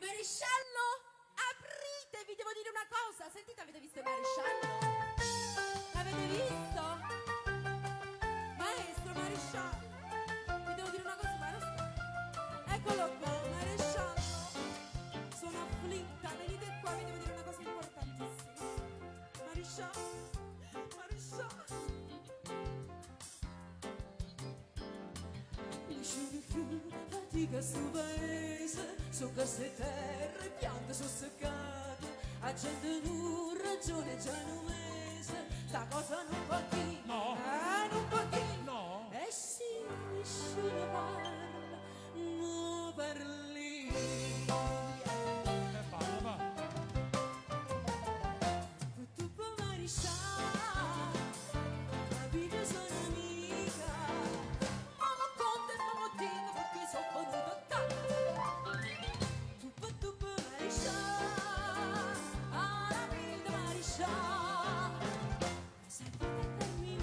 Maresciallo, aprite, vi devo dire una cosa. Sentite, avete visto il maresciallo? L'avete visto? Maestro, maresciallo, vi devo dire una cosa, ma non sta. Eccolo qua, maresciallo. Sono afflitta, venite qua, vi devo dire una cosa importantissima. Maresciallo, maresciallo. Fatica sto paese, su queste terre, piante sono seccate, a gente non ragione già un mese, sta cosa non va chi, no, non va chi, no, e si riesce a parla, non parli. parla, va. Tu puoi marisciare, la vita sono amica, ma non conta e ma non dico perché sono venuta a casa. Tu puoi marisciare, la vita marisciare, se ti termini,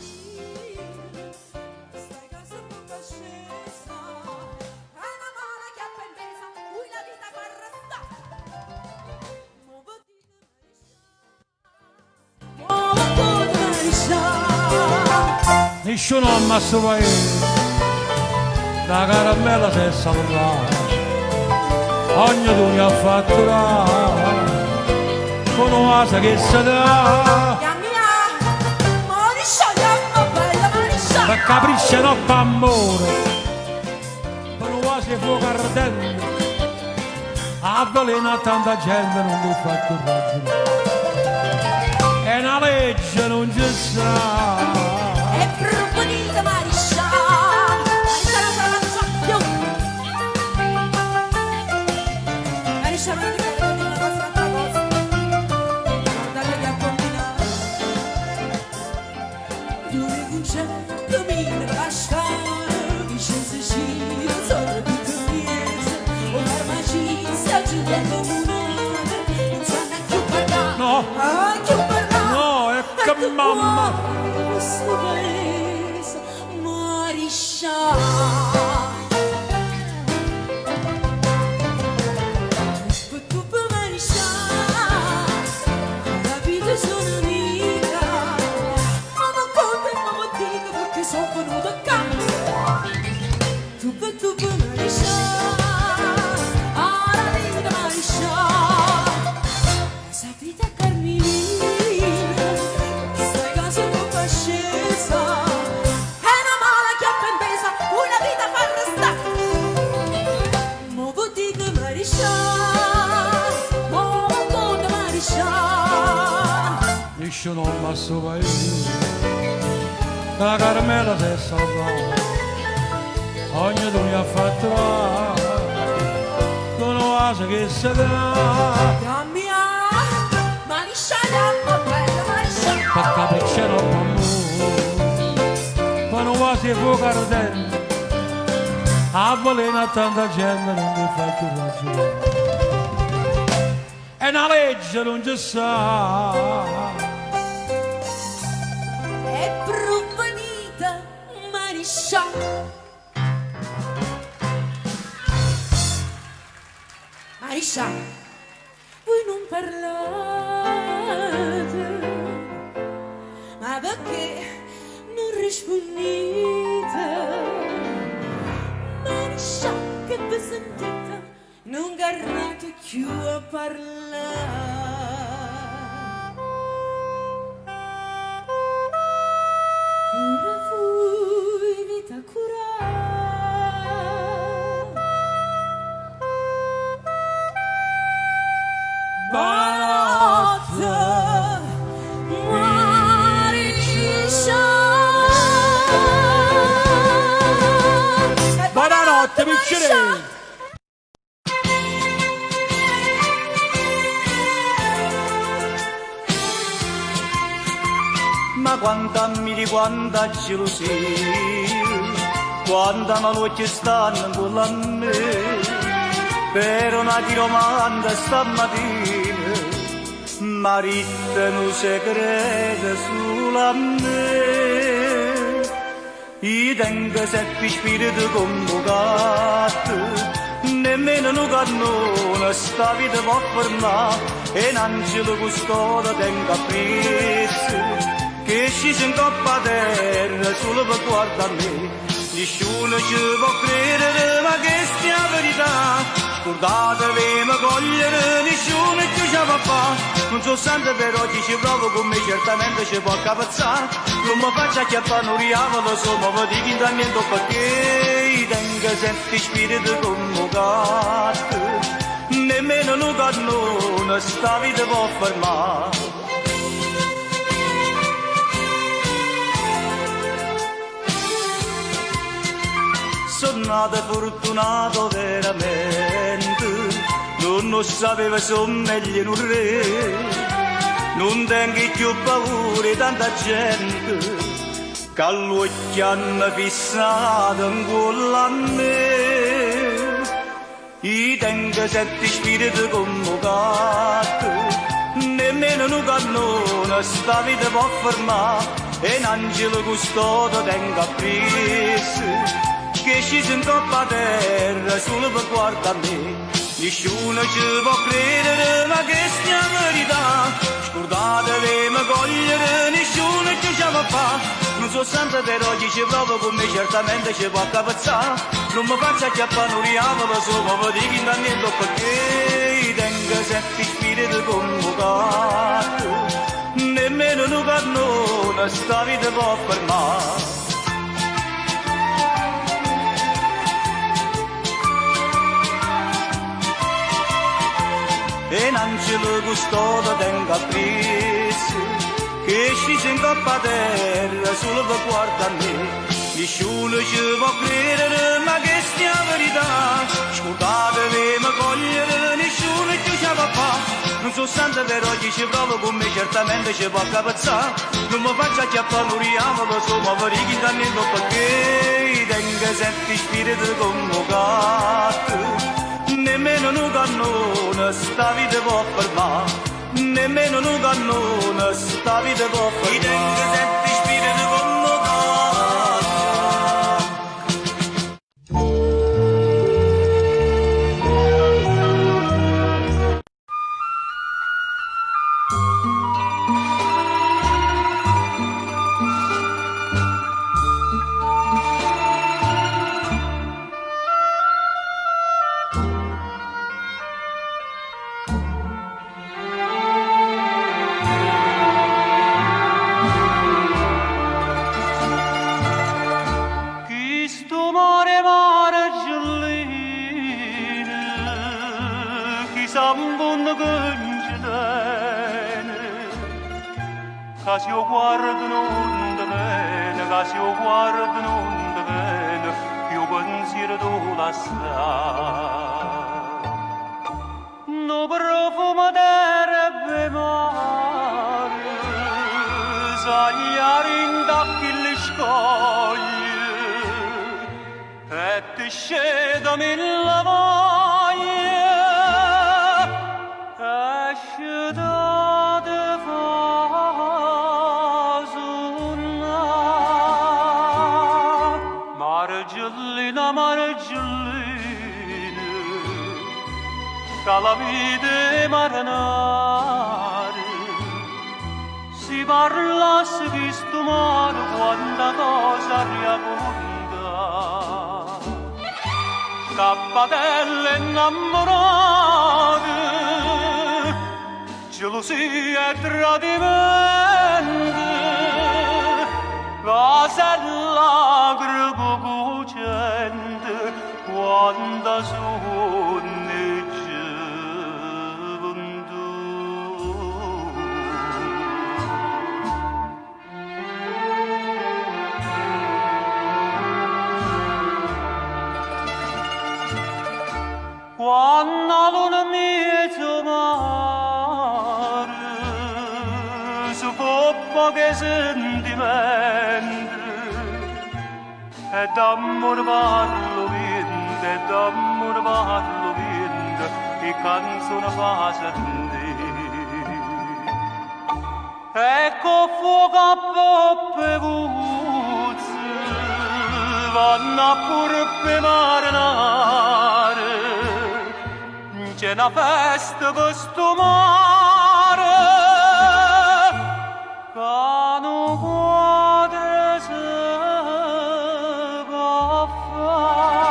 stai casa un po' scesa, hai una mano che ha pendesa, cui la vita fa arrestare. Nessuno ammazza paese, la caramella si è salvata, ognuno ne ha fatto con un'asa che si dà, per capriccia no per amore, per un'asa di fuoco ardente, avvelena tanta gente non mi fa più ragione, è una legge non ci sa. È proponita maresciallo, maresciallo non sa più. Maresciallo non ti credo di una cosa, un'altra cosa. Guardate che ha combinato. Due concetto mille pascale, Vicenza Ciro, sono tutto miese, o farmacista, Giulia Comunale, non sanno più parlare. No, Più parlare. no, è che mamma. Questo paese maresciallo. Tu puoi maresciallo, la vita sono amica, ma non conta e ma non dico perché sono venuta a casa. Tu puoi maresciallo, la vita maresciallo, questa vita carminina, stai casa un po' scesa, è una mala che ha pendesa, una vita fa restare. Mo vuol dire maresciallo, mo conta maresciallo. Nessuno ammazza paese, la caramella si è salvata, ognuno ne ha fatto con un'asa che si dà, Cammia, maresciallo, bella maresciallo. per capriccia no per amore, per un'asa di fuoco ardente, avvelena tanta gente non mi fa più ragione, è una legge non ci sa. È proponita maresciallo. Maresciallo, voi non parlate, ma perché non rispondete? Maresciallo, che vi sentite, non garrate più a parlare. Pure voi vita curare. Buonanotte, maresciallo. Buonanotte, piccirelli. Ma quanta ammiri, quanta gelosia, quanta notte stanno con a me, per una di romanda stamattina, marito non si crede sulla me, I tengo seppi spirito convocato, nemmeno un cannone sta vita può fermare e un angelo custode tenga preso che scese in coppa a terra solo per guardare me. Nessuno ci può credere ma che sia verità, scordatevi ma cogliere nessuno ci va a fare. Non so sempre però chi ci prova con me certamente ci può capazzare. Non mi faccia acchiappare un diavolo solo ma dico intanto perché tengo sempre spirito convocato, nemmeno un cannone sta vita può fermare. Sono nato fortunato veramente, non sapevo sommeglia in un re, non tengo più paura di tanta gente che all'occhio hanno fissato in quella a me. Io tengo sette spiriti convocato, nemmeno un cannone sta vita può fermare e un angelo custode tengo appreso che scese in coppa a terra solo per guardare me. Nessuno ci può credere ma che sia verità, scordatevi ma cogliere nessuno ci va a fare. Non so sempre però chi ci prova con me certamente ci può capazzare. Non mi faccia acchiappare un diavolo solo ma dico intanto perché tengo sette spiriti convocato, nemmeno un cannone sta vita può fermare. E un angelo custode tenga preso che scese in coppa a terra solo per guardare me. Nessuno ci può credere ma che sia verità, scordatevi ma cogliere nessuno ci va a fare. Non so sempre però chi ci prova con me certamente ci può capazzare. Non mi faccia acchiappare un diavolo solo per i intanto perché tengo sette spiriti convocato, nemmeno un cannone sta vita può fermare, nemmeno un cannone sta vita può fermare. I tengo sette spiriti convocati. Casio guardo non da bene, Casio guardo non da bene, io pensiero tu la sta. No profumo d'erbe mare, sagliare in tacchi le scoglie, e ti scedami la voglia, esce da te Margellina, Margellina, calamite marinare, si parlasse di sto mare quanta cosa riaconta, scappatelle innamorate, gelosia e tradimento, vasella greco cucente, quanta sonne gioventù. Quando la luna mezzo mare, su poppa che sentimento, e d'amor parlo vinte, e d'amor parlo vinte, e canzone fa sentire. Ecco fuoco a poppe puzze, vanno a pure pe marinare, c'è una festa questo mare che non quadra se va fare.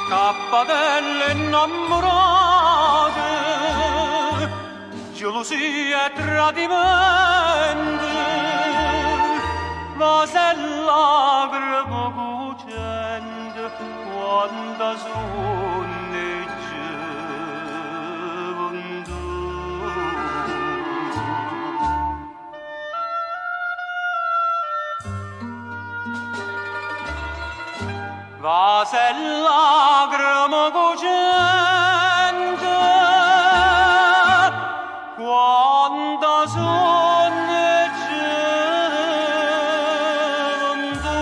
Scappatelle innamorate, gelosia e tradimento, ma se lacrime cucente quando sonneggia gioventù. Va se lacrime cucente quando sonneggia gioventù.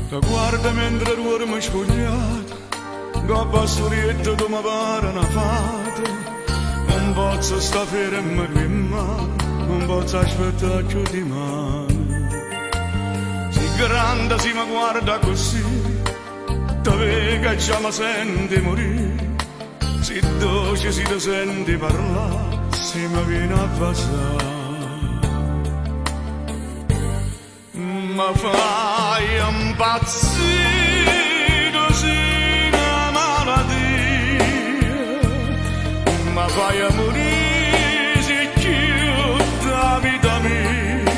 Ti guarda mentre dormi scogliato, gobba storietta come pare una fata. Non posso sta ferma qui in mano, non posso aspettare più di mano. Si grande si mi guarda così, ti vega già mi senti morire. Si dolce si ti senti parlare, si mi viene a passare. Ma fai impazzire così una malattia, ma fai morire se chiuda vita mia.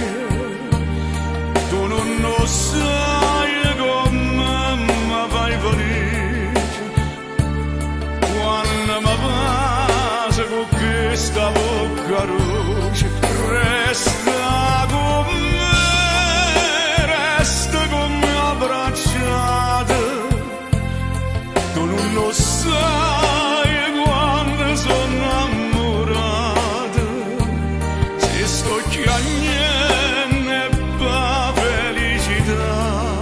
Tu non lo sai come mi fai felice quando mi passa con questa bocca roce. Resta con me, resta con me abbracciata. Tu non lo sai quando sono innamorata. Se sto chiagnendo e va felicità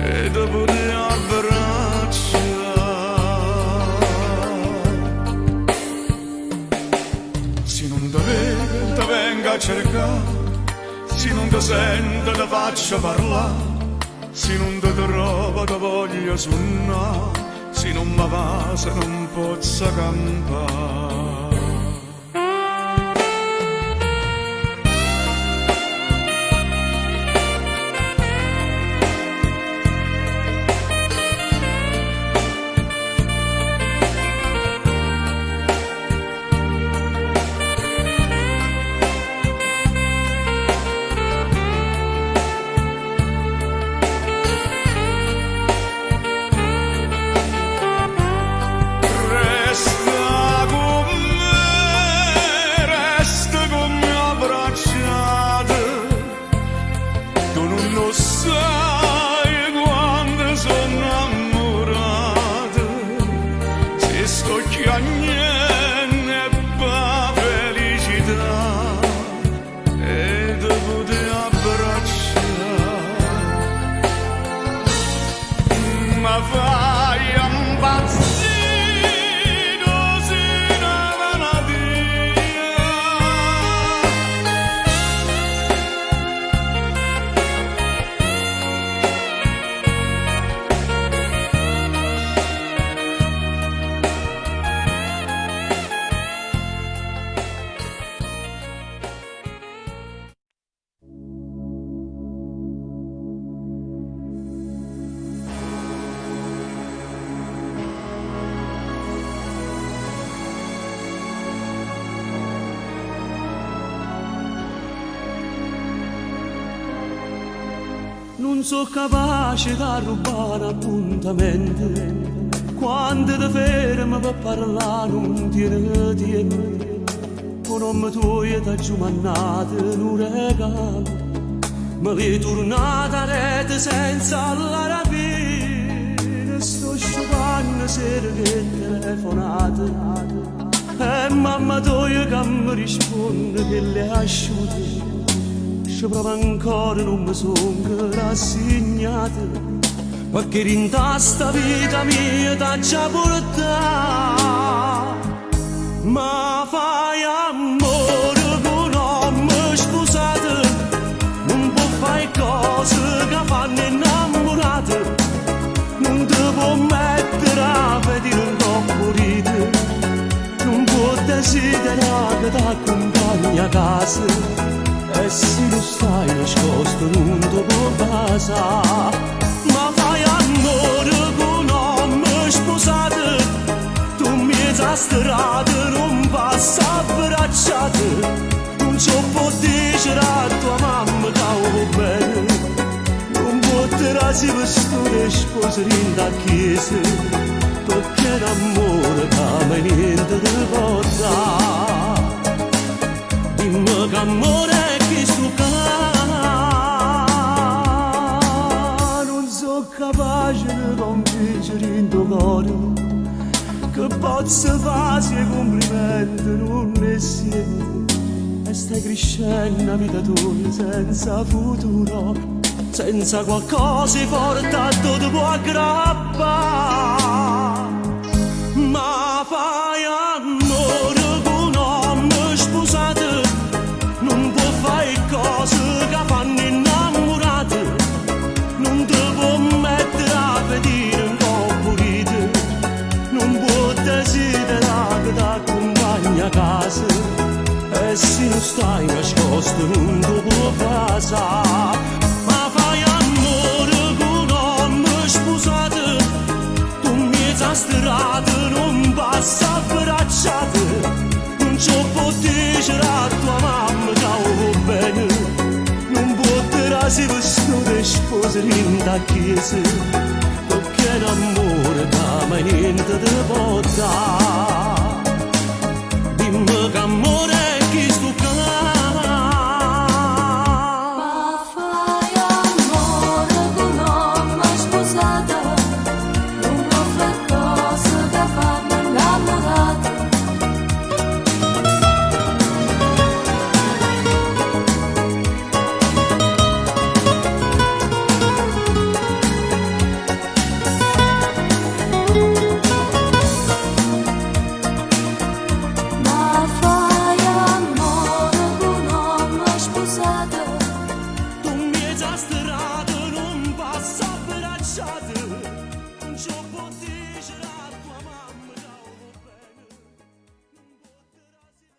e dopo ti abbracciare. Se non ti vedo ti vengo a cercare, se non ti sento ti faccio parlare, se non ti trovo ti voglio suonare, se non mi va se non posso cantare. Sai quando sono innamorata, se sto chiagnendo e va felicità e dopo ti abbracciare. Ma fai impazzire così una malattia. Non so capace da rubare appuntamento, quando ti fermi per parlare non tieni tempo. nome tuo da giumannata in un regalo, ma li tornata a rete senza la rapina. Sto sciupando sera che telefonate, e mamma tua che mi risponde che le asciute. Ci prova ancora non mi sono rassegnata, perché in sta vita mia t'ha già portata. Ma fai amore con uomo sposato, non può fare cose che fanno innamorate, non ti può mettere a vedere un troppo ride, non può desiderare che ti accompagni a casa. E se non stai nascosto non ti può basare. Ma fai amore con uomo sposato, tu mezza strada non passa abbracciate, non ci può dire a tua mamma che va bene, non può tirare si vestire sposare in da chiesa, perché l'amore che mai niente ti può dare. Dimmi che amore è chi sto ca, non so capace di convincere in tuo cuore, che posso farsi complimenti non ne siete, e stai crescendo la vita tua senza futuro, senza qualcosa forte a tu ti può aggrappare. Ma fai amore con uomo sposato, non può fare cose che fanno innamorate, non ti può mettere a vedere un po' pulite, non può desiderare che ti accompagni a casa, e se non stai nascosto non ti può basare. Ma fai amore con uomo sposato, tu mezza strada non passa abbracciate, non ci può dire a tua mamma che va bene, non può tirare si vestire sposare in da chiesa, perché l'amore che mai niente ti può dare. Dimmi che amore è chi sto ca. Ma fai amore con uomo sposato, non può fare cose che fanno innamorate. Ma fai amore con uomo sposato, Tu mezza strada non passa abbracciate, non ci può dire a tua mamma che va bene, non può tirare si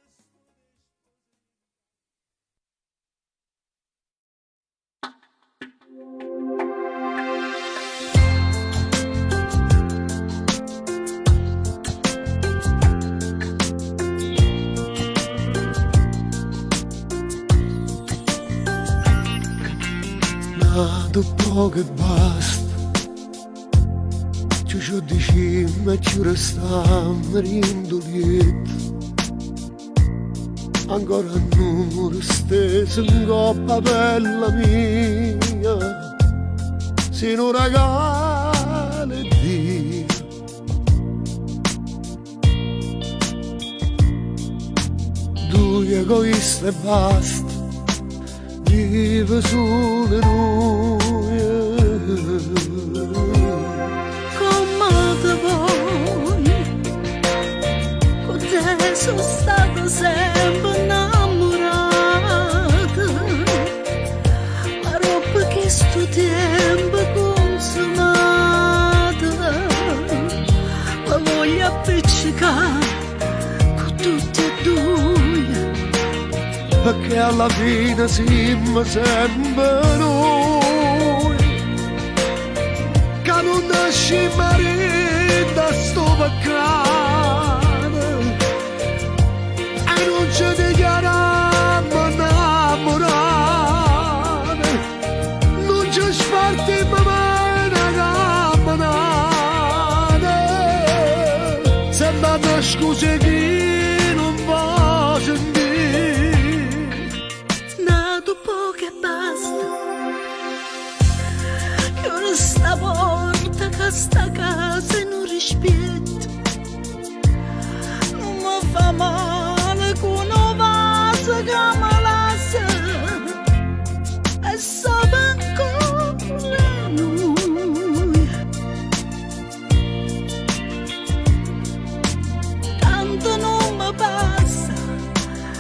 Ma dopo che basta, ci diciamo e ci restiamo rindolieti, ancora non steso in coppa per la mia, se non regala Dio. Due egoista e basta, vive solo noi. Come te vuoi, con te sono stata sempre innamorata, ma roba che sto tempo consumata, ma voglio appiccicare con tutti e due, perché alla fine siamo sempre noi, che non nasce marito da sto peccato, e non ci dichiariamo innamorati, non ci spartiamo mai una camminata, sembra una scusa che non va sentire. sta casa e non rispetto, non mi fa male con una vaso che mi lascia e sape ancora noi. Tanto non mi passa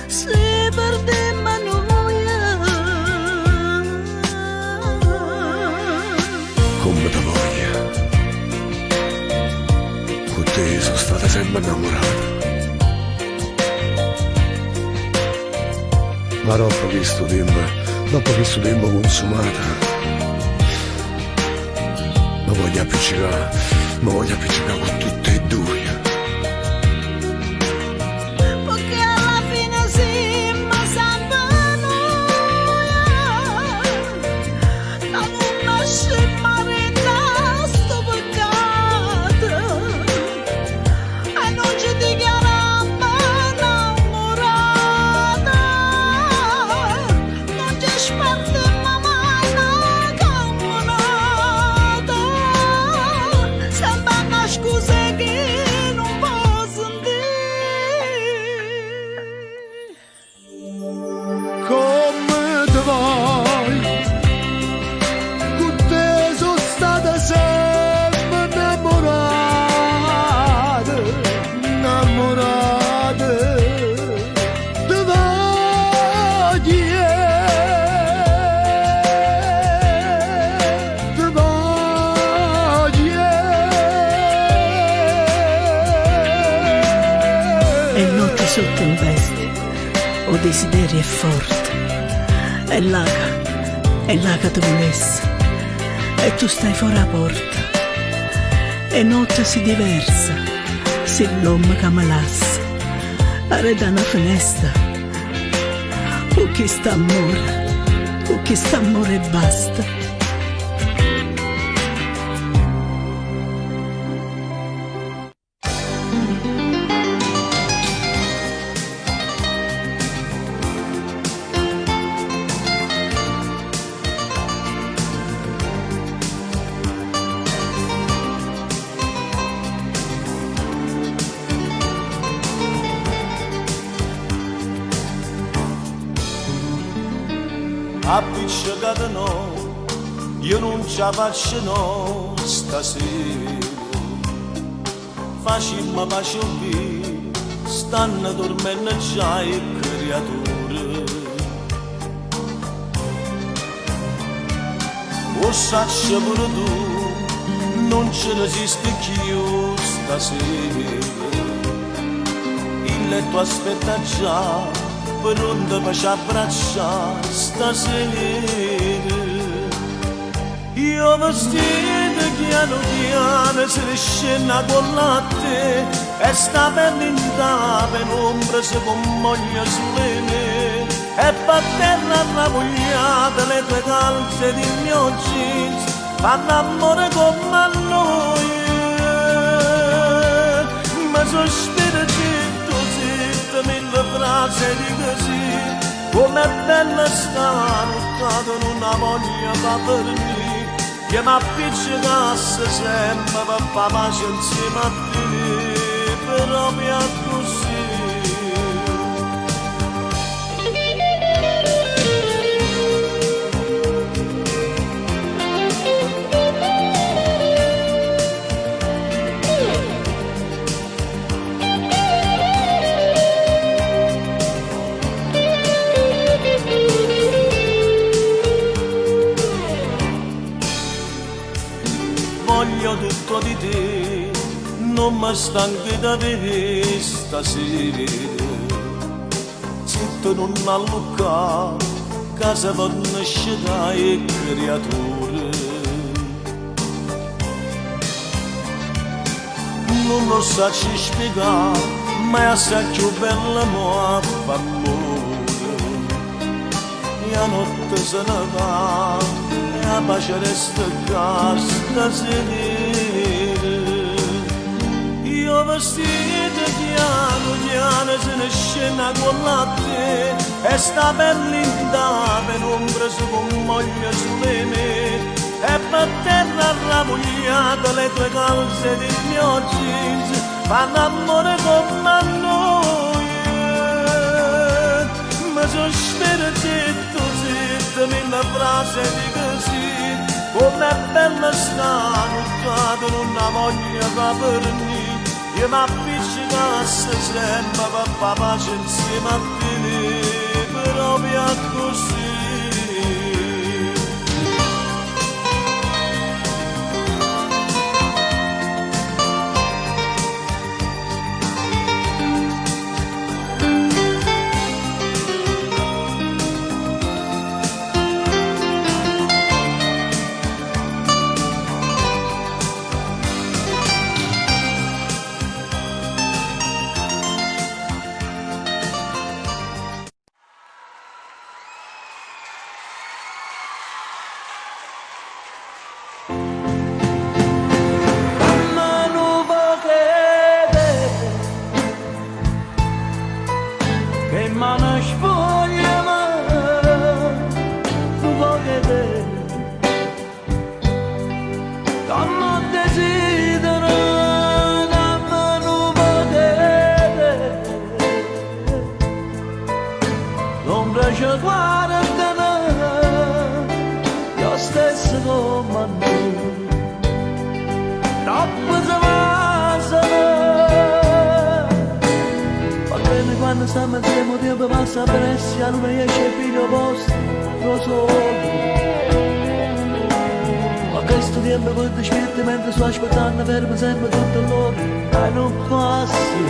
se perdiamo noia. Come da voglia, con te sono stata sempre innamorata. Ma dopo questo tempo consumata, mi voglio appiccicare con tutte e due. Perché alla fine siamo sempre noi, da non nascere da sto peccato e non ci dichiariamo innamorata, non ci spartiamo mai una camminata, sempre una scusa che non posso dire. Come te vuoi, con te sono stata sempre innamorata, innamorata. Te voglio, te voglio. E notte sotto in veste, o desiderio è forte, è là che ti volessi, e tu stai fuori la porta, e notte si diversa, se l'uomo che mi lascia, arreda una finestra, o chi sta amore e basta. Appiccicato no, io non ce la faccio no stasera. Facimmo pace qui, stanno dormendo già le creature. O sacci pure tu, non ce ne esiste più stasera. Il letto aspetta già, per non ti faccia abbracciare stasera. Io vestito piano piano se ne scena con latte e sta per in penombra se commoglia sulle me e batterla ravogliata le tue calze di mio jeans fanno amore come noi. Ma sospiro zitto, mille frasi di così, com'è bella stare buttata in una voglia da per me, che mi appiccicasse sempre per far pace insieme a te, però mi è così. Voglio tutto di te, non mi stanco da vedere stasera. Zitto non allucca, casa vanno sceda e creature. Non lo so ci spiegare, ma è assai più bella mo' fa amore. E la notte se ne va, la pace resta qua stasera. Io vestito piano piano se ne scena con latte e sta per l'indà penombra si commoglia sulle me e per terra rammugliata le tue calze di mio jeans fanno amore come a noi. Ma sono spero zitto, zitto, mille frasi di così, come è bella stare in una voglia da venire. Io mi appiccicasse sempre per far pace insieme a te, proprio così. Quando stiamo insieme tempo passa presto, a lui esce il figlio posto, lo solo. Ma questo tempo poi ti spirti mentre sto aspettando fermo sempre tutto l'ora e non passi.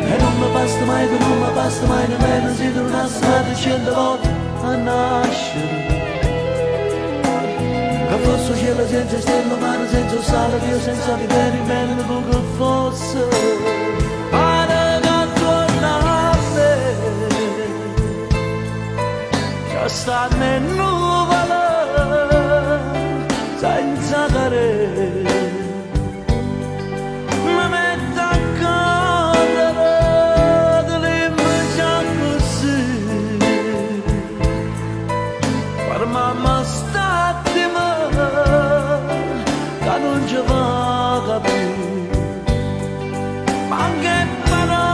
E non mi basta mai, che non mi basta mai nemmeno se tornassi a 100 volte a nascere. Che fosse cielo senza stelle, mare senza sale, Dio senza vivere in bello tu che fosse. Sta nel nuvolo senza dare, mi metto a correre dell'immagine così, per mamma stattima che non ci va più, ma che parole.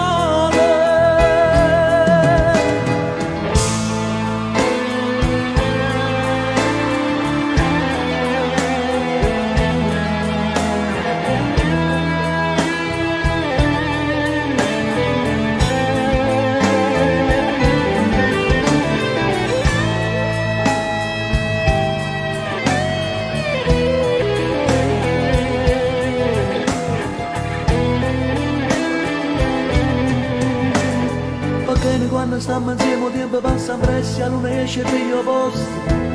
Quando stiamo insieme il tempo passa presto, a lui esce il figlio posto,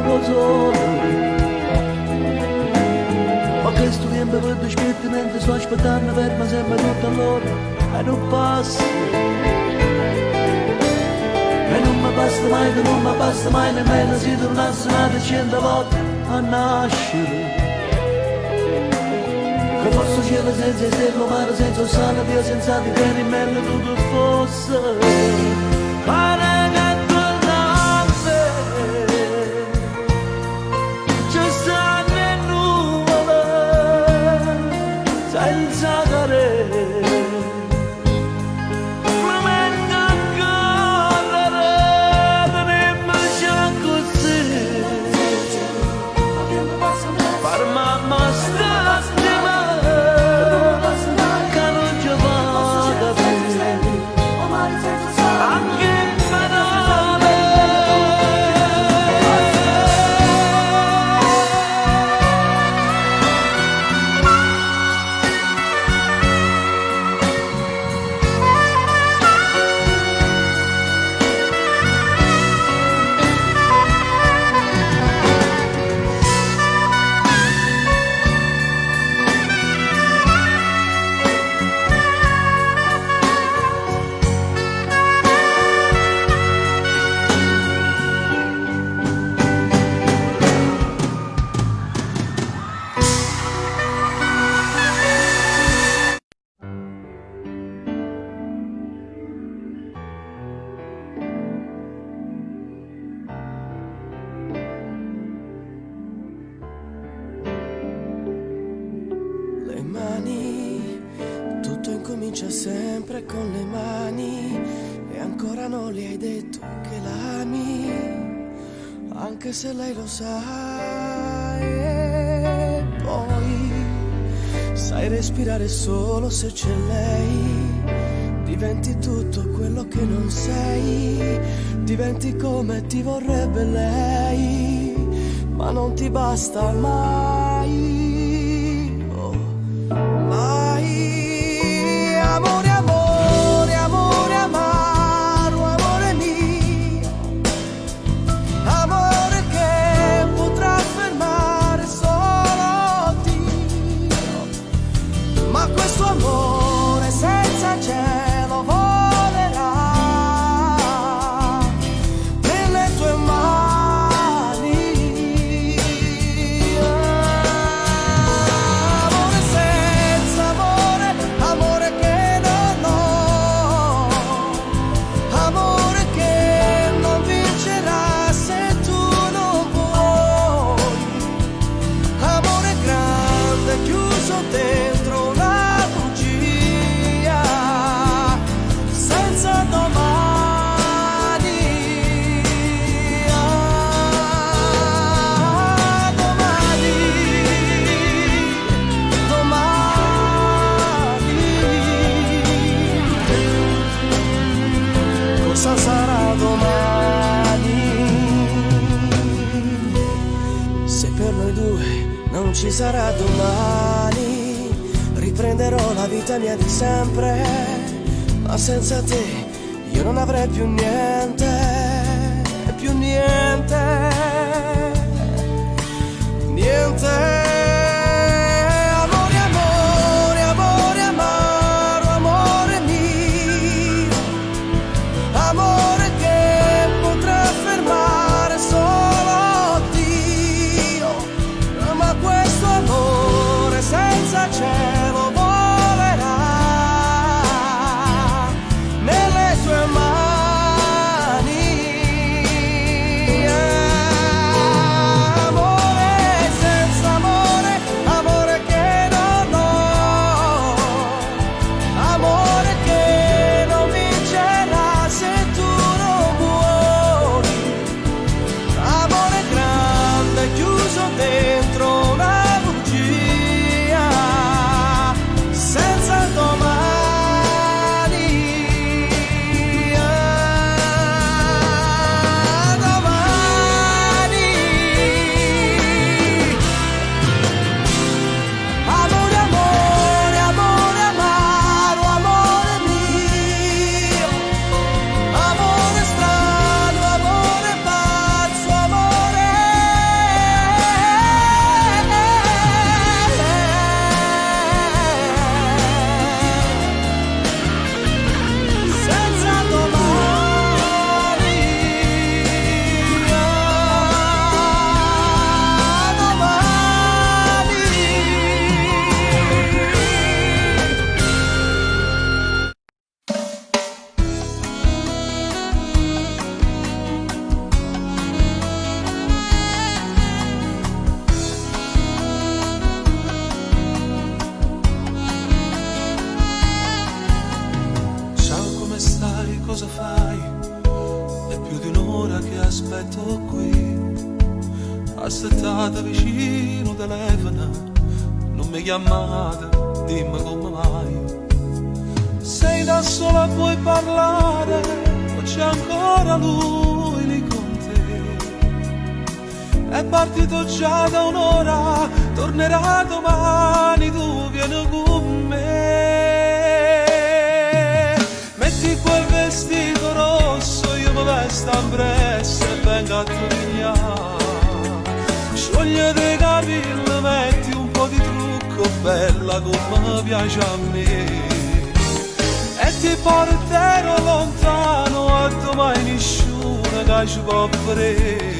lo solo. Ma questo tempo per ti spirti mentre sto aspettando ferma sempre tutto all'ora e non passa. E non mi basta mai, che non mi basta mai nemmeno se tornassi una 100 volte a nascere. Che fosse cielo senza stelle, mare senza sale, Dio senza di te in mezzo tutto fosse. Pare che tornasse, ci sta nel nuvolo, senza care. Mi metto a correre, dell'immagine così, per mamma stattima, che non ci va da te. Anche per bacia sempre con le mani e ancora non le hai detto che l'ami, anche se lei lo sa. E poi sai respirare solo se c'è lei, diventi tutto quello che non sei, diventi come ti vorrebbe lei, ma non ti basta mai. Amore, amore, amore, amaro, amore mio, amore che potrà fermare solo Dio, ma questo amore senza cielo volerà nelle tue mani. Amore senza amore, amore che dentro una bugia senza domani. Domani, cosa sarà domani? Se per noi due non ci sarà domani, riprenderò la vita mia di sempre, ma senza te io non avrei più niente, più niente, niente. Amore, amore, amore, amaro, amore mio, amore che potrà fermare solo Dio, ma questo amore senza cielo volerà nelle tue mani. Amore senza amore, amore che non ho, amore che non vincerà se tu non vuoi, amore grande chiuso dentro una bugia senza domani. Domani. Amore, amore, amore, amaro, amore mio, amore strano, amore pazzo, amore senza domani. Ciao, come stai? Cosa fai? È più di un'ora che aspetto qui, assettate vicino, telefona, non mi chiamate, dimmi come mai. Sei da sola, puoi parlare, o c'è ancora lui lì con te? È partito già da un'ora, tornerà domani, tu vieni con me. Metti quel vestito rosso, io mi vesto ambressa e vengo a Torigna. Sciogliete i capelli, metti un po' di trucco, bella come piace a me. E ti porterò lontano, a domani nessuno che ci può vedere.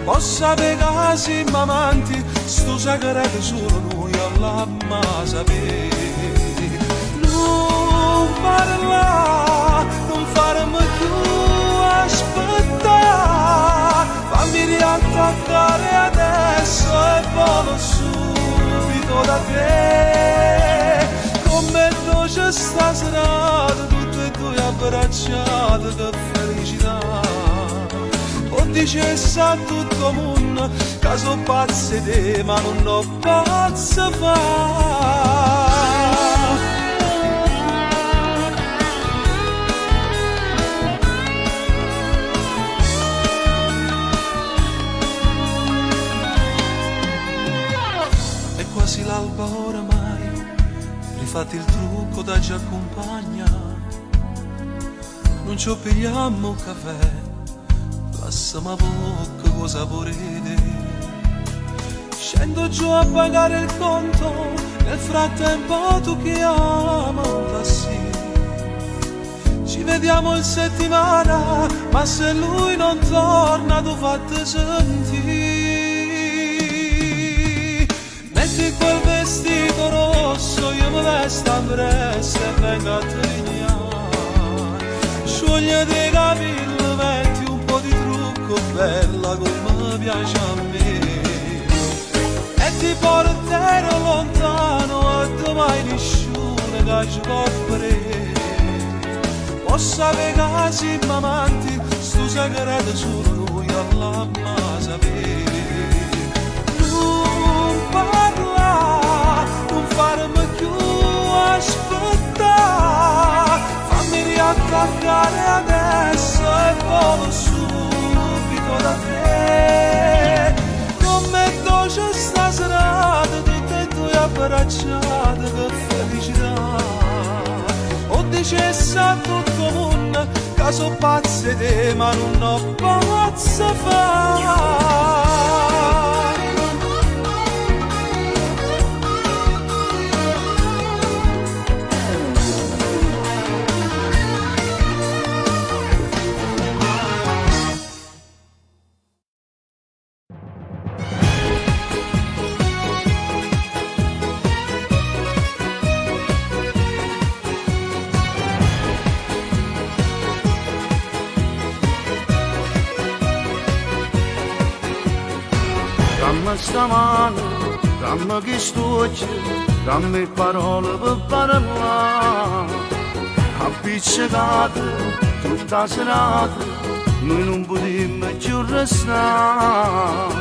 Posso sapere che siamo amanti, sto segreto solo noi all'amma sapere. Non parla, non farmi più aspettare, fammi riattaccare adesso e volo subito da te. Come dolce serata tutte e due abbracciate, che felicità. O dicesse a tutto il mondo che sono pazzi te, ma non ho pazzo fa. È quasi l'alba oramai, rifatti il trucco da ci accompagna. Non ci pigliamo un caffè, passiamo a bocca con saporete. Scendo giù a pagare il conto, nel frattempo tu chiama un tassì. Ci vediamo in settimana, ma se lui non torna tu fate sentire. Metti quel vestito rosso, io mi vesto a presto e vengo a trignare. Sciogliete i capelli, metti un po' di trucco, bella come piace a me. E ti porterò lontano e domani nessuno che ci può vedere. Posso sapere che siamo amanti, sto segreto solo noi all'amma sapere. Non parla, non farmi più aspettare, fammi riattaccare adesso e volo subito da te. Come dolce sta serata, tutte e due abbracciate, che felicità. O dicesse a tutto il mondo che sono pazzi te, ma non ho pazzo fa. Dammi sta mano, dammi che stucci, dammi parole per parlare. Appiccicate tutta la serata, noi non potremmo più restare.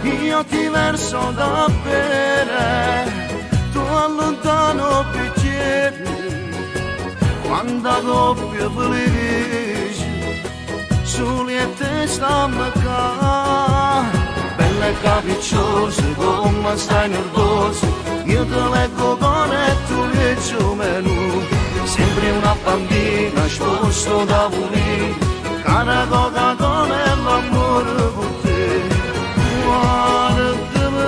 Io ti verso da bere, tu allontano bicchieri. Quando coppia felice, soli e te stiamo qua. Bella e capricciosa, come stai nervosa, io te leggo con e tu leggi menù. Sembri una bambina sposto da volere, cara Coca-Cola e l'amore per te. Guardami,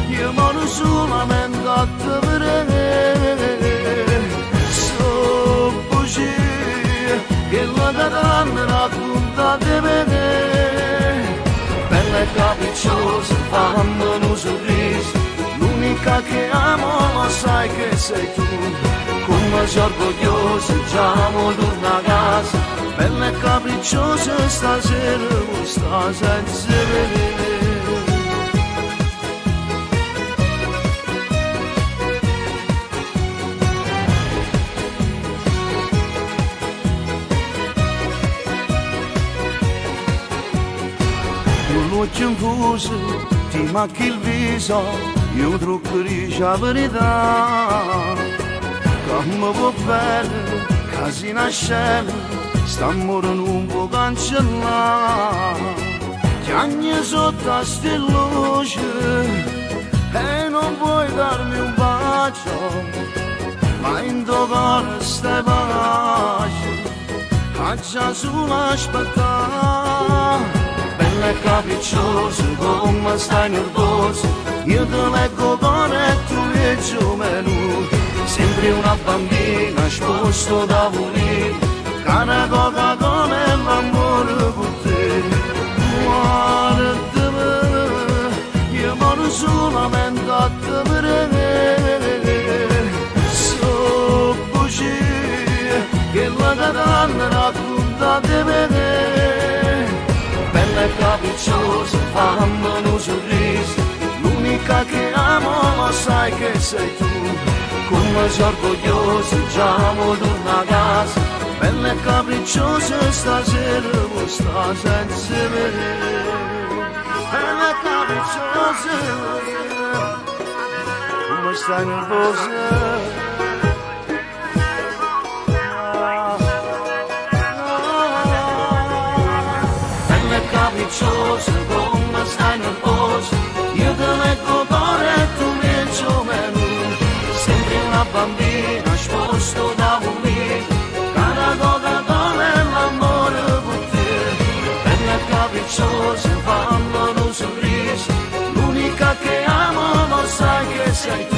io muoio solamente a te vedere. So bugie che la danno racconta di vedere. Bella e capricciosa, fammi un sorriso, l'unica che amo lo sai che sei tu. Come sei orgogliosa, già mo torna a casa. Bella e capricciosa, stasera non sta senza vedere. L'occhio infuso, ti macchi il viso, io truccherei la verità. Come può bene, casi nascere, sta morendo un po' cancellare. Chiagni sotto a sti luce, e non puoi darmi un bacio, ma in tuo cuore stai pace, ha già solo aspettare. Bella e capricciosa, come stai nervosa, io te leggo con e tu leggi menù. Sembri una bambina sposto da volere, cara Coca-Cola e l'amore per te. Guardami, io muoio solamente a te vedere. So bugie che la danno racconta di vedere. Bella e capricciosa, fammi un sorriso, l'unica che amo lo sai che sei tu. Come come sei orgogliosa, già mo torna a casa, bella e capricciosa stasera, mo sta senza me. Bella e capricciosa, come stai nervosa? Capricciosa, come stai nervosa, io te leggo cuore e tu mi o meno, sembri una bambina sposto da me, cara Coca-Cola e l'amore per te, bella e capricciosa, fammi un sorriso, l'unica che amo lo sai che sei tu,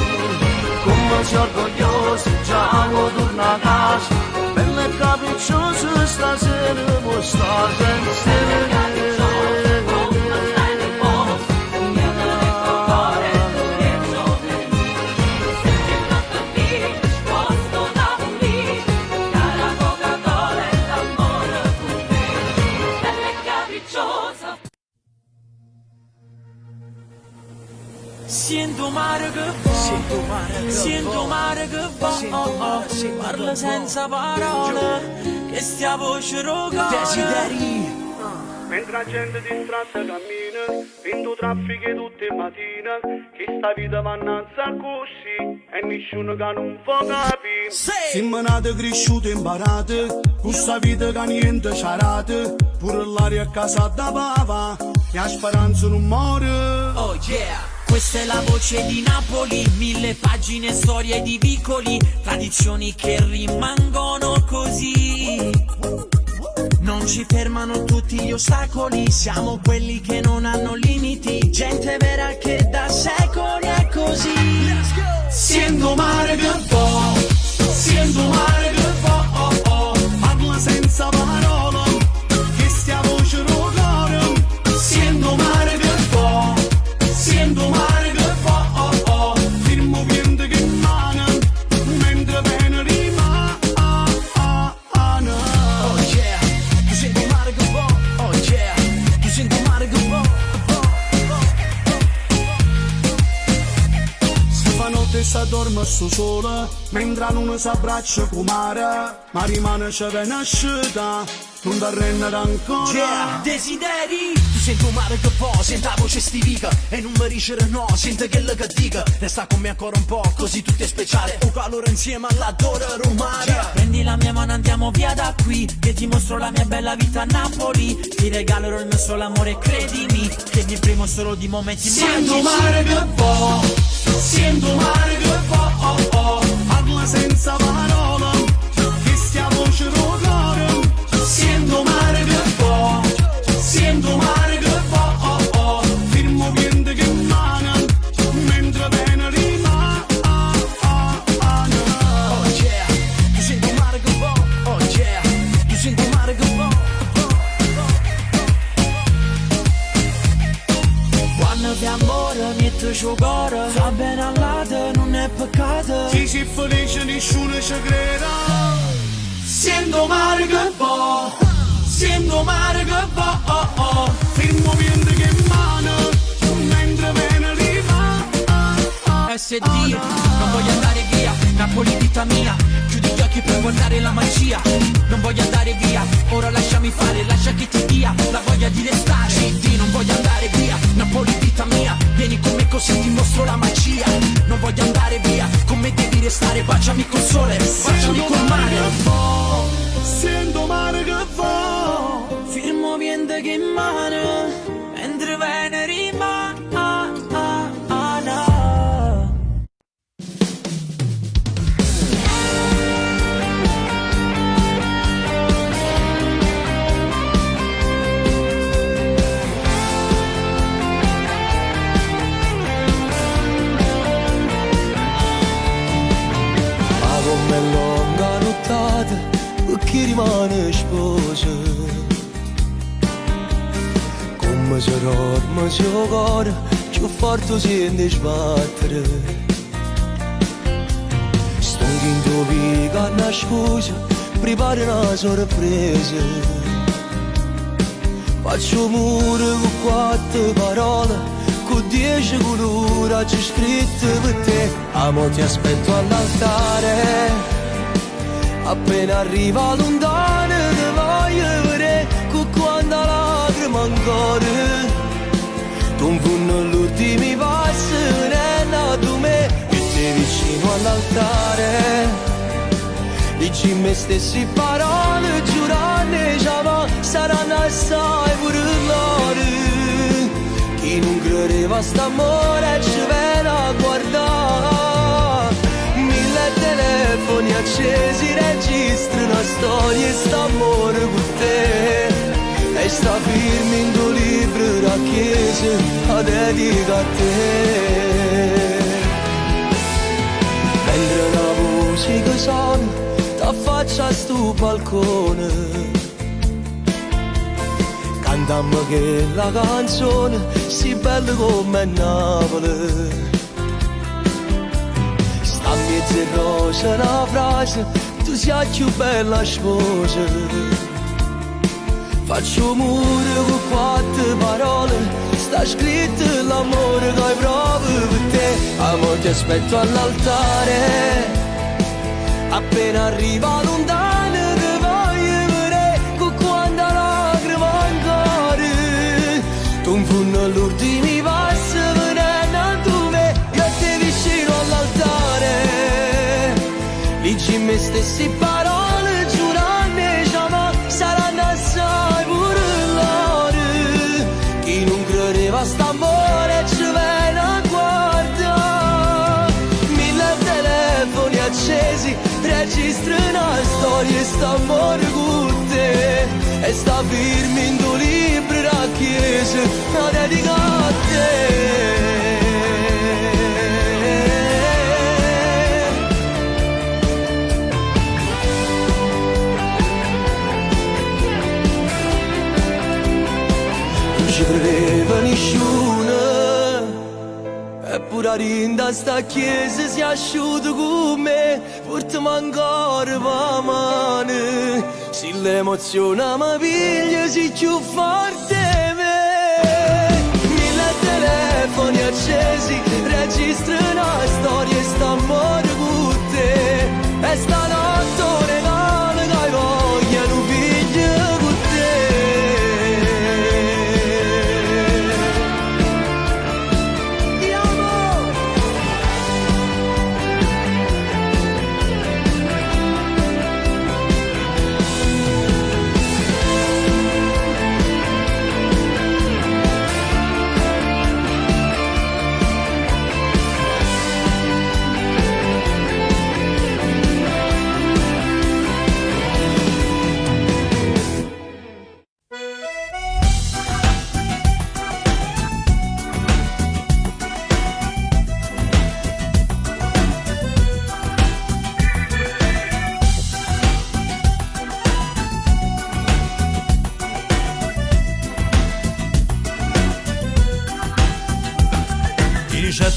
come sei orgogliosa, già mo torna a casa, bella e capricciosa stasera mo sta senza me. Sento mare che va, parla senza parole, che stia voce rogare. Desideri. Mentre la gente distratta cammina, vinto traffico tutte le mattine, che sta vita mannanza così, e nessuno che non può capire. Siamo nati cresciuti imparati, questa vita che niente c'arate, pure l'aria a casa da pava, e la speranza non muore. Oh yeah! Questa è la voce di Napoli, 1000 pagine, storie di vicoli, tradizioni che rimangono così. Non ci fermano tutti gli ostacoli, siamo quelli che non hanno limiti, gente vera che da secoli è così. Sento mare che va, sento mare che va, parla senza parole, che stia voce rogare. Sento mare che va, sento mare che va, firmo vento che mana, mentre bene rimane. Oh yeah, tu senti mare che va, oh yeah, tu senti mare che va. Stanotte sta dorme su sola, mentre non si abbraccia con mare, ma rimane c'è ben asciutta, non da rendere ancora. Yeah, desideri, tu senti un mare che va, senti la voce stivica, e non mi dice no, senti che le che dica, resta con me ancora un po', così tutto è speciale, un calore insieme all'adore romana. Yeah. Prendi la mia mano, andiamo via da qui, che ti mostro la mia bella vita a Napoli, ti regalerò il mio solo amore, credimi, che mi primo solo di momenti sento magici. mare che va, sento mare che va, parla senza parole, che stia voce rogare. Sento mare che va, sento mare che va, firmo vento che mana, mentre bene rimane. Oh yeah, tu senti mare che va, oh yeah, tu senti mare che va. Quando ti amore metto il cuore, fa bene all'ate, non è peccato. Chi si felice nessuno ci creda. Sento mare che va, sento mare che va, firmo vento che mana, mentre bene rimane. SD, non voglio andare via, Napoli vita mia, chiudi gli occhi per guardare la magia, non voglio andare via, ora lasciami fare, lascia che ti dia la voglia di restare. CD, non voglio andare via, Napoli vita mia, vieni con me così ti mostro la magia, non voglio andare via, con me devi restare, baciami col sole, baciami col mare. Sento mare che va, firmo vento che mana, mentre bene rimane. Chi rimane sposa, come se dorme il suo cuore, più forte sente sbattere. Sto in tuo vica una scusa, prepara una sorpresa. Faccio muro con 4 parole, con 10 colori, c'è scritto per te. Amo ti aspetto all'altare, appena arriva lontano ti voglio vedere con quanta lacrima ancora. Tu in fondo l'ultimi passi venendo tu me e te vicino all'altare. Dici me stessi parole giurando già saranno assai pure loro. Chi non credeva a st'amore ci viene a guardare. Mille telefoni accesi registrano una storia e st'amore con te. E sta firma in tuo libro da chiesa a dedica a te. Mentre la musica suona t'affaccia a sto balcone, cantammo che la canzone si bella come Napoli. Sta a mezzo rosa una frase, tu sei più bella sposa. Faccio muro con quattro parole, sta scritto l'amore che hai proprio per te. Amore ti aspetto all'altare. Appena arriva lontano ti voglio vedere con quanta lacrima ancora. Tu in fondo all'ultimi passi venendo a tu me, io te vicino all'altare. Dici me stessi parole giurando già ma saranno assai pure loro. Chi non credeva a st'amore ci viene a guardare. Mille telefoni accesi registra una storia e st'amore con te. E sta firma in tuo libro da chiesa la dedica a te. Non ci credeva nessuno, eppure rinda sta chiesa si è asciutta con me. Portami ancora la mano, se l'emozione mi piglia si più forte me. Mille telefoni accesi registrano una storia e st'amore con te. E stanotte un regalo che hai voglia un figlio con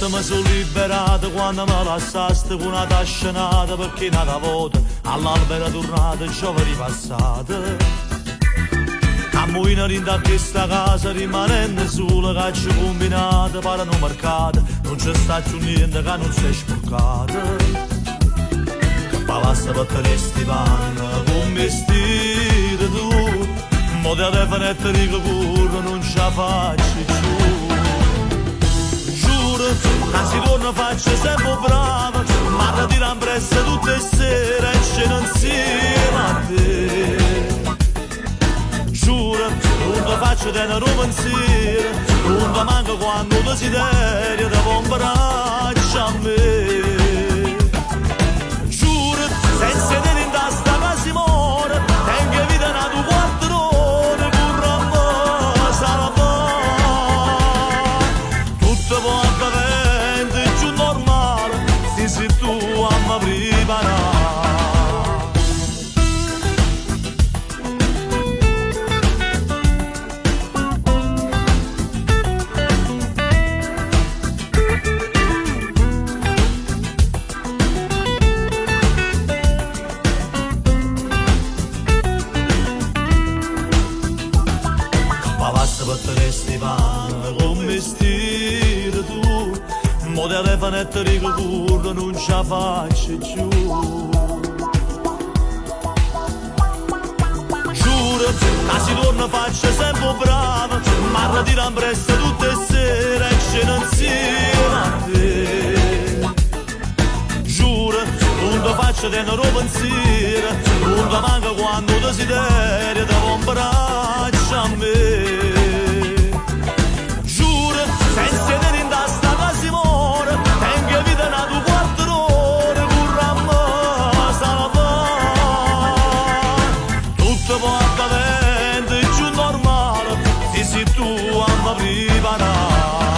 Mi sono liberato quando me lasciaste con una tascenata perché nata volta all'albero tornata giovani passate. A muina rinda questa casa rimanendo sola caccia combinata per non mercato non c'è sta più niente che non si è sporcata. Che palazzo per te stivano con vestito tu mo te le fanette di corro non ce la faccio più. Anzi torno faccio sempre brava, ma la tira presso tutte le sere e sceno insieme a te. Giuro, non faccio tenere un pensiero, non manca quando desiderio da un braccio a me. Giuro, senza te in testa che si muore, tengo vita una tua quattrone, curro a me, sarà tutto può avvenire giù normale, se tu amma prima. Mo delle fanette di curro non ce la faccio più. tiram presto tutte le sere e sceno insieme a te. Giuro, non ti faccio tenere pensiero, non ti manca quando desiderio ti un braccio a me. Giuro, senza tenere in testa la Simone, tengo vita na tu 4 ore, curra a me, sarà fa. Tutto può accadere, è giù normale, se tu a me preparare.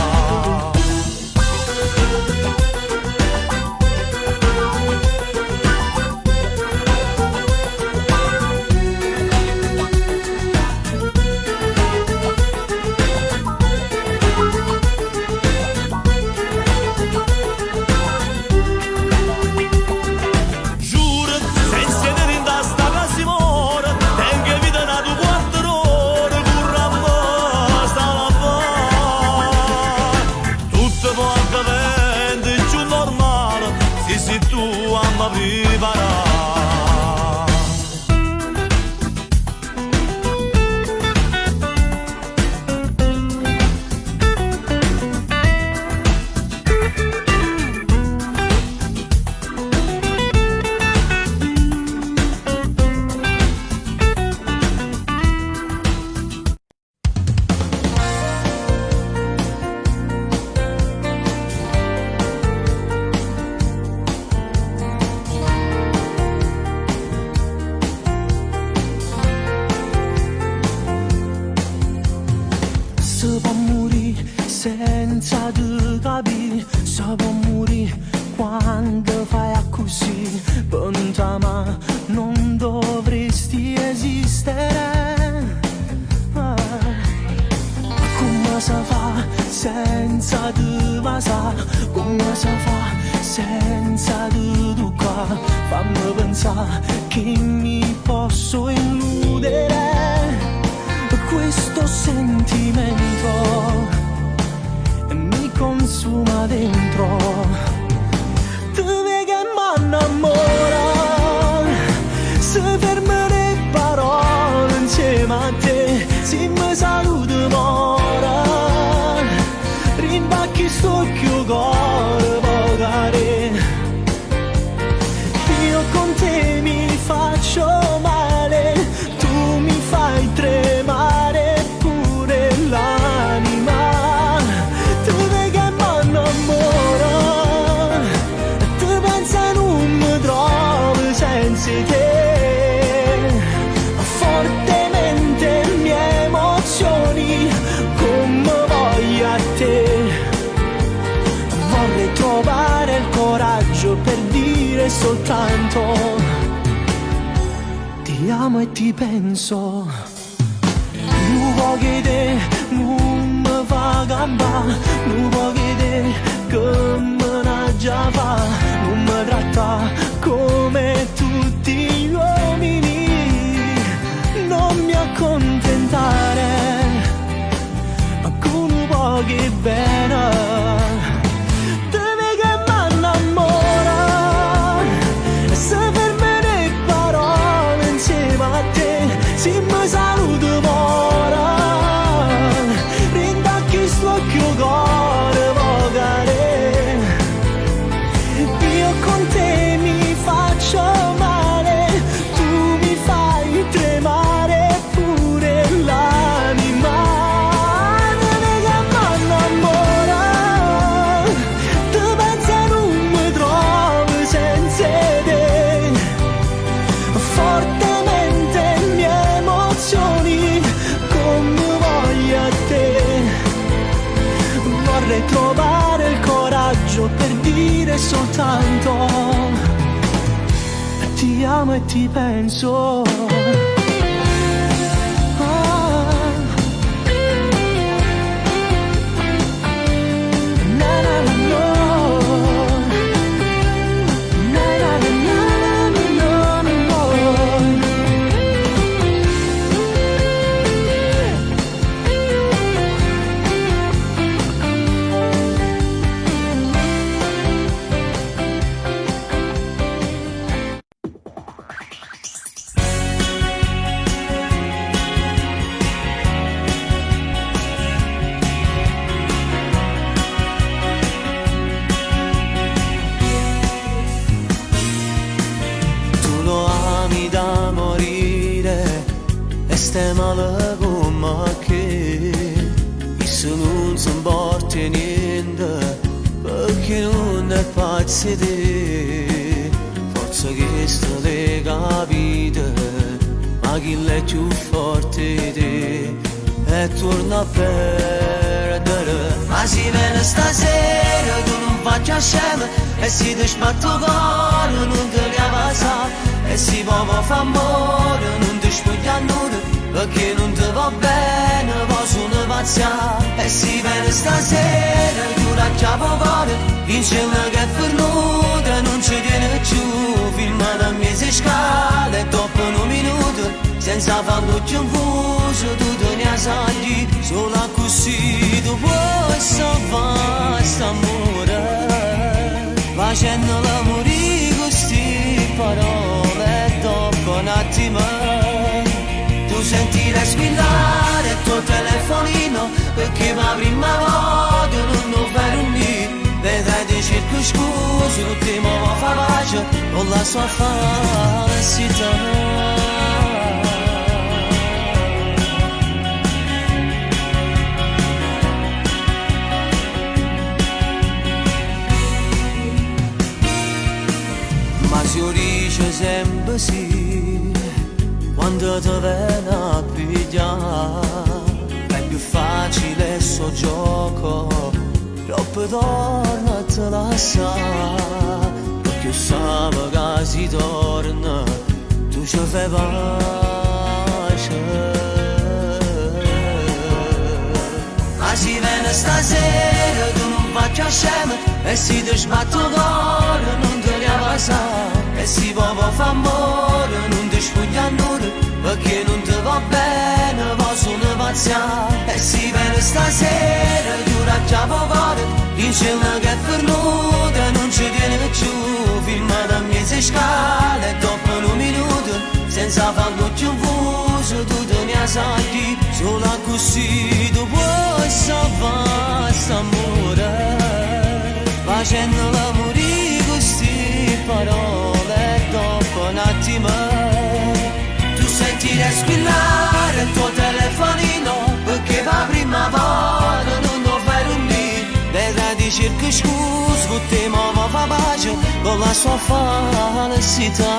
Si può morire senza te capire, si può morire quando fai così, per ma non dovresti esistere. Come si fa senza te passare, come si fa senza te toccare, fammi pensare che mi posso illudere. Questo sentimento mi consuma dentro, dove che m'annamora, se fermo le parole insieme a te, se mi saluto mora, rimbacchi sto chiù cuore pagare, io con te mi faccio male, tu mi fai tremare. Fortemente mie emozioni come voglio a te, vorrei trovare il coraggio per dire soltanto ti amo e ti penso. Non vuoi che te non mi fa gamba, non vuoi che te che me ne già fa, non mi tratta come tutti gli uomini, non mi accontentare, ma con un po' che bene. Se mi saluto ora, rindacchi sto chiù cuore vocare, io con te mi faccio male, tu mi fai tremare pure l'anima, dove che m'annamora, tu pensa non mi trovo senza te, fortemente come voglio a te, vorrei trovare il coraggio per dire soltanto ti amo e ti penso. sistemala come che se non si importa niente perché non è pazzo di forza che sta le capite ma chi è più forte di te e torna a perdere ma si viene stasera tu non faccia scema e si ti sbatto cuore non ti leva sa e si può fa amore non ti spoglia nulla perché non ti va bene posso ne pazzia e si viene stasera tu la chiavo cuore vince una che è fernuta non ci viene più firma da mese scala e dopo un minuto senza farlo più confuso tu te ne sagli solo così tu puoi salvare st'amore facendo l'amore con queste parole e dopo un attimo tu senti respirare il tuo telefonino perché la prima volta non lo fai unire vedrai di cerco scuso l'ultimo va fa pace con la sua falsità si dice sempre sì quando ti viene a pigliare è più facile sto gioco troppo torna a te lasciare perché sape che si torna tu ci fai pace ma si viene stasera tu non faccia scema e si ti sbatto cuore non ti leva sa e si può fa amore non ti spoglia nulla perché non ti va bene posso ne pazzia e si viene stasera tu la chiavo cuore vince una che è fernuta non ci viene più firma da mese scala e dopo un minuto senza farlo più confuso tu te ne sagli solo così tu puoi salvare st'amore facendo l'amore con queste parole e dopo un attimo tu senti respirare il tuo telefonino perché la prima volta non lo fai unire vedrai di cerco scusa con te ma fa pace con la sua falsità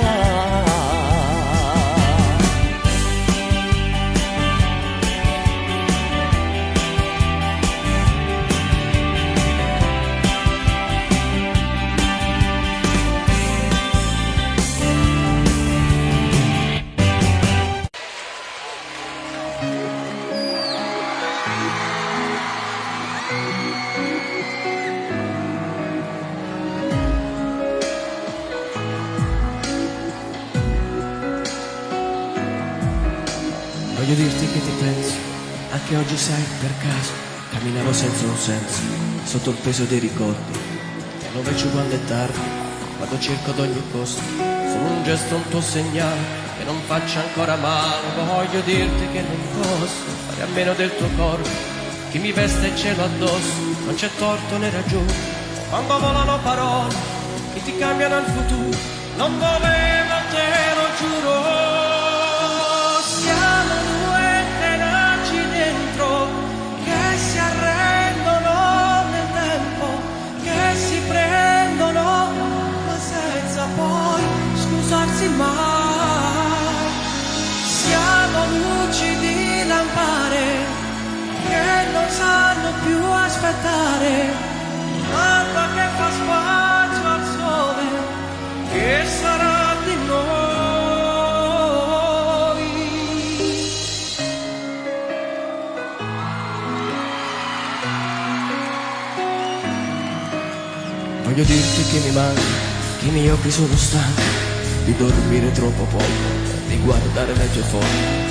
Voglio dirti che ti penso, anche oggi sai per caso, camminavo senza un senso, sotto il peso dei ricordi, e non veggio quando è tardi, vado cerco ad ogni posto, solo un gesto, un tuo segnale, che non faccia ancora male, voglio dirti che non posso fare a meno del tuo corpo, chi mi veste il cielo addosso, non c'è torto né ragione, quando volano parole, che ti cambiano il futuro, non volevo te lo giuro. Siamo due tenaci dentro che si arrendono nel tempo, che si prendono ma senza poi scusarsi mai. Siamo luci di lampare che non sanno più aspettare, l'acqua che fa spazio al sole che sarà di noi. Voglio dirti che mi manchi, che i miei occhi sono stanchi di dormire troppo poco, di guardare le tue foto,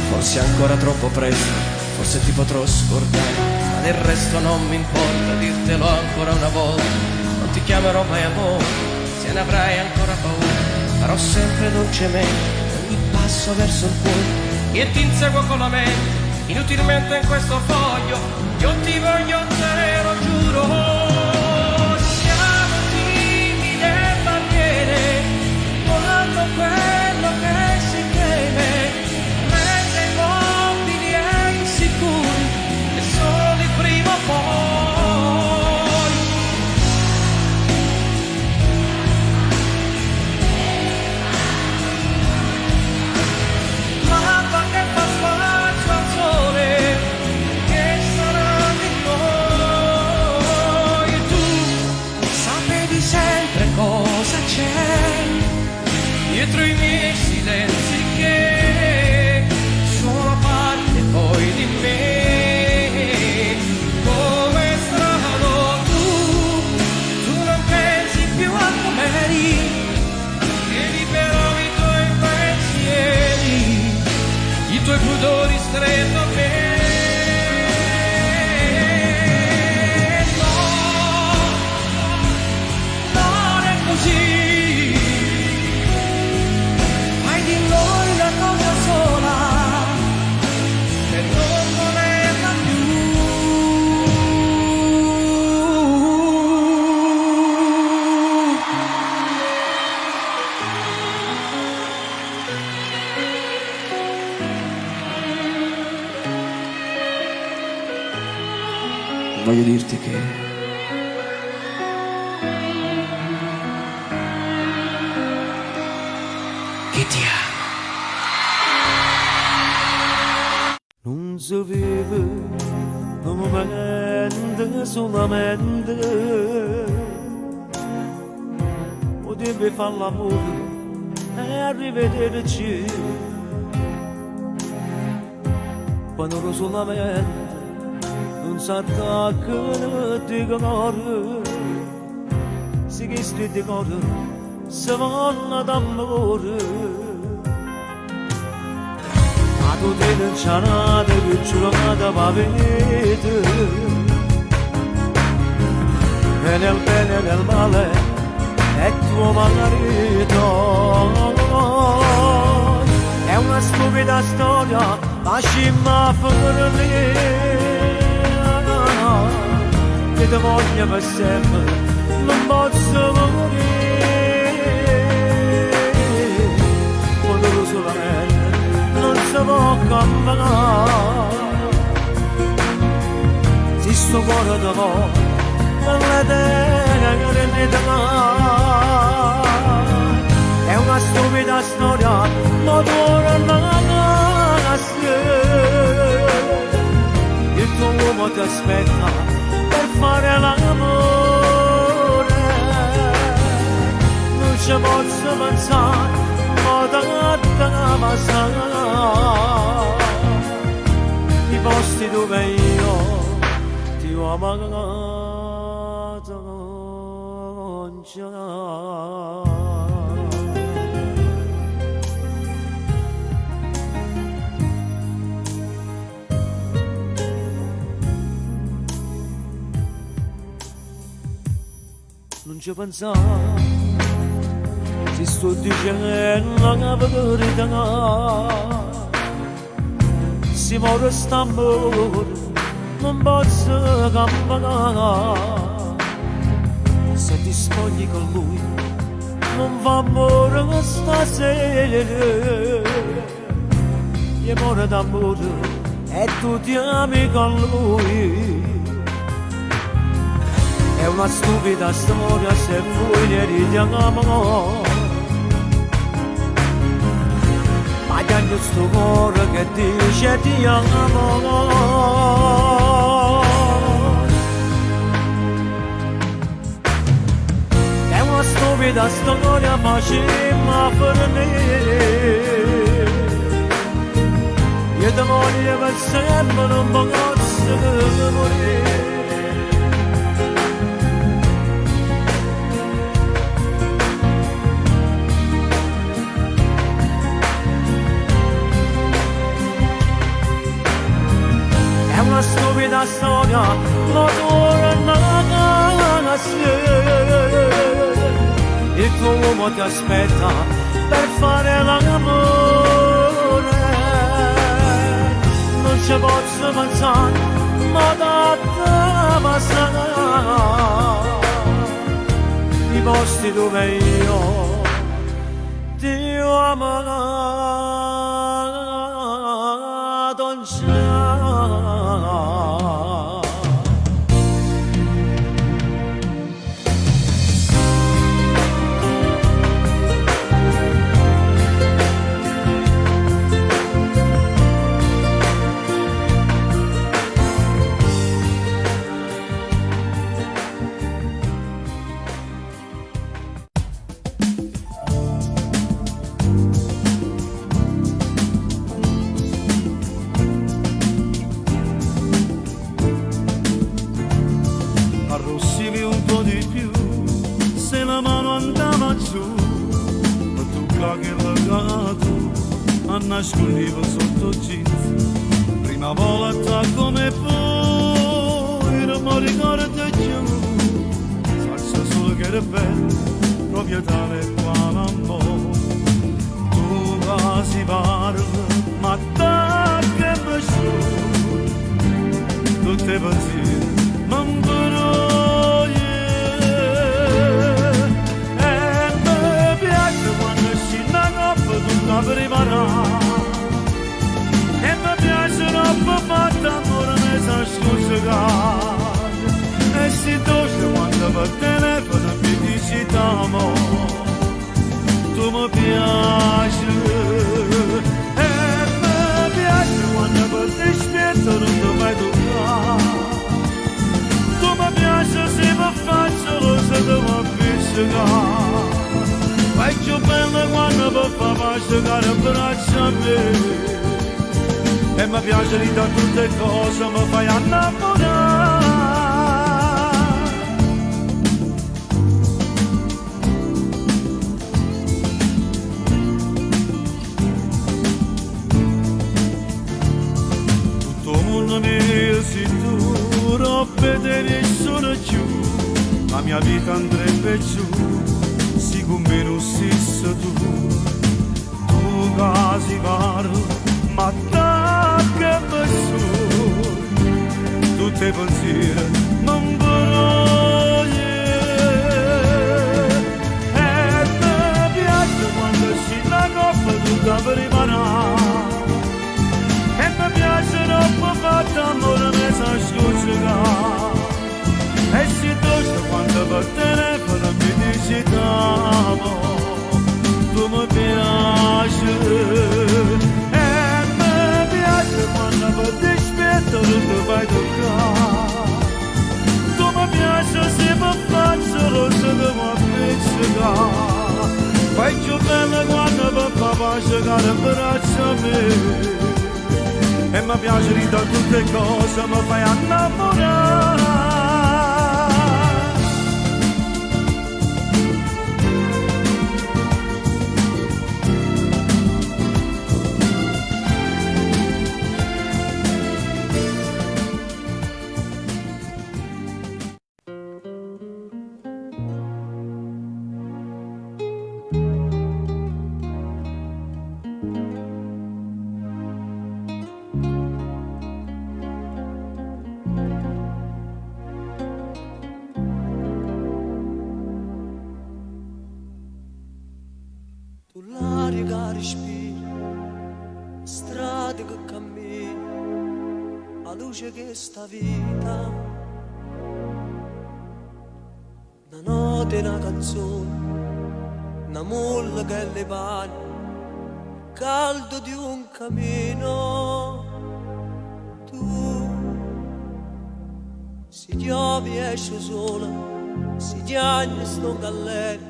forse ancora troppo presto, forse ti potrò scordare, ma del resto non mi importa dirtelo ancora una volta, non ti chiamerò mai amore, se ne avrai ancora paura, farò sempre dolcemente ogni passo verso il cuore, e ti inseguo con la mente, inutilmente in questo foglio, io ti voglio te lo giuro. Quello che si teme rende l'uomo miei silenzi che sono parte poi di me. Come strano tu non pensi più a com'eri, che libero i tuoi pensieri, i tuoi pudori stretto a me. Fai di noi la cosa sola per non volerla più. Voglio dirti che ti amo. Non si vive un momento solamente, potevi fare l'amore e arrivederci, quando solamente non si attaccano di cuore, si chiede di cuore. Se vanno d'amore, ma tu ti non c'è nada che giurata va vedere, e nel bene e nel male è tuo marito. È una stupida storia, ma scimma per me, che ti voglio per sempre, non posso morire. Non si può cambiare, se sto cuore da voi per la terra che ne dà. È una stupida storia, ma tu non la sai. Il tuo uomo ti aspetta per fare l'amore, non ci posso pensare. I posti dove io ti ho amato già. Non ci pensavo, ti sto dicendo la verità, si muore st'amore, non posso cambiare. Se ti spogli con lui, non fa amore stasera, gli muore d'amore e tu ti ami con lui. È una stupida storia se voi ne ridiamo. Agli sto cuore che dice ti amo. È una stupida storia facciamo per me. Io ti voglio per sempre, non posso morire. Una stupida storia, ma tu non sai. Il tuo uomo ti aspetta per fare l'amore, non ci posso pensare, ma da te passare. I posti dove io ti ho amato già. nascondevo sotto jeans. Prima volta come poi non mi ricordo più, salsa solo che era bello, proprio tale quale amore. Tu quasi parli, ma da che mi sciogli, tutte le pensieri non però e mi piace quando scende la coppa tutta preparata. E mi piace troppo fatta amore mi sa scusare. E si dolce quando per telefono mi dici t'amo. Tu mi piaci. E mi piace quando per dispetto non ti fai toccare. Tu mi piace se mi faccio lo se ti mi appiccicare. Fai più bella quando mi fa asciugare il braccio a me. E mi piace di da tutte cose, mi fai innamorare. Tutto il mondo mio si tu, robe di nessuno più. La mia vita andrebbe giù, siccome non sei tu. Tu casi parli, ma da che mi sono tutte pensieri non voglio. E mi piace quando scende la coppa tutta preparata. E mi piace troppo fatta amore mi sa scusare. E si dolce quando per telefono mi dici t'amo. Tu mi piaci. Quando per dispetto non ti fai toccare. Tu mi piace se mi faccio lo se ti mi appiccicare. Fai più bella quando mi fa asciugare il braccio a me. E mi piace di da tutte cose, mi fai innamorare. L'aria che respiri, strade che cammini, la luce che sta vita, una notte, una canzone, una molla che le pani, caldo di un cammino. Tu si piove esce sola, si piagne sto in galleria,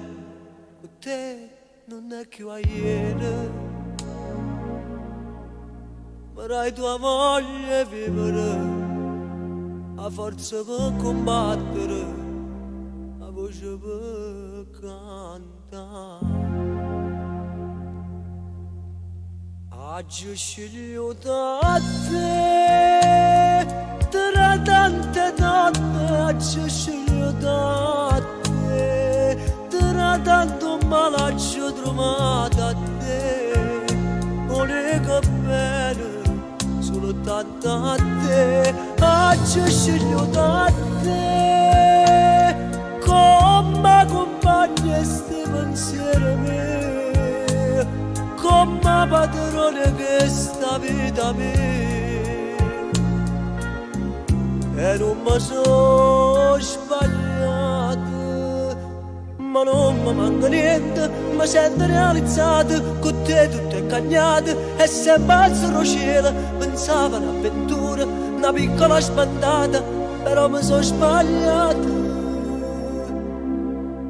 con te non è più a ieri, ma tua voglia di vivere, a forza per combattere, a voce per cantare. Oggi sceglio da te, tra tante donne, oggi sceglio da te, tra tanto malaccio trovato a te, volevo bene, solo tanto a te, oggi sceglio da te, come compagna sti pensieri miei, come padrone che sta vita mia, e non mi sono sbagliato. Ma non mi manca niente, mi sento realizzato, con te tutto è cagnato, e se balzo lo cielo, pensavo a un'avventura, una piccola spantata, però mi sono sbagliato.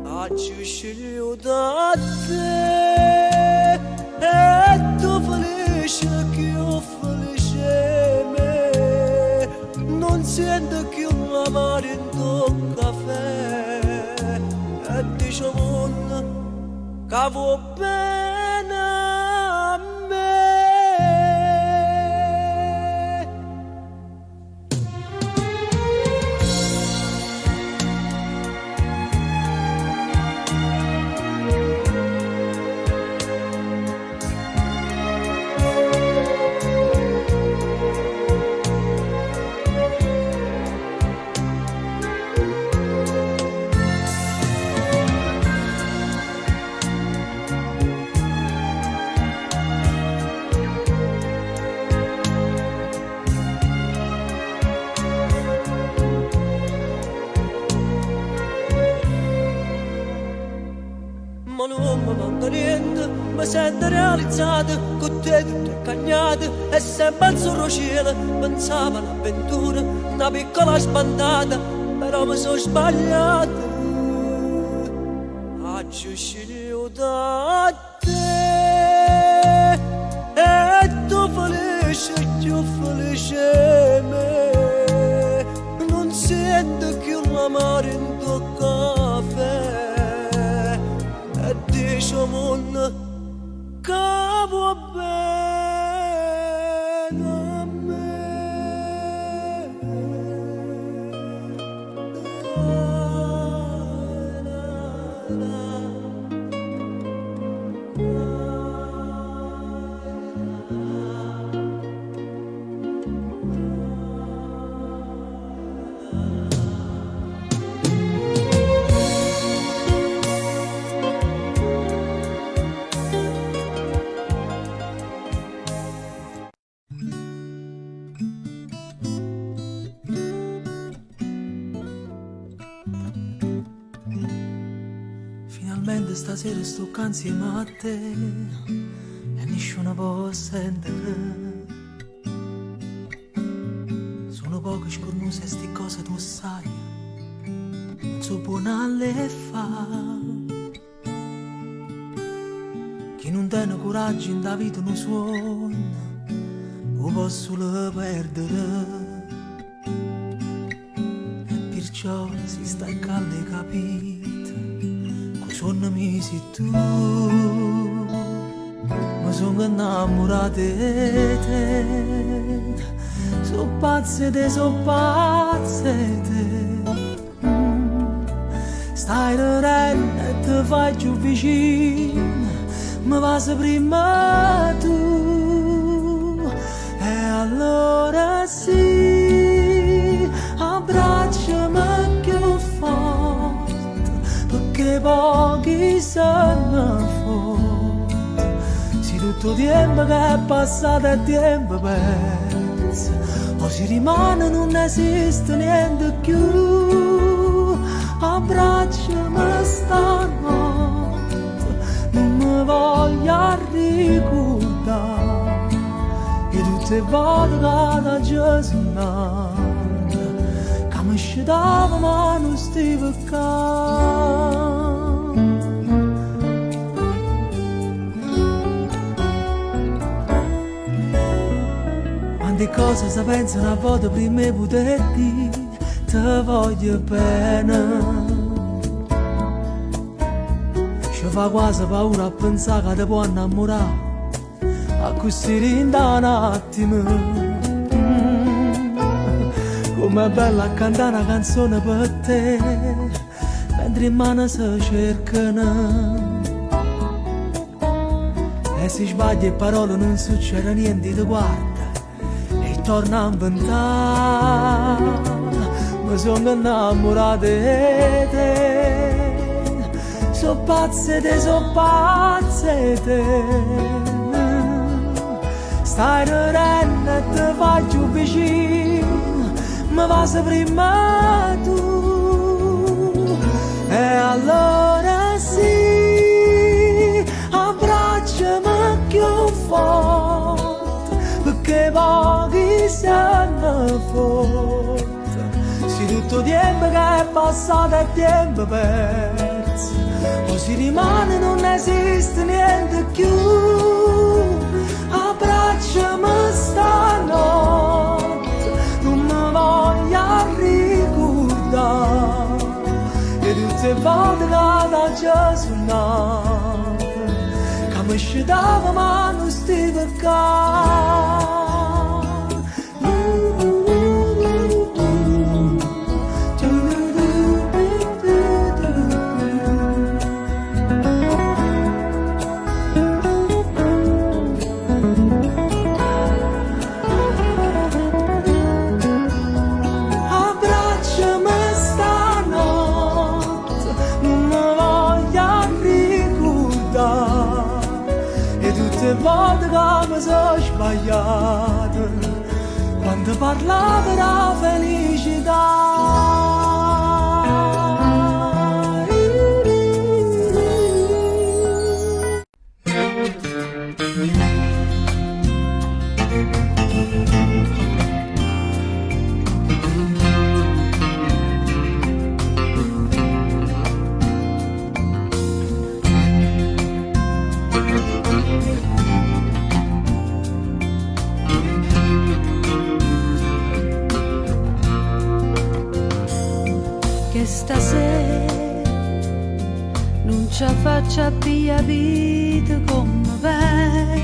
Oggi sceglio da te, e tu felice che io felice me, non sento più l'amore in tuo caffè. E diciamo che va bene a me. mi sento realizzata, con te tutto è cagnato, e sempre al solo cielo pensavo all'avventura, una piccola spantata, però mi sono sbagliata. Oggi sceglio da te, e tu felice, più felice me, non sento più l'amore in tuo caffè, e diciamo che va bene a me. Finalmente stasera sto qua insieme a te e nessuno può sentire. Sono poche scornuse e sti cose tu sai, non so buona le fa. Chi non tiene coraggio in da vita non suona, lo posso solo perdere. E perciò si sta calde capito, suonami se tu, ma sono innamorata di te, so pazze te, stai ridendo e ti fai più vicino, ma va se prima tu, e allora sì, abbracciami più forte, perché pochi sanno fuori, se tutto tempo che è passato è tempo perso, o si rimane non esiste niente più. Abbracciami stanotte, non mi voglio ricordare, e tutte le volte che Gesù che mi scitava ma non stava qua. Quante cose si pensano a volte prima di poter dire ti voglio bene. Ci fa quasi paura a pensare che ti può innamorare a così in un attimo. Com'è bella a cantare una canzone per te mentre in mano si cercano, e se sbagli e parole non succede niente, ti guarda e torna a inventare. Mi sono innamorato di te, so pazze te, stai ridendo e ti fai più vicino, ma va se prima tu, e allora sì, abbracciami più forte, perché pochi sanno forte, se tutto tempo che è passato è tempo perso, o si rimane non esiste niente più. Abbracciami stanotte, non mi voglio ricordare, e tutte le volte che da Gesù che mi scitava ma non stava qua. Le volte che mi sono sbagliato quando parlavo della felicità. stasera non ci faccia via vita come vero,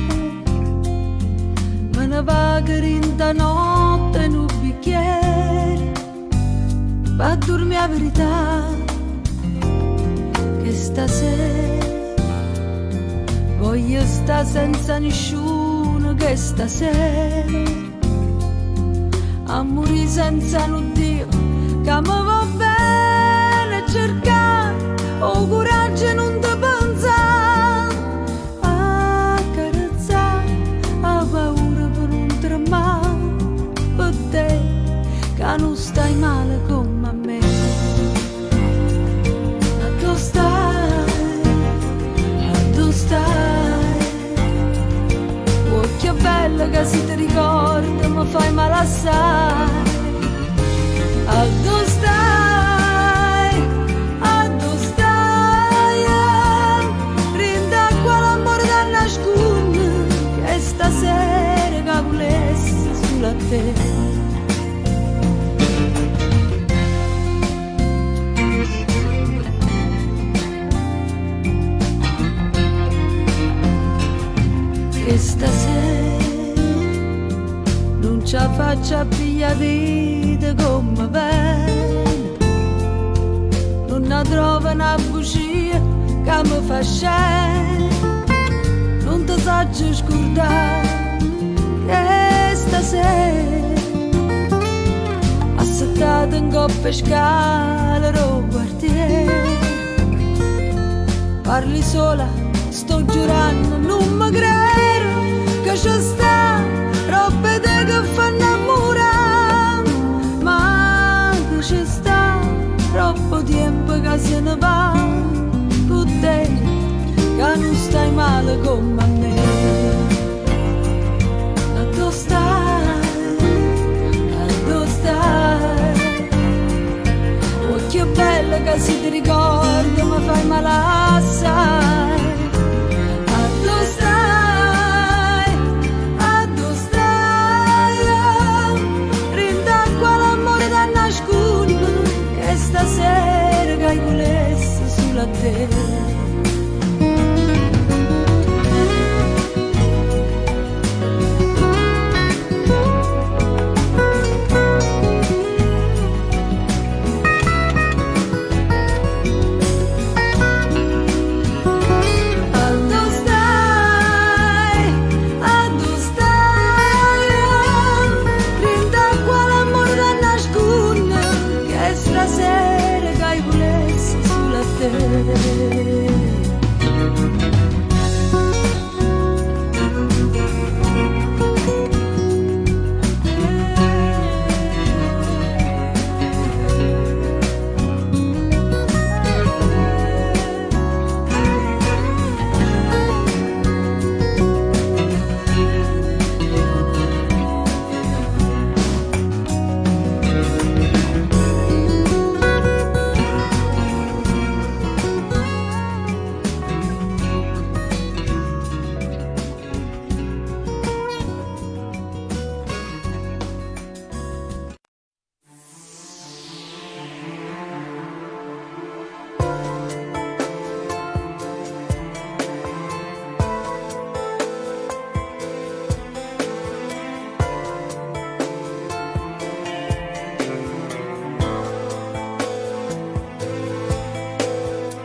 me ne vaga in da notte in un bicchiere, va a dormire la verità, che stasera voglio stare senza nessuno, che stasera a morire senza un Dio, che mi va bene cercare o coraggio e non ti pensare, a carezzare, a paura per non tremare, per te che non stai male come a me. Ma tu stai, oh che bella che si ti ricorda, mi fai male assai. A dove stai, rinda qua l'amore da nascondere, che stasera che volessi sulla te. Che stasera non ci faccia via vita come bene, non ne trova una bugia che mi fa scendere, non ti saggio scordare che stasera assettata in coppia scala al quartiere, parli sola, sto giurando, non mi credo che ci sta roba te che fa innamorare, ma che ci sta troppo tempo che se ne va, con te che non stai male come a me. Ma tu stai, oh che bella che si ti ricorda, mi fai male assai. Stasera che volessi sulla te.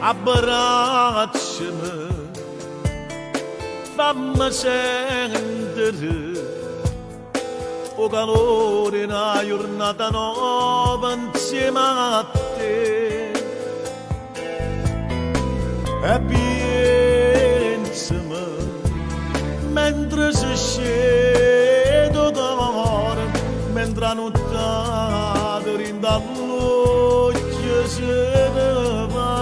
Abbracciami, fammi sentire o calore una giornata nuova insieme a te, e pensami mentre si scende d'amore, mentre la notte rinda l'occhio se ne va.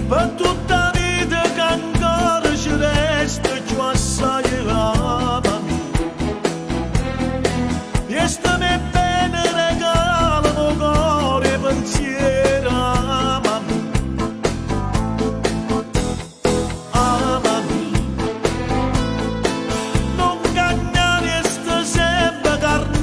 Per tutta la vita che ancora ci resta più assai amami, e stammi bene regalo cuore e pensiero, amami, amami, non cagnare sta sempre carne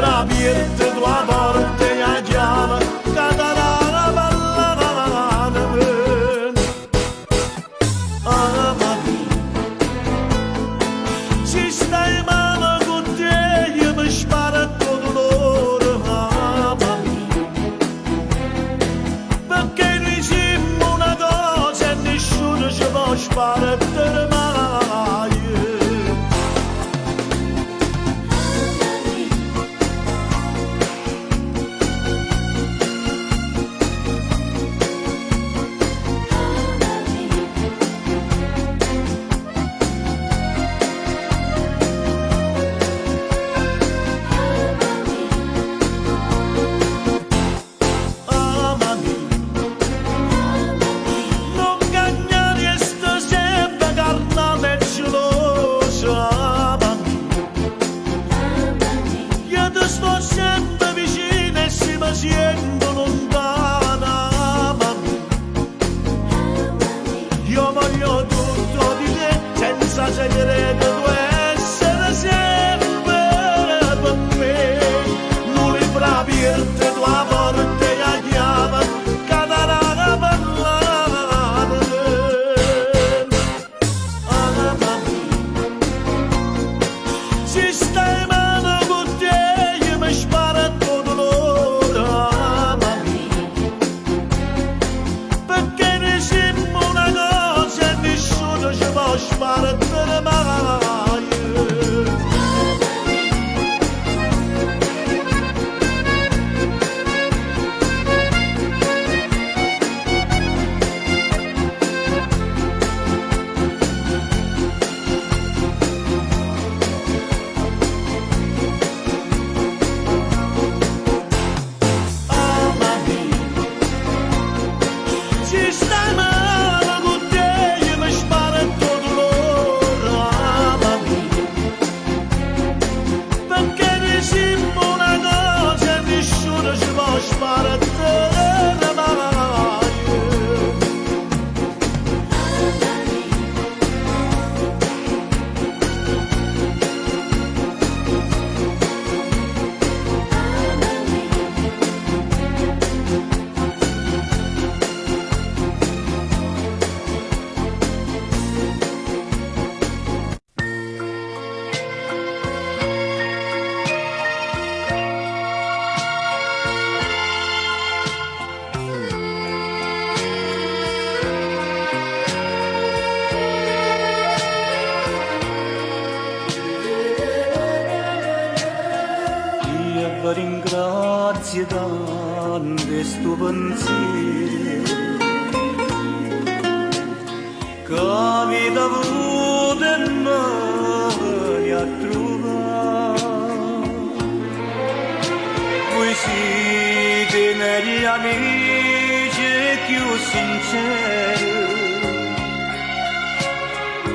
apriete tua porta e a chiave catarana ballarana ci stai male con te io mi sparo tutto dolore perché noi siamo una cosa e nessuno ci può sparare mai. Siendo lontana, io voglio tutto di te senza segreto, tu essere sempre per me. Non libro aperto, tua porta e la chiave catarana parlare. Ci stai male con te, io mi sparo tutto dolore. Sparare mai. Ci stai male con te, io mi sparo tutto dolore. Perché ne siamo una cosa e nessuno ci può sparare mai. Io ringrazio tanto sto pensiero che la vita ha avuto e me a trovare. Voi siete negli amici più sinceri,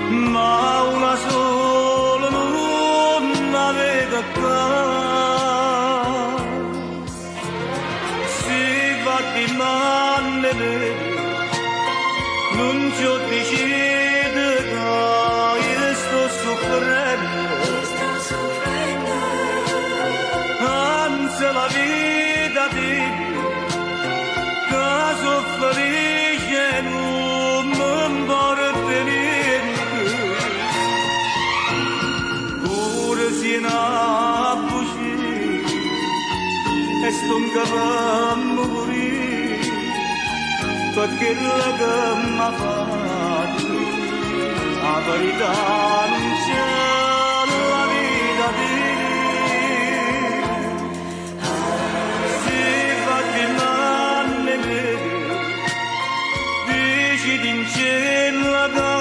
ma una sola non avete qua. Si va di male, non ci ho deciso che io sto soffrendo, anzi la vita di che soffrisce non mi porta niente, pure se una bugia e sto in capo morire, perché la che mi ha fatto la verità non c'è la vita di si fa di male dici di cielo che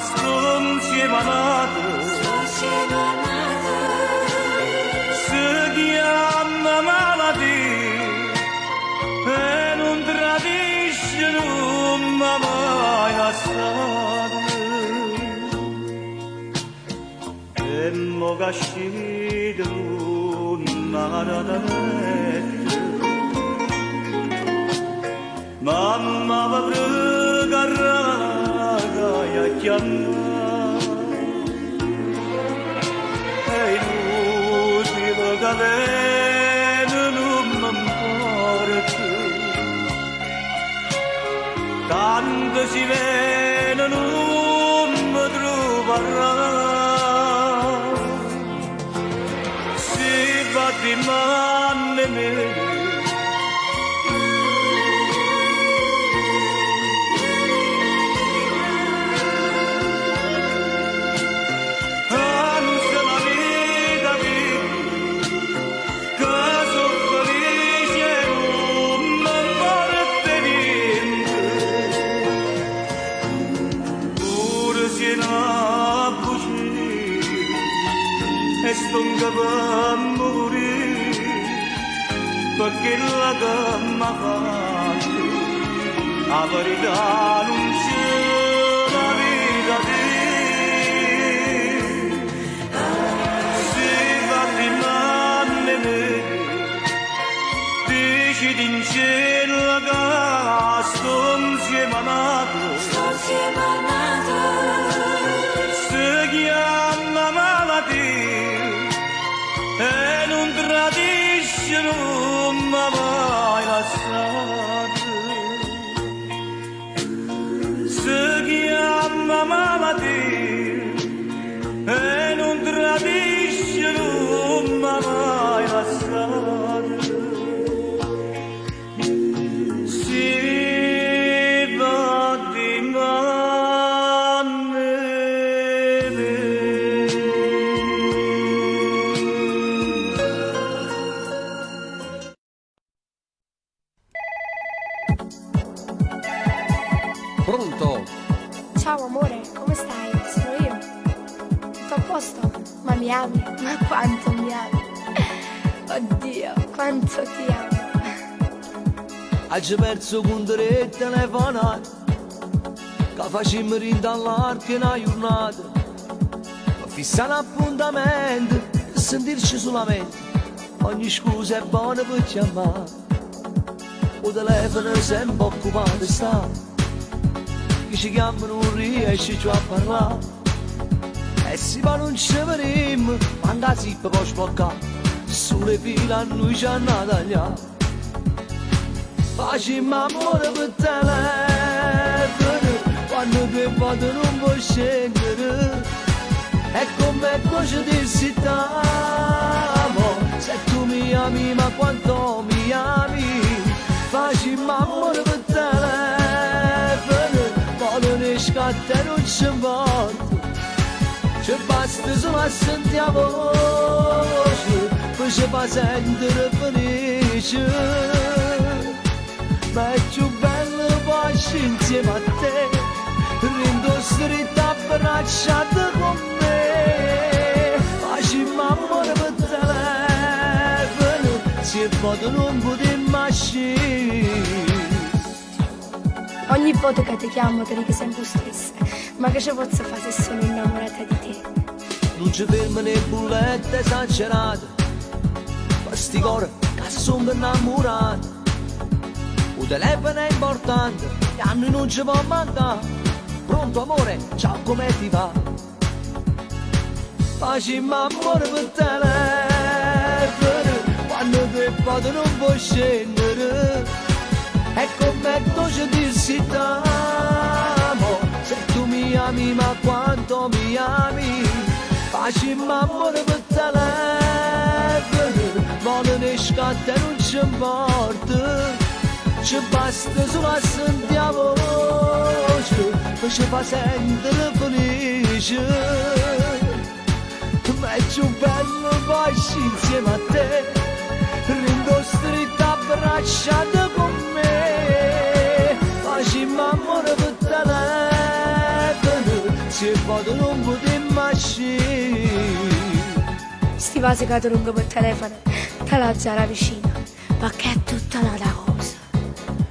sto insieme a nato si chiama malattia e non tradisce non mi ha mai lasciato. E mo cascito nada da letto, mamma va pregarraga e chiamare, e inutile che tanto si viene non mi troverà si va di mani mie stonga bamburi perché la gamma fatti a verità non c'è la vita di si va di manne me dici d'incielo che sto insieme nato si chiama malattia e non tradisce non mi mai lasciato si chiama malattia e non tradisce non mi mai lasciato si va di Pronto? Ciao amore, come stai? Sono io. Tutto a posto? Ma mi ami? Ma quanto mi ami? Oddio, quanto ti amo. Hai perso con te telefonare che facciamo rindallare che una giornata ma fissa un appuntamento per sentirci solamente ogni scusa è buona per chiamare o telefono sempre occupato sta che ci chiamano non riesci più a parlare e si va non ci vedremo quando la zippa può sbloccare sulle fila a noi ci hanno tagliato facciamo amore per telefono quando due volte non puoi scendere è come voce di siamo se tu mi ami ma quanto mi ami facciamo amore per telefono quando ne scatta e non ci importa ci basta solo a sentire la voce poi ci fa sentire felice ma è più bello poi insieme a te rindo stretta abbracciata con me facciamo amore per telefono se foto non potremmo uscire Ogni volta che ti chiamo ti dico sempre stessa ma che ci posso fare se sono innamorata di te non ci fermo né bullette esagerate questi cori che sono innamorati il telefono è importante e a noi non ci può mancare pronto amore, ciao come ti va? Facciamo amore per telefono quando due foto non puoi scendere è come voce di siamo se tu mi ami ma quanto mi ami facciamo amore per telefono voglio ne scatta e non ci importa ci basta solo a sentire la voce poi ci fa sentire felice ma è più bello poi insieme a te rindo stretta abbracciata con me facciamo amore per telefono se foto non potremmo uscire sti vasi che lungo per telefono te la zara vicina ma che è tutta un'altra cosa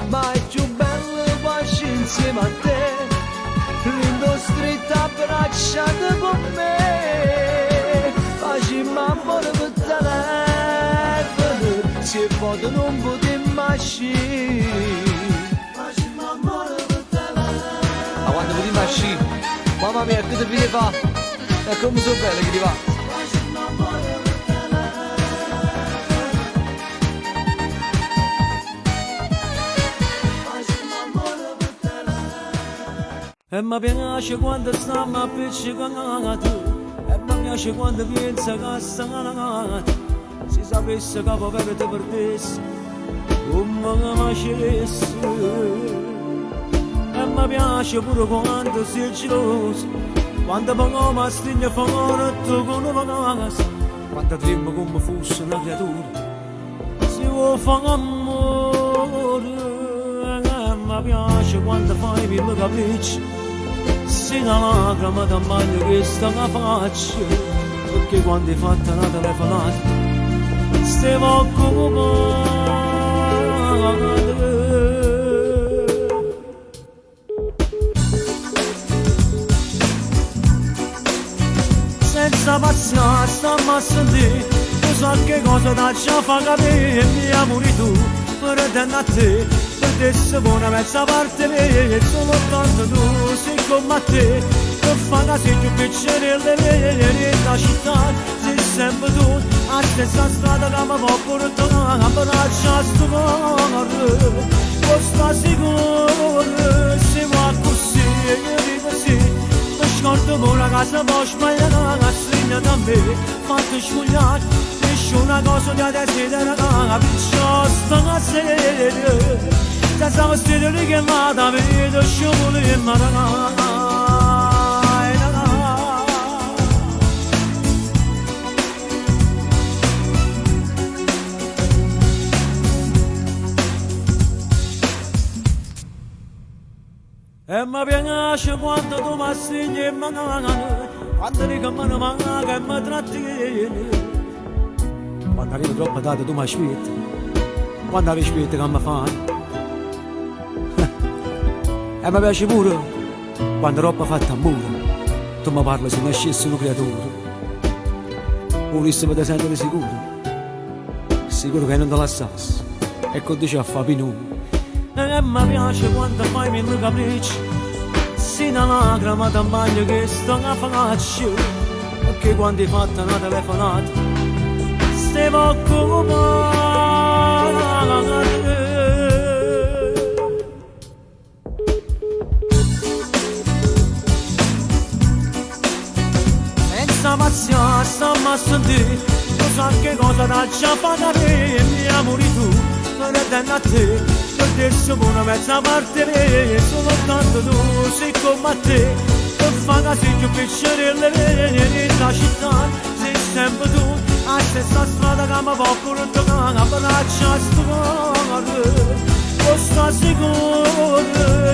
ma è più bello poi insieme a te rindo stretta abbracciata con me facciamo amore per telefono se foto non potremmo uscire facciamo amore per telefono ma quando potremmo uscire mamma mia che ti viene fa e come sono belle che ti va E mi piace quando stiamo appiccicati, e mi piace quando pensa che stanati. Si sapesse che povero ti perdessi, come mi facessi. E mi piace pure quando sei geloso, quando pagò ma stigna fuori tu con una casa, quando tremmo come fosse una creatura, si vuole fare amore. E mi piace quando fai mille capricci, si una lacrima da bagno che sta la faccia, perché quando hai fatto una telefonata stiamo occupati. Senza pazienza stiamo a sentire, tu sai che cosa da ci fa capire, mi amori tu, per te a te, per te se buona mezza parte mia, sono tanto tu, sei come a te, per fare la sei più piacere la città, sei sempre tu, a stessa strada che mi può portare, a braccia a sto cuore, sta sicuro, siamo così, io dico sì. Scordo con una casa può sbagliare, la stringa da me, fatto sfogliare, nessuna cosa da desidera, perciò sta a sedere, senza vestire che mi da vedo, sciopolo e marana. E mi piace quando tu mi stigni in mano, quando dico che mi manca e mi trattieni. Quando arrivo troppo tardi tu mi aspetti, quando aspetti che mi fai. E mi piace pure quando troppo fatta amore, tu mi parli se ne scessi una creatura. Volessi per te sentire sicuro, sicuro che non te lassassi, e così ci fa più. E mi piace quando fai mille capricci, si una lacrima da bagno che sta a faccia, perché quando hai fatto una telefonata stiamo occupati. Senza pazienza stiamo a sentire, tu sai che cosa da ci fa capire, mi amori tu, per te a te. Adesso buona mezza parte mia, sono tanto tu, sei come a te, per fare la sei più piacere la città, sei sempre tu, a stessa strada che mi può portare, a braccia a sto cuore, sta sicuro,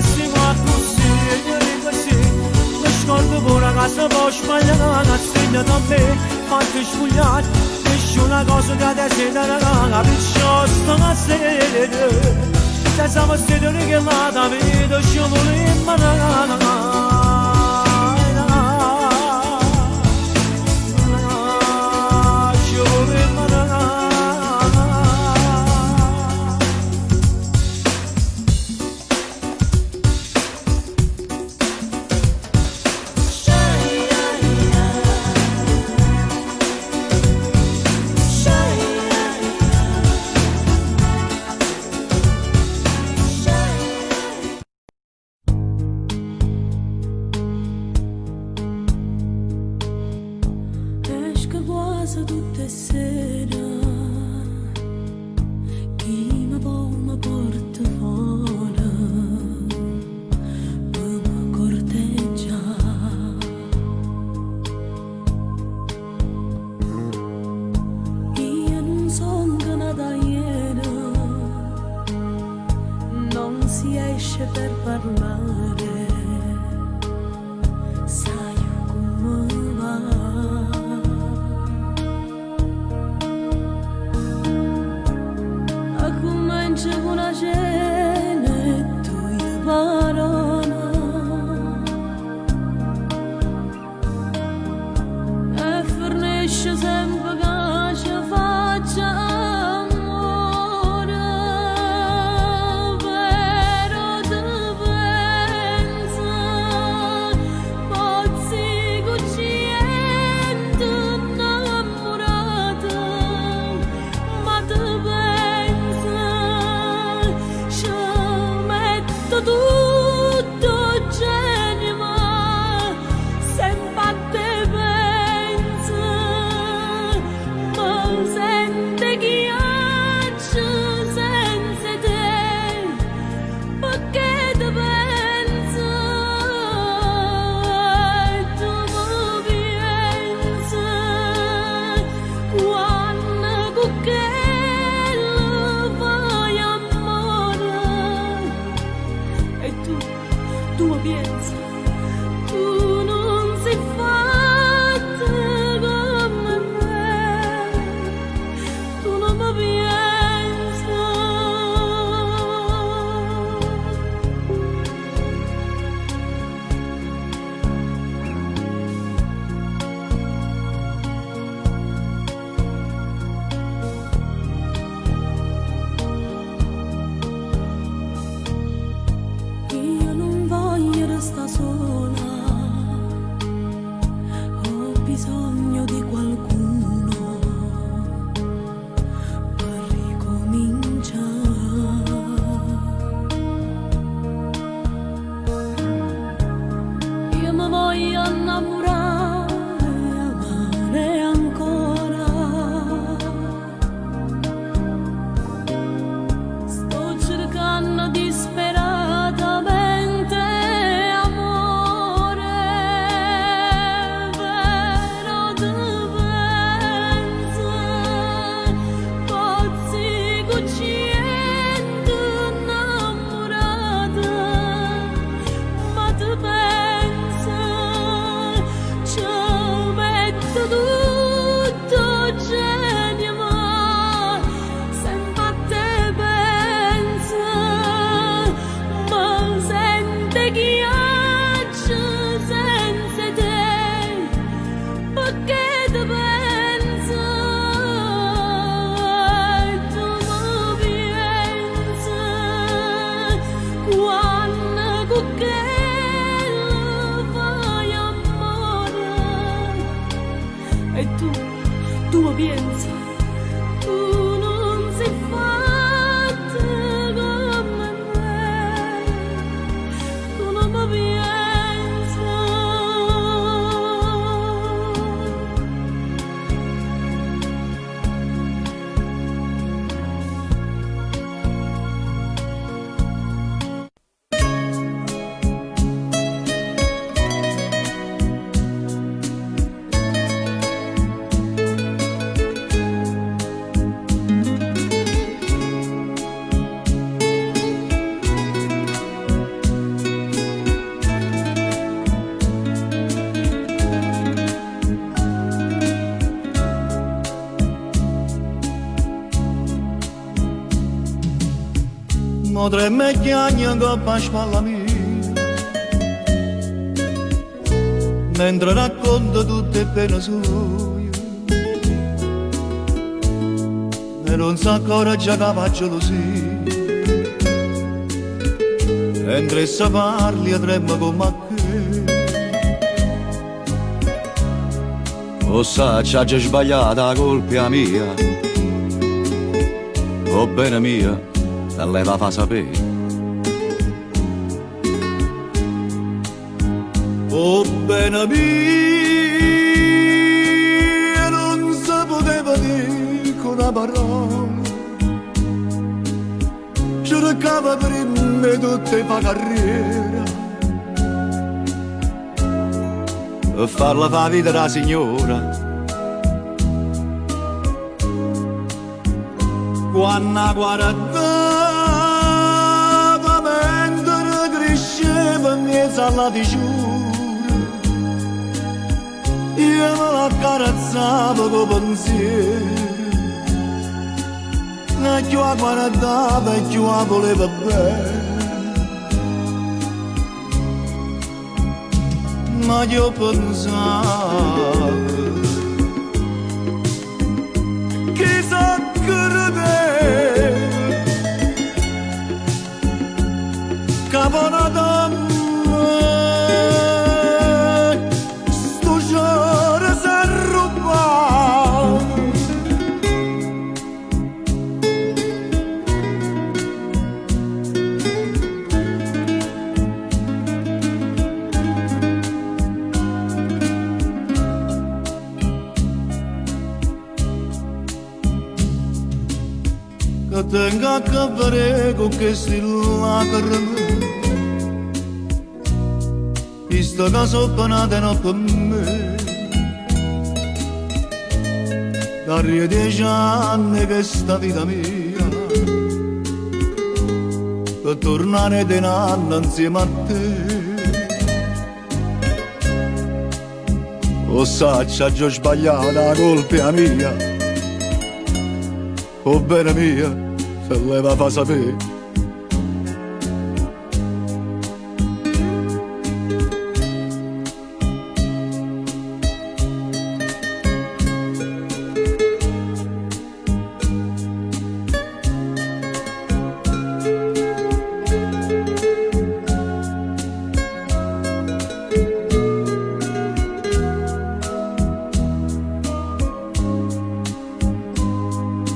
siamo così, io dico sì, mi scordo con una casa può sbagliare, la stringa da me, fatto sfogliare, nessuna cosa che desidera, perciò sto a sedere. Senza vestire che la da vedo sciopolo in mano. Tutte sera chi mi porta fuori per mi corteggiare. Io non sono nata ieri, non si esce per parlare, sai come va. C'è una cena e tu gli parola e fornisce sempre che ci faccia amore, però ti pensa pozzi cucciente innamorata, ma ti pensa Modremme chiagna in coppa a spalla mia, mentre racconto tutte pene sue, e non sa ancora già che faccio così. Mentre se parli e tremma come che, o sa c'ha già sbagliata la colpa mia, o bene mia, te lei la fa sapere. O bene mia, non si poteva dire con una parola, cercava prima tutte fa carriera e farla fa vita da signora. Quando guardava mentre cresceva in mezzo alla diciura, io me la accarezzavo con pensiero, e più la guardava e più la voleva bene. Ma io pensavo chissà credere che buona donna sto giorno si è rubato. Che tenga a capire con questi lacrime, visto che sono penate non per me. Da 10 anni che sta vita mia, per tornare di nanno insieme a te. O sa c'ha già sbagliata la colpa mia, o bene mia, se lei va fa sapere.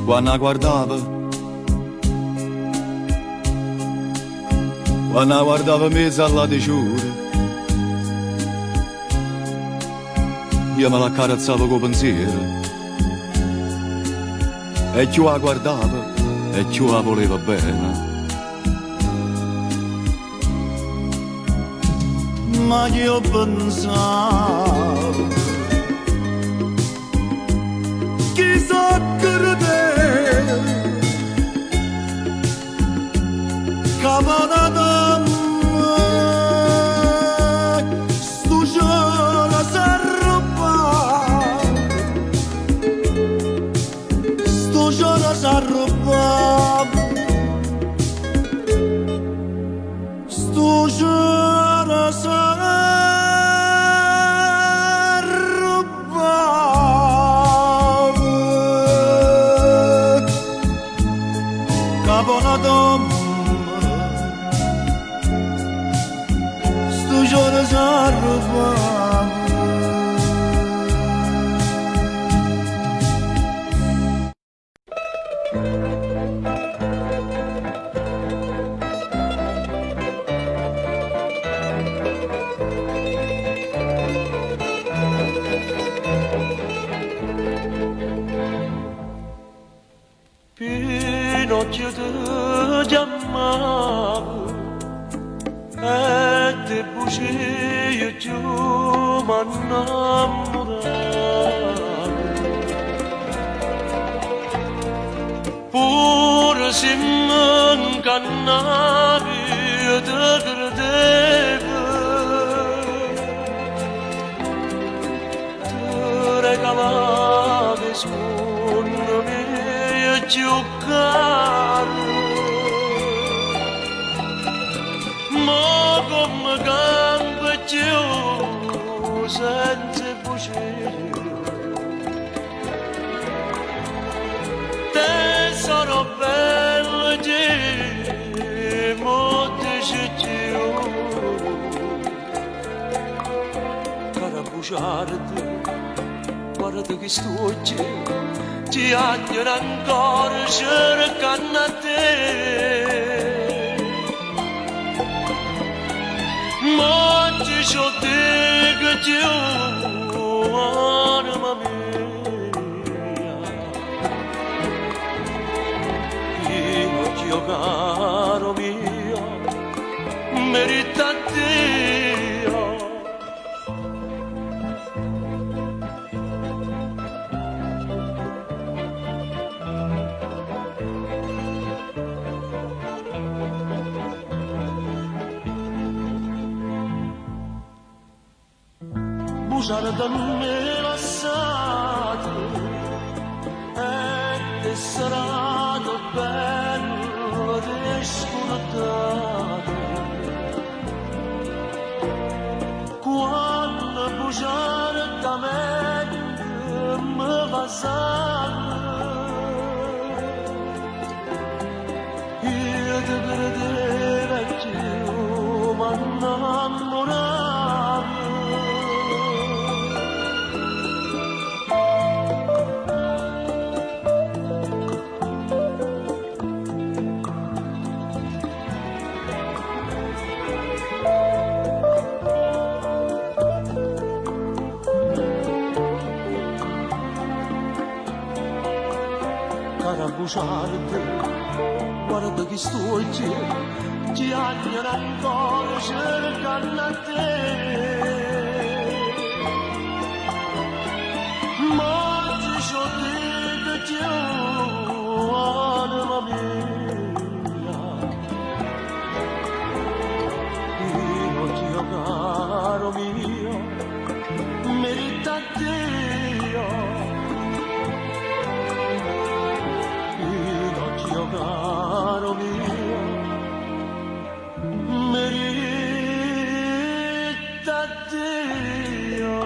Quando guardava in mezzo alla diciura, io me la accarezzavo con pensiero, e più la guardava e più la voleva bene. Ma io pensavo chissà credere che buona donna sto giorno si è rubato, sto giorno si è rubato, sto giorno si è rubato, che buona donna sto giorno si è rubato. Pinocchio ti chiamavo e te bugie giù m'innamorato, pure se m'ingannavi io te credevo, ti regalavi sogni miei a giocare. senza voce. Tesoro bello di molte città, cara bugiardo, guarda che stocci, ti agnano ancora cercando a te. Monte ciò dico Dio, anima mia, Io caro mio, merita Dio. Bugiare da me lasciato ed è serato bello di scordate quando bugiare da me mi va io ti perdevo più ma innamoravo. Bugiardo, guarda che stocci, ti agnano ancora cercando a te. Ma ti ciò dico Dio, anima mia, io Dio caro mio, merita Dio. Caro mio, merita Dio.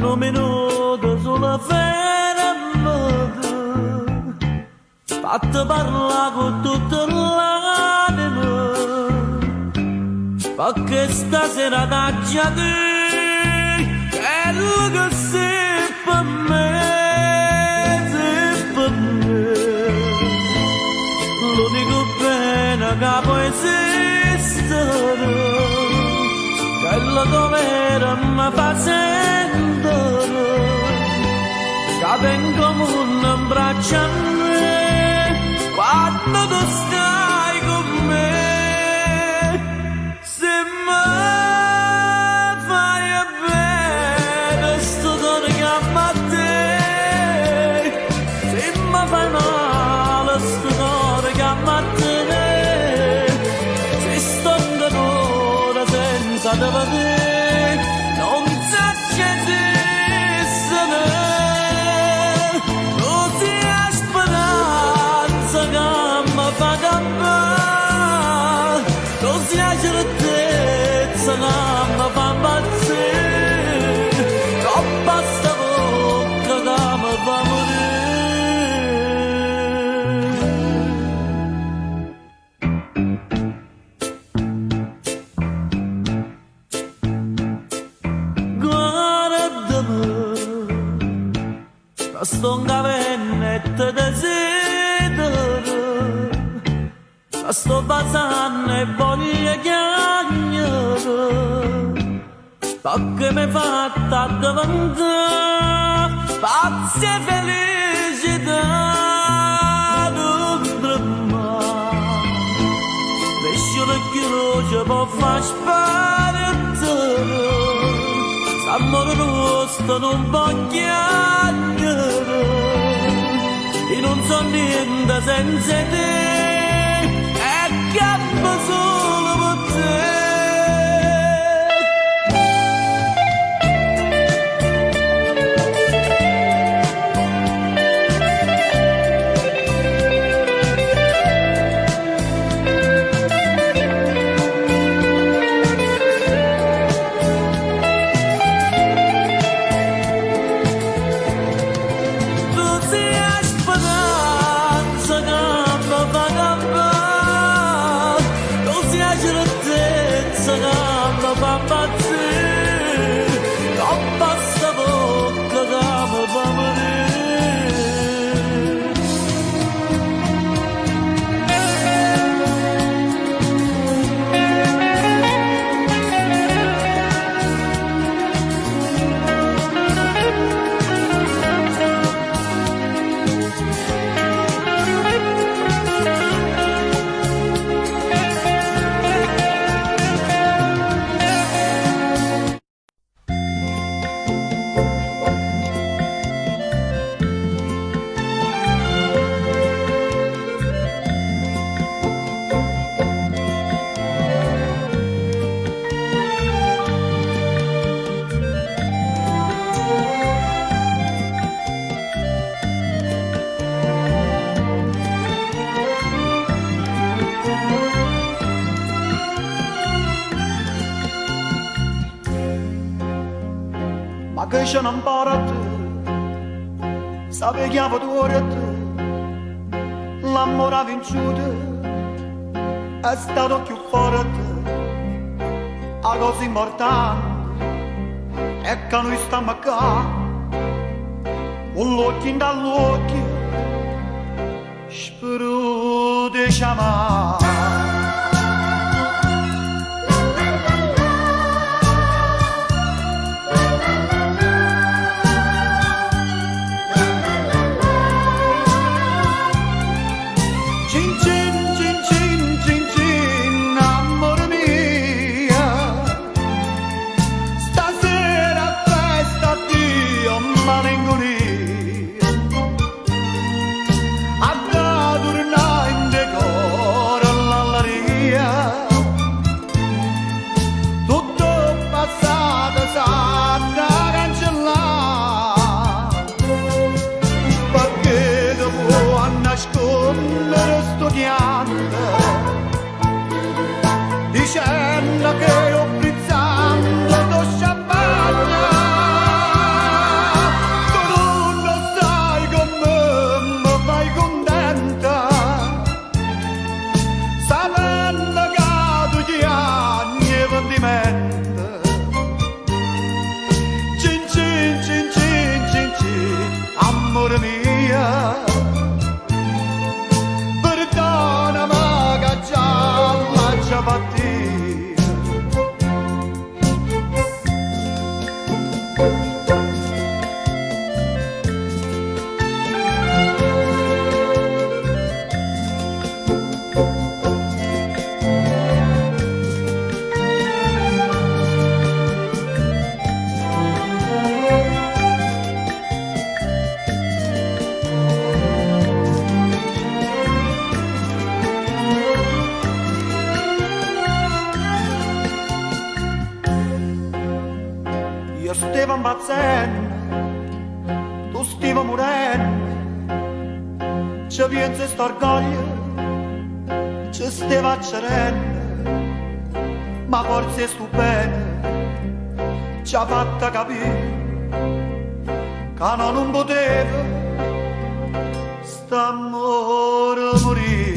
Un minuto sulla fermata, fatta parlare con tutta l'anima, perché stasera t'aggia te, quello che sei per me, sei per me. L'unico bene che può esistere, quello dov'era mi fa sentire, che vengo un abbraccio a me, quando tu stai con me, se mi fai bene, sto cuore che ama a te, se mi fai male, sto cuore che ama a te, se sto in dolore senza te vedere. Certezza non mi fa impazzire, troppa sta bocca che mi fa morire. Guardami, sto un cavennetto desidero, sto basando e voglio chiagnare, perché mi fatta davanti, pazzi e felici ci può far spaventere, s'amore nostro non può chiamare, e non so niente senza te, e campo solo per te. Ma che ce non para te, sapevi che tu te, l'amore ha vinciuto, è stato più forte, la cosa importante è che noi stiamo qua, un l'occhio dall'occhio, spero di chiamare. Dicendo che io frizzando do champagne, tu non sai come mi fai contenta, sapendo che tu ti anni e pentimento. Cin cin cin cin cin cin, amore mio, perdonami che già l'ho fatto. Io stavo ammazzando, tu stivo morendo, ci pensa st'orgoglio, ci stava accendendo, ma forse sto bene, ci ha fatta capire che non poteva st'amore morire.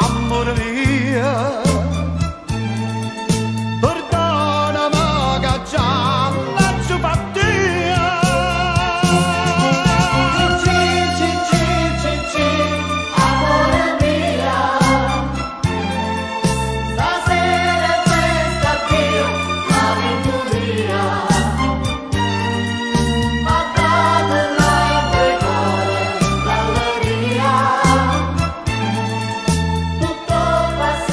amore mio. Perdonami che già lascio partire. Amore mia, stasera questo addio l'avventuria, ma dato l'altre cose, l'allegria, tutto passa.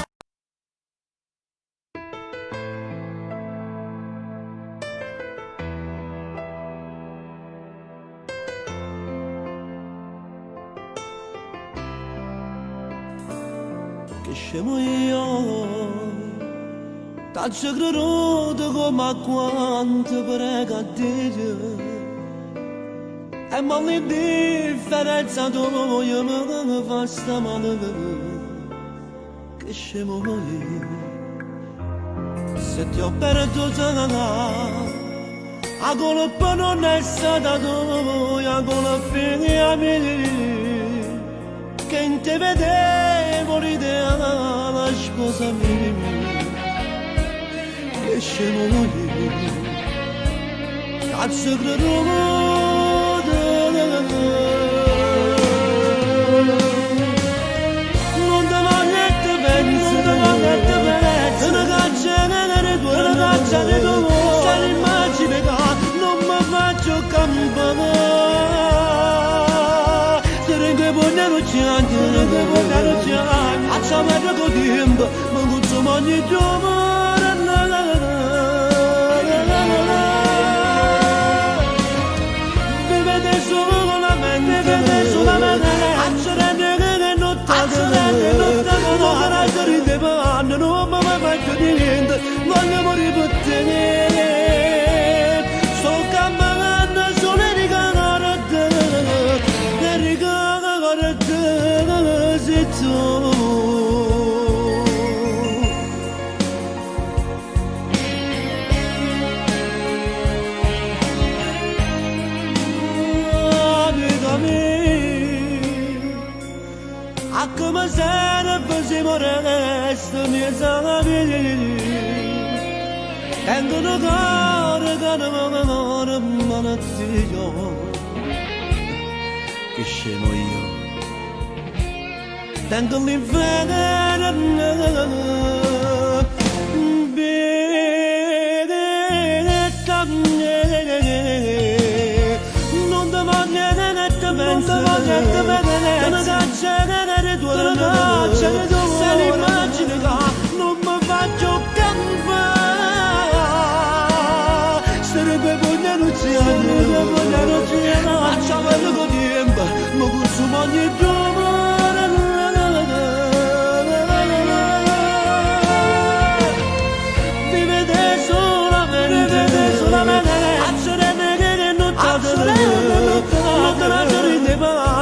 Che scemo io, t'ho creduto come a quanto prega a Dio. E ma l'indifferenza tua mi fa sta male. Che scemo io, se ti ho perduto a colpa non è stata tua, a colpa mia. Che in te vedevo l'idea la sposa mia. Che scemo io, cazzo creduto. Non te voglio e te penso, non te voglio e te penso. Una caccia nelle tue, una caccia di tuo. Se l'immagine che non mi faccio campare. Che buonero c'è, facciamo poco tempo, ma non so ogni giorno. Vivete solamente, accerete notte, non carattere di panno, non mi faccio niente, voglio morire per te. Sto camminando solo e ricordo sei tu. Amica mia, a come se ne facciamo resto mia salvia. Tengo un cuore che non mi malattia. Che scemo io, tengo l'inferno, benedetta non ti voglio e te penso, una caccia nelle tue, una caccia di tuo. Se l'immagine che non mi faccio campare, sarebbe buona cielo, facciamo poco tempo, ma consumo ogni giorno.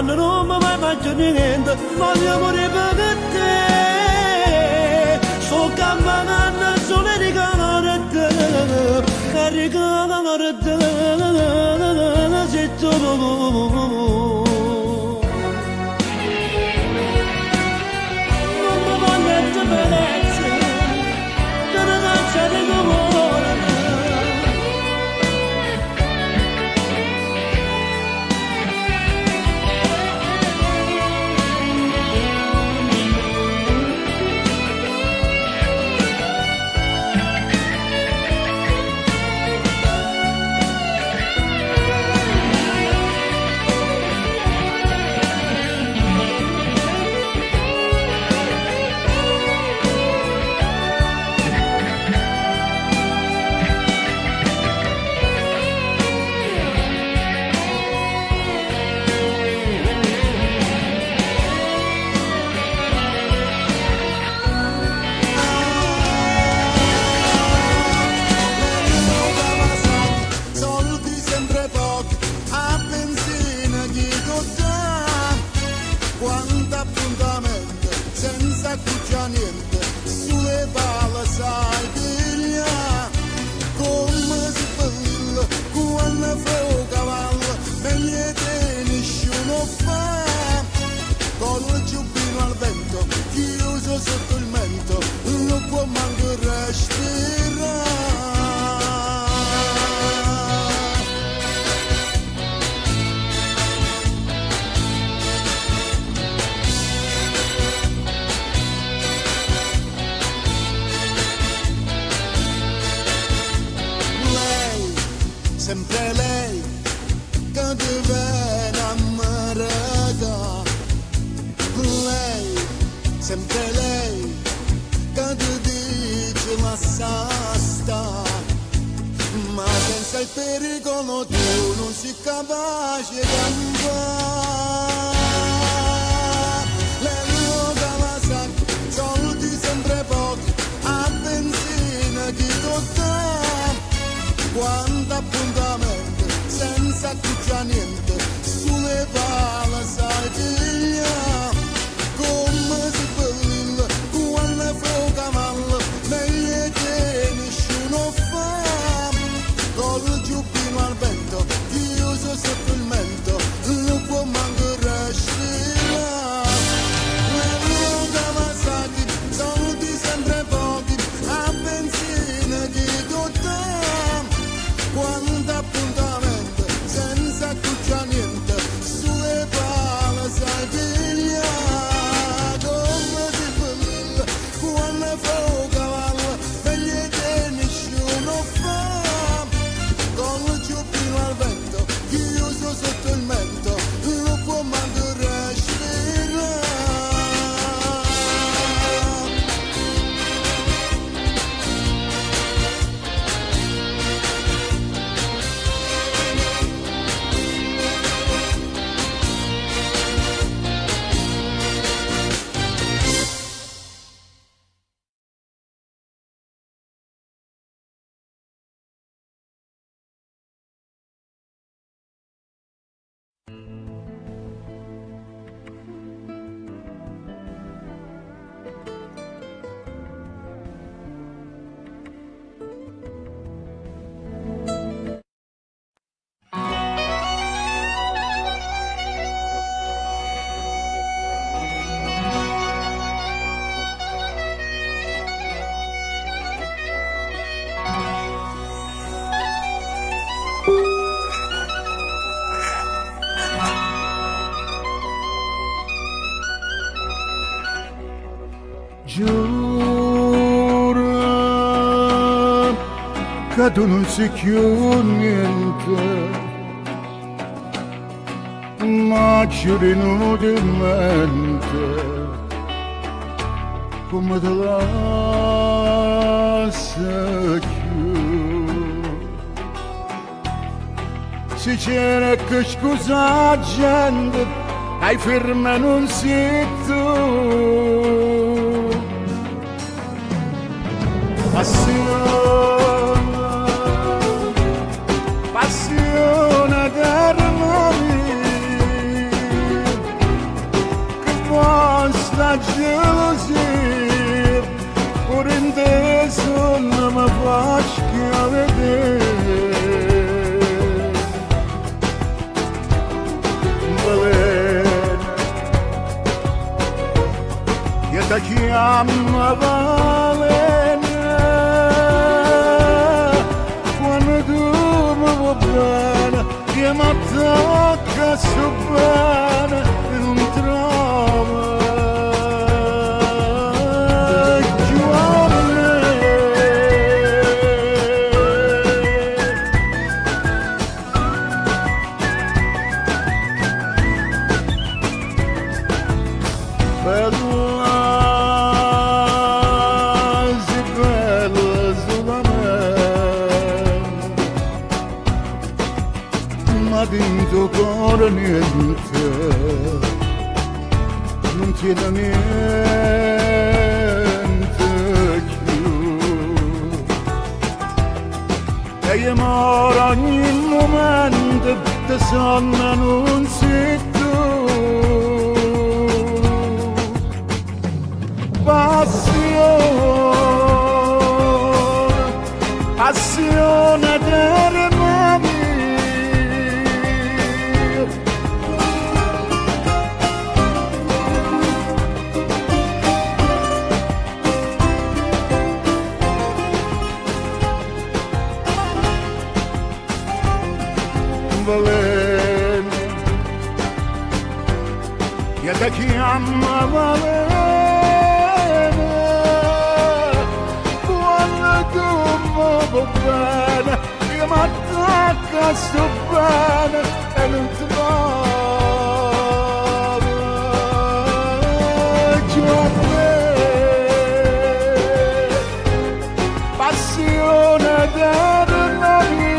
Non mi faccio niente, voglio morire per te. Sto camminando solo e ricordo sei tu. Non mi voglio vedere, te ne caccia di cuore. con il giubbino al vento, chiuso sotto il mento, non può manco respirare. Sempre lei che deve innamorata, lei, sempre lei che ti dice lascia sta, ma senza il pericolo tu non sei capace di andare. Le ruote la sa, soldi sempre pochi, a benzina chi tocca. Quanto appuntamento, senza cuccia niente, sulle pala sai figlia, come si bellilla, quando fu cavallo, meglio che nessuno fa, col giubbino al vento, chiuso sotto il mento, non può manco respirare. Le ruote Kawasaki, soldi sempre pochi, a benzina chi tutta. Quanto appuntamento, senza cuccia niente, sulle pala sai figlia, come si bella, quando fa cavallo, meglio che nessuno fa, con il giubbino al vento, chiuso sotto il mento, non può manco respirare. Giuro che tu non sei più niente, ma giuri inutilmente, come te lascia più. Se c'era che scusa gente, hai ferma non sei tu. Passione d'armonia, che basta gelosia, pure inteso non mi faccia vedere. Valena, che ti chiama Valena, bene, che mi tocca su bene e non trova più a me. Bella, sì bella sulla me, ma dentro cuore niente, non tiene niente più. E io moro ogni momento, te sonno non sei tu. Passione, passione delle mani, io ti chiamavo quando tu mi bene, io mi attacco sto bene e non ti trovo giù a me. Passione della mia.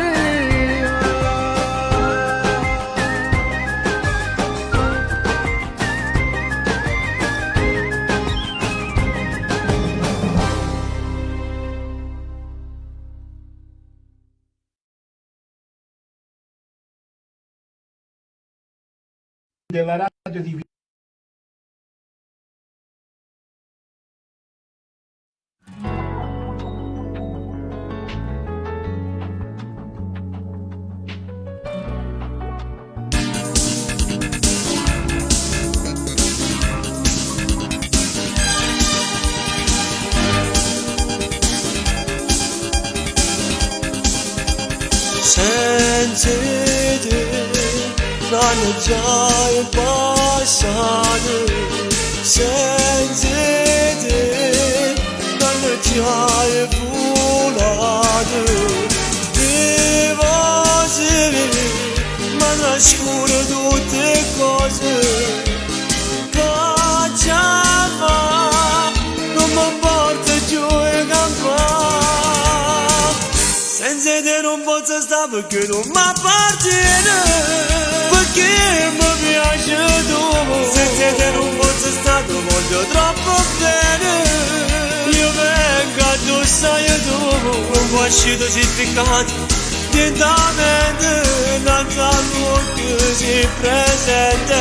Della radio di senza te non già il passato, senza te non già il volato, vivo se ma nascono tutte cose, cacciava non mi porta giù in campana, senza te non posso stare perché non mi appartiene, perché mi piace tu, senza te non posso stare, ti voglio troppo bene, io vengo a tu sai tu, un po' uscito certificato, lentamente, senza che si presente,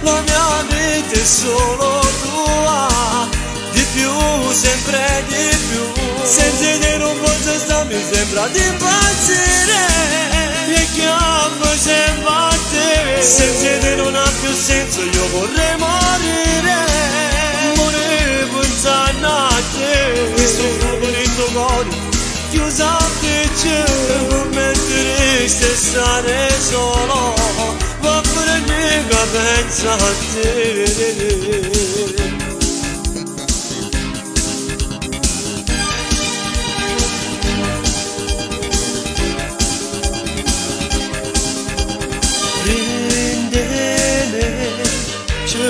la mia vita è solo tua, di più, sempre di più, senza te non posso stare, mi sembra di impazzire, e chiamo sempre a te, senza te non ha più senso, io vorrei morire, morire pensando a te, questo fuoco nel tuo cuore, chiuso a picce, non metteresti stare solo, va pure mica pensa a te.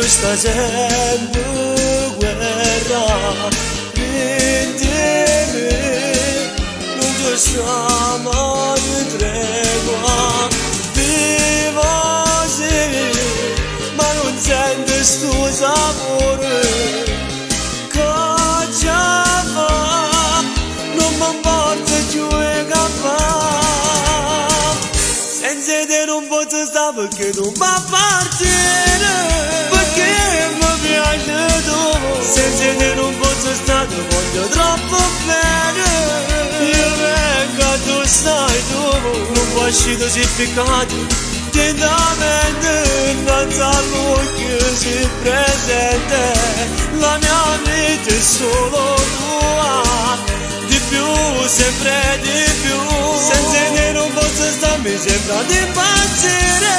Sta sempre guerra, prendeme, non ci sta mai tregua, vivo sì, ma non sento sto sapore, cacciava, non mi porta giù in campana, senza te non posso stare perché non mi appartiene, perché mi piace tu, senza te non posso stare, ti voglio troppo bene, io vengo a tu stai tu, non può uscire certificato, lentamente, senza che si presente, la mia vita è solo tua, di più, sempre di più, senza te non posso stare, mi sembra di impazzire,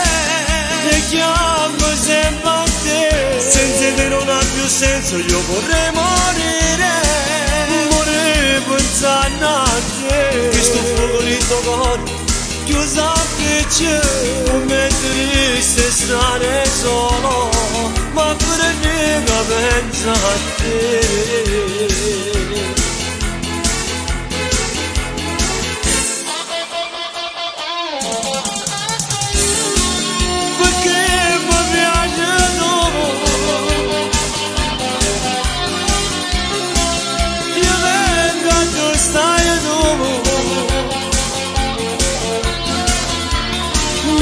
e chiamo sempre a te, senza te non ha più senso, io vorrei morire, morire pensando a te, questo fuoco nel tuo cuore, chiuso a picce, non metteresti stare solo, ma pure mica pensa a te.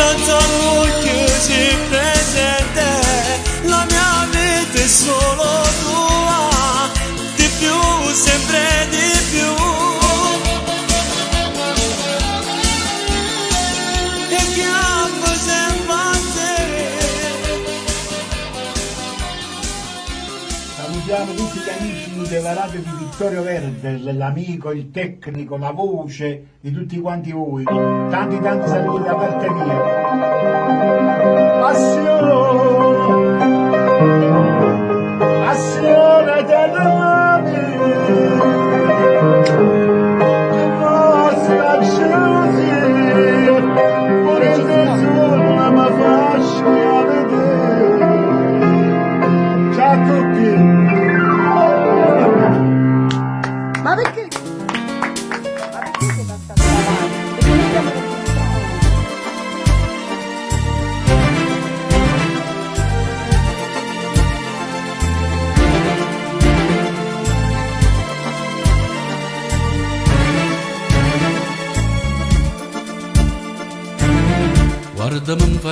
Senza che si presente, la mia vita è solo tua, di più, sempre di più, e chiamo sempre a te. Salutiamo tutti gli amici della radio di Vittorio Verde, l'amico, il tecnico, la voce di tutti quanti voi. Tanti saluti da parte mia. Passione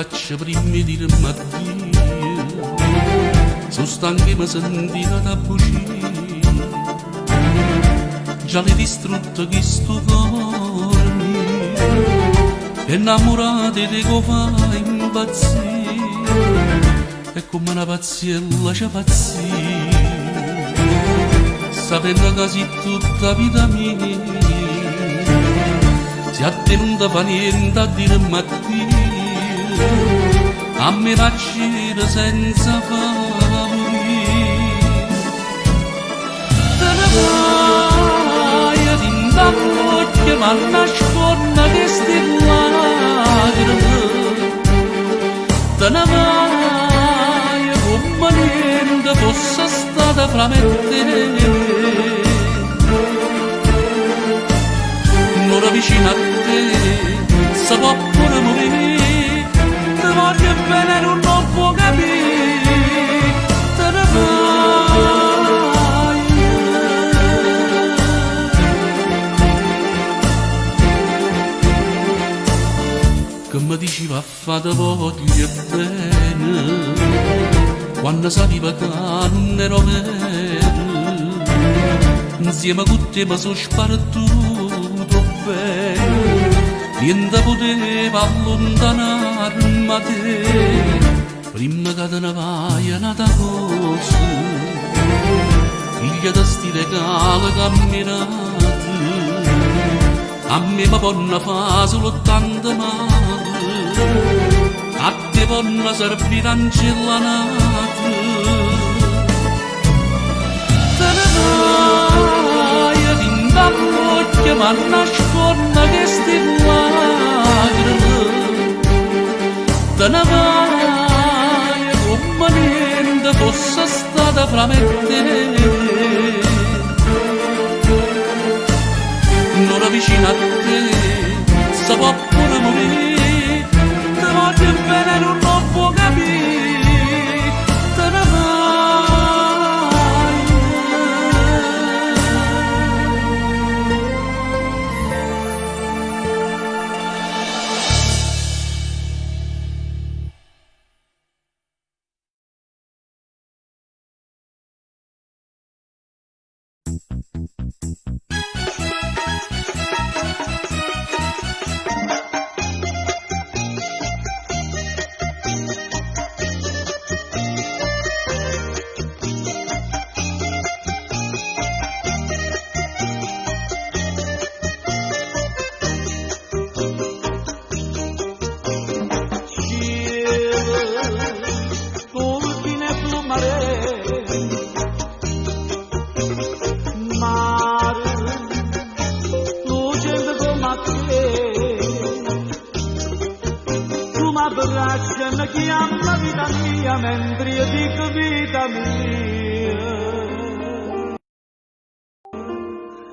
faccia prima di dirmi addio, sono stanco e mi sento da bugie, già l'hai distrutto che sto cuore mio, innamorate di che fa impazzire, e come una pazziella c'è pazzia, sapendo che sei tutta vita mia, si attenuta fa niente a dirmi addio, a me facile senza favori. Te ne vai ad indagare, ma nasconda che sti lacrime, te ne vai come niente fosse stata fra me e te. Ora vicino a te, se può pure morire, te voglio bene non lo può capire, te ne vai. Che mi diceva fate voglio bene, quando sapeva che non ero vero, insieme con te mi sono spartuto bene, niente poteva allontanarmi da te, prima che te ne vai è nata cosa, figlia di sti regali camminati, a me mi ponno fa solo tanto male, a te ponno servire ancellanate, te ne vai ad indagare, ma nasconda che sti lacrime, te ne vai come niente fosse stata fra me e te. Ora vicino a te, se può pure morire, te voglio bene non lo può capire, te ne mi chiama vita mia, mentre io dico vita mia.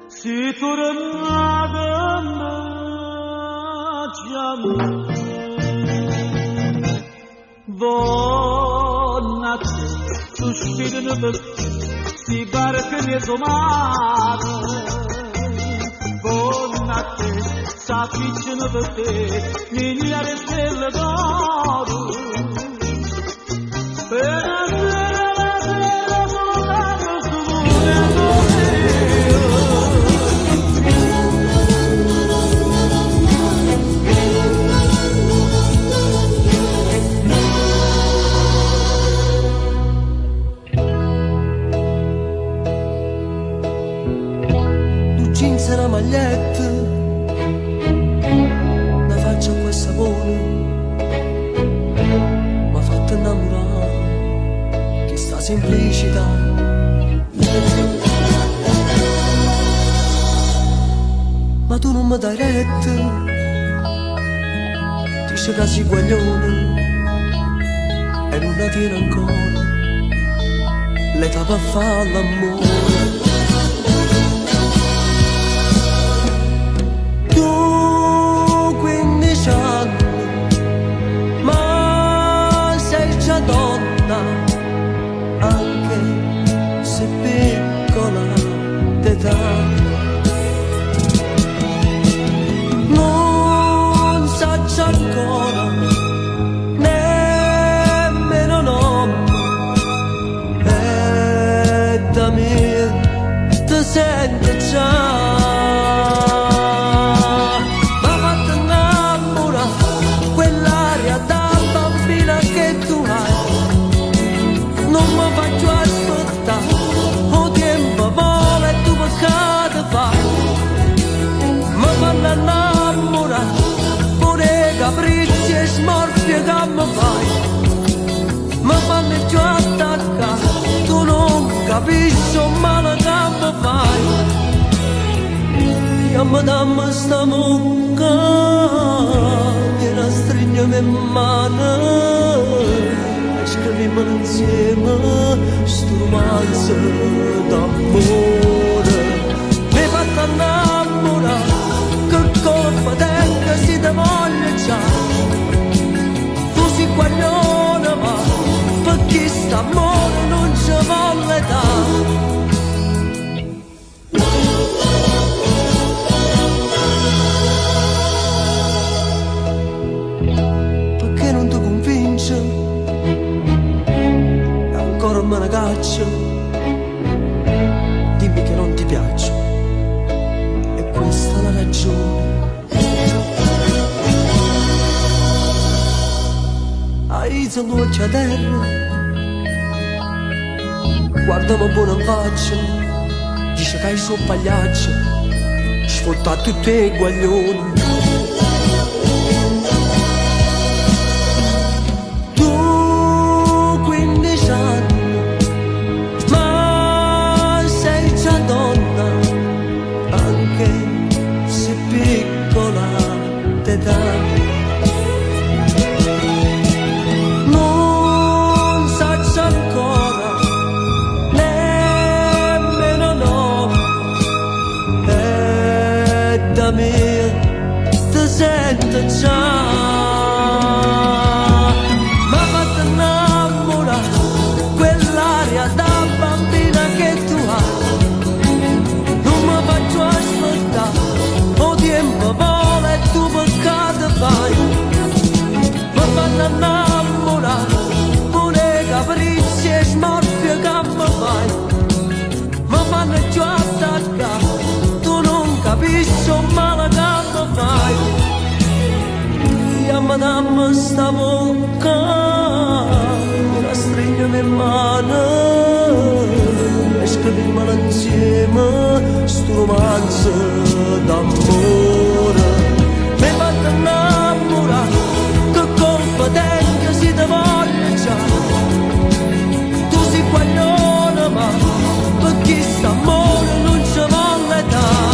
Si tornata chiama, buona te, sospirano per si barca ne somare, buona te, s'avvicinano per te, migliaia stelle d'oro. Jeans e una maglietta, una faccia a quel sapone, m'ha fatto innamorare, che sta semplicità. Ma tu non mi dai retta, dici che sei guaglione, e non la tieni ancora, l'età per fare l'amore. 15 anni, ma sei già donna, anche se piccola d'età. Non saccio ancora né mi fanno più attaccare, tu non capisci un male che mi fai. Io mi dammi sta mucca, vieni a stringermi in mano, e scriviamo insieme sto romanzo d'amore. Mi fatto innamorare, che colpa tengo se ti voglio già. Tu sei guaglione ma perché st'amore non ci vuole dare. Perché non ti convince? Ancora me ne caccio. Dimmi che non ti piaccio. E questa è la ragione. Hai sono a terra, guardami buono in faccia, dice che hai suo pagliaccio, sfotta tutti i guaglioni. Tu 15 anni, ma sei già donna, anche se piccola d'età. Ti sento già, ma fatto innamorare quell'aria da bambina che tu hai. Non mi faccio aspettare, o tempo vola e tu peccato fai. Mi fanno innamorare pure capricci e smorfie che mi fai. Mi fanno già attaccare, tu non capisci un male che mi fai. Io mi dammi sta bocca, la stringiamo in mano e scriviamo insieme sto romanzo d'amore. Mi fatto innamorare, che colpa tengo se ti voglio già. Tu sei guaglione ma perché st'amore non ci vuole dare.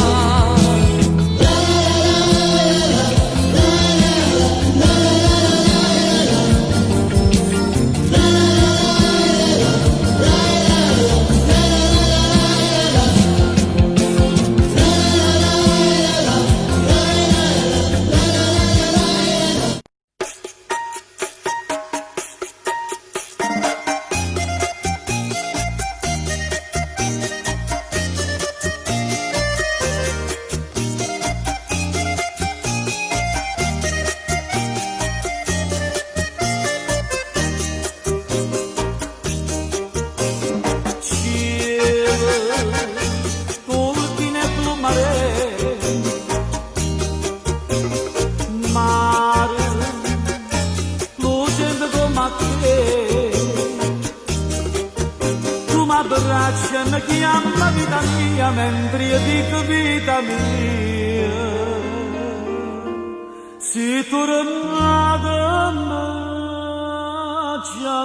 Abbraccia mi chiama vita mia mentre io dico vita mia. Se tu tornata già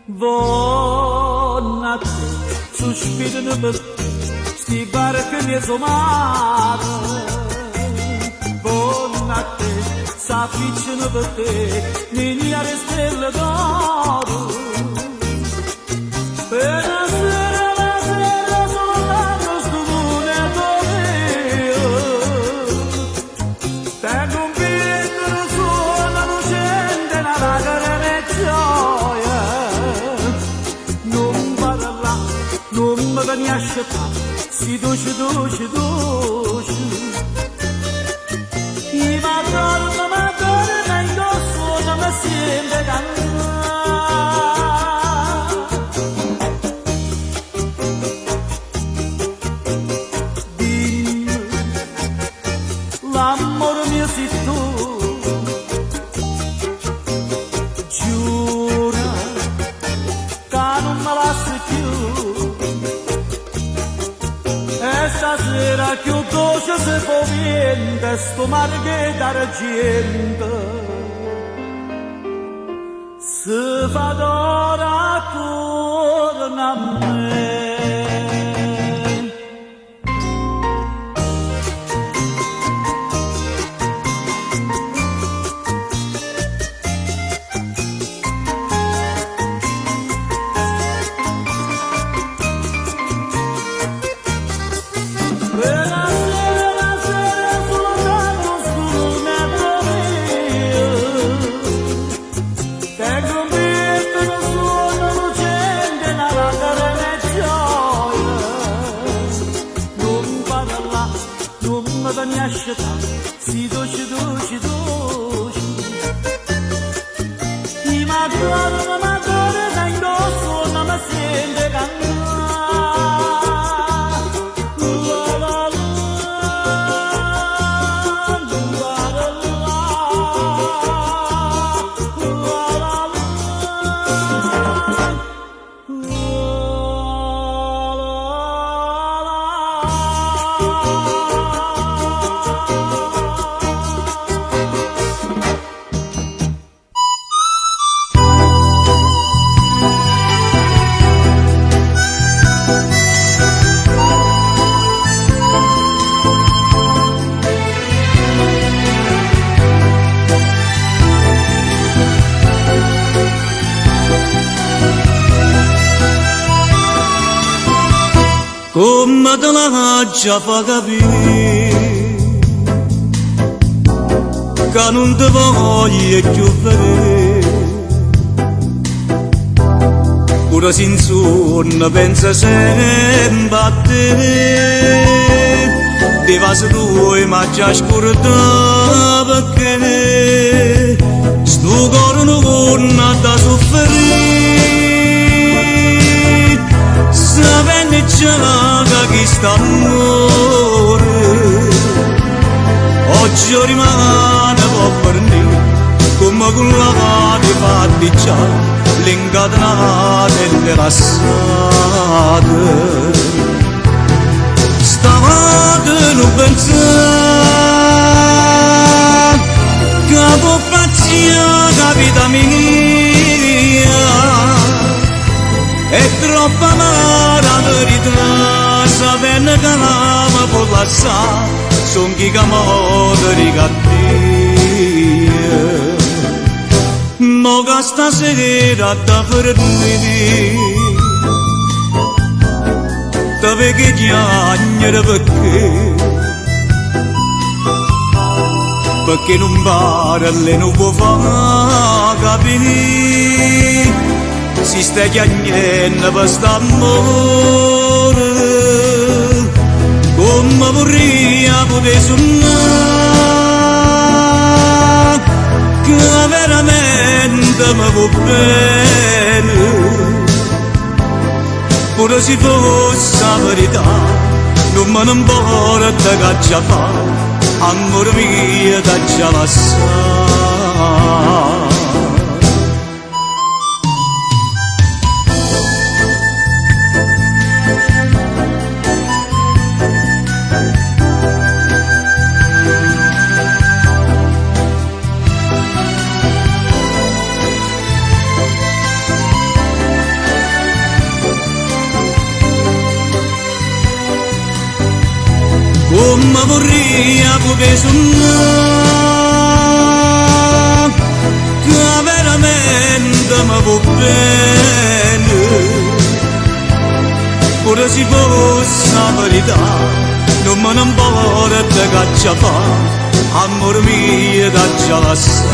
buona te, sospirano per te, sti barche mie somare. Buona te, s'afficciano per te, miliardi stelle d'oro. Per la sera sull'altro stupone d'olio. Tengo un biglietto da suona lucente, una lacrima e gioia. Non vado là, non mi vieni a scettare, si duce. I madonna indosso, non mi sente cantare. L'amore mio sei tu, giura che non me lasci più. E stasera più dolce se può niente, sto mare che d'argento. si fa d'ora attorno a me. Si dolce, dolce, dolce. Ti m'adoro, da indosso, non mi sente cantare. La la la, la la come te la faccia fa capire che non ti voglio più vedere, pure se in sonno pensa sempre a te, ti va se tu ma già scordata perché sto cuore non da soffrire, sapendo già che sta amore oggi rimane può fornire come quella che fatti già l'incatenata e le rassate. Stavolta non pensare che può pazzia vita mia è troppo amara la verità, sapendo che l'ama può lasciare, son chi che muore cattiva. Mo che stasera da fermi, da vecchie chiagnere perché non parla, non può far capire. Si sta chiagnendo per st'amore, come vorrei poter suonare, che veramente mi va bene, pure se fosse la verità, non me ne importa che già fa, amore mio da già lasciare. Come vorrei poter suonare, che veramente mi va bene, pure se fosse la verità, non me ne importa che già fa, amore mio da già lasciare.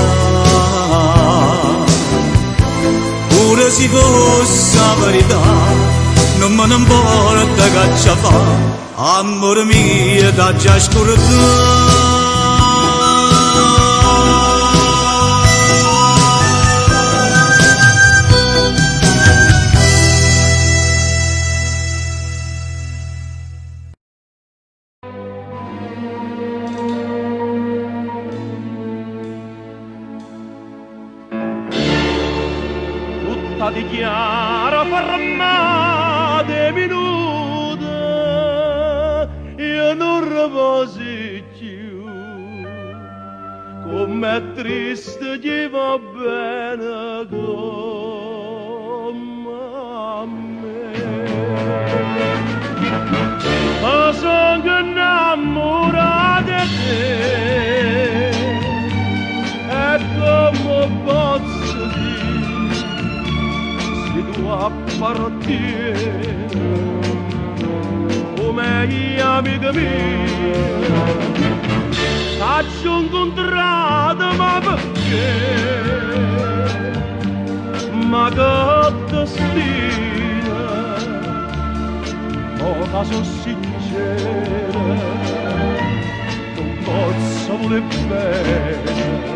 Pure se fosse la verità, non me ne importa che già fa, amore mio da già scordare. Tutta dichiara fermate minuti, io non riposi più, com'è triste gli va bene come a me. Ma sono innamorato di te e come posso dire se tu appartieni come gli amici miei. T'ho incontrato ma perché? Ma che destino, oh ma sono sincera, non posso voler bene.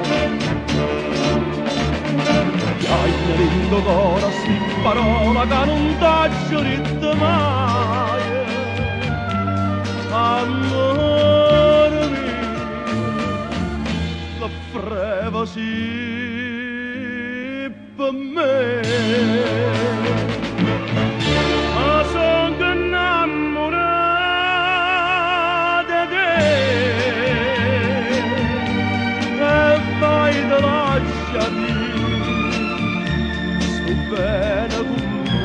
Hai nel cuore sti parola che non t'ho detto mai. Amore mio, che freva sì per me. Ma sono innamorato di te e vai te lasciati, sto bene con me.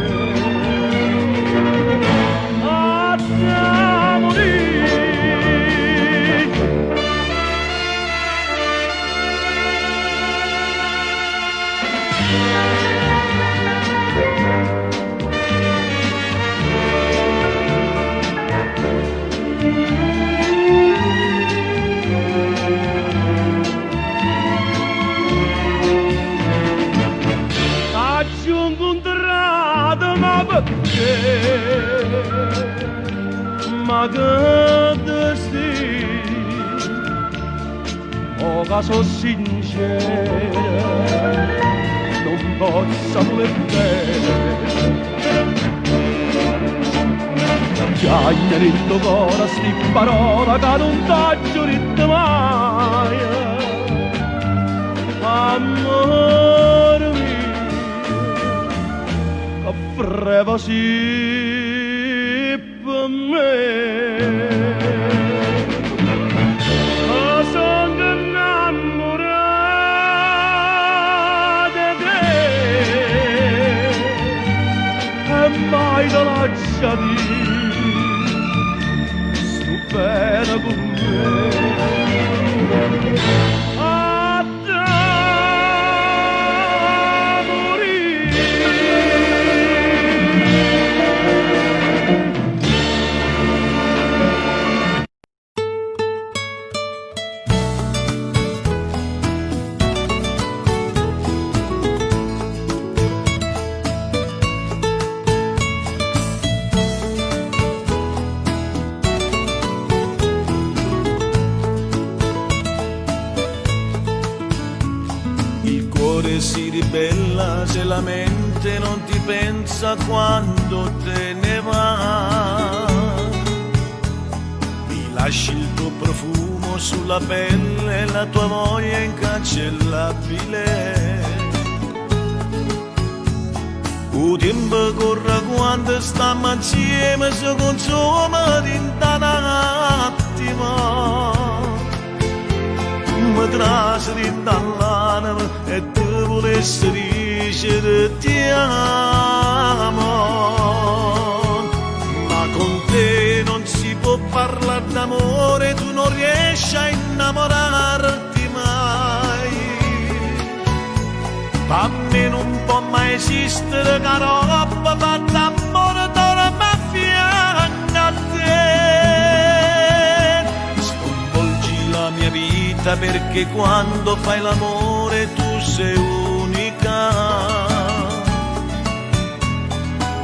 Andiamo lì. Ma che destino, oh che sono sincera, non posso voler bene. Già nel tuo cuore sti parola che non t'ho detto mai. Amore mio, che freva sì per me. Ma sono innamorato di te e mai te lasciati, sto bene con me. Si ribella se la mente non ti pensa quando te ne vai. Mi lasci il tuo profumo sulla pelle, la tua voglia incancellabile. Il tempo corre quando stiamo insieme, si consuma in un attimo. Mi trasri dall'anima e tu volessi dicere ti amo. Ma con te non si può parlare d'amore, tu non riesci a innamorarti mai. Per me non può mai esistere che roba fatta d'amore torna a fianco a te. Sconvolgi la mia vita perché quando fai l'amore tu sei unica.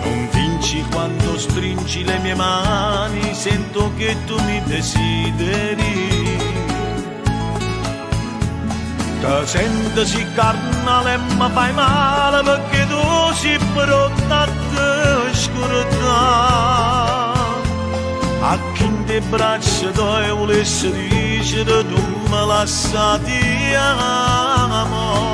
Non vinci quando stringi le mie mani, sento che tu mi desideri. Ti sento sì carnale e mi fai male perché tu sei pronta a te scordare. A chi in te braccia tu volessi dicere tu mi lascia ti amo.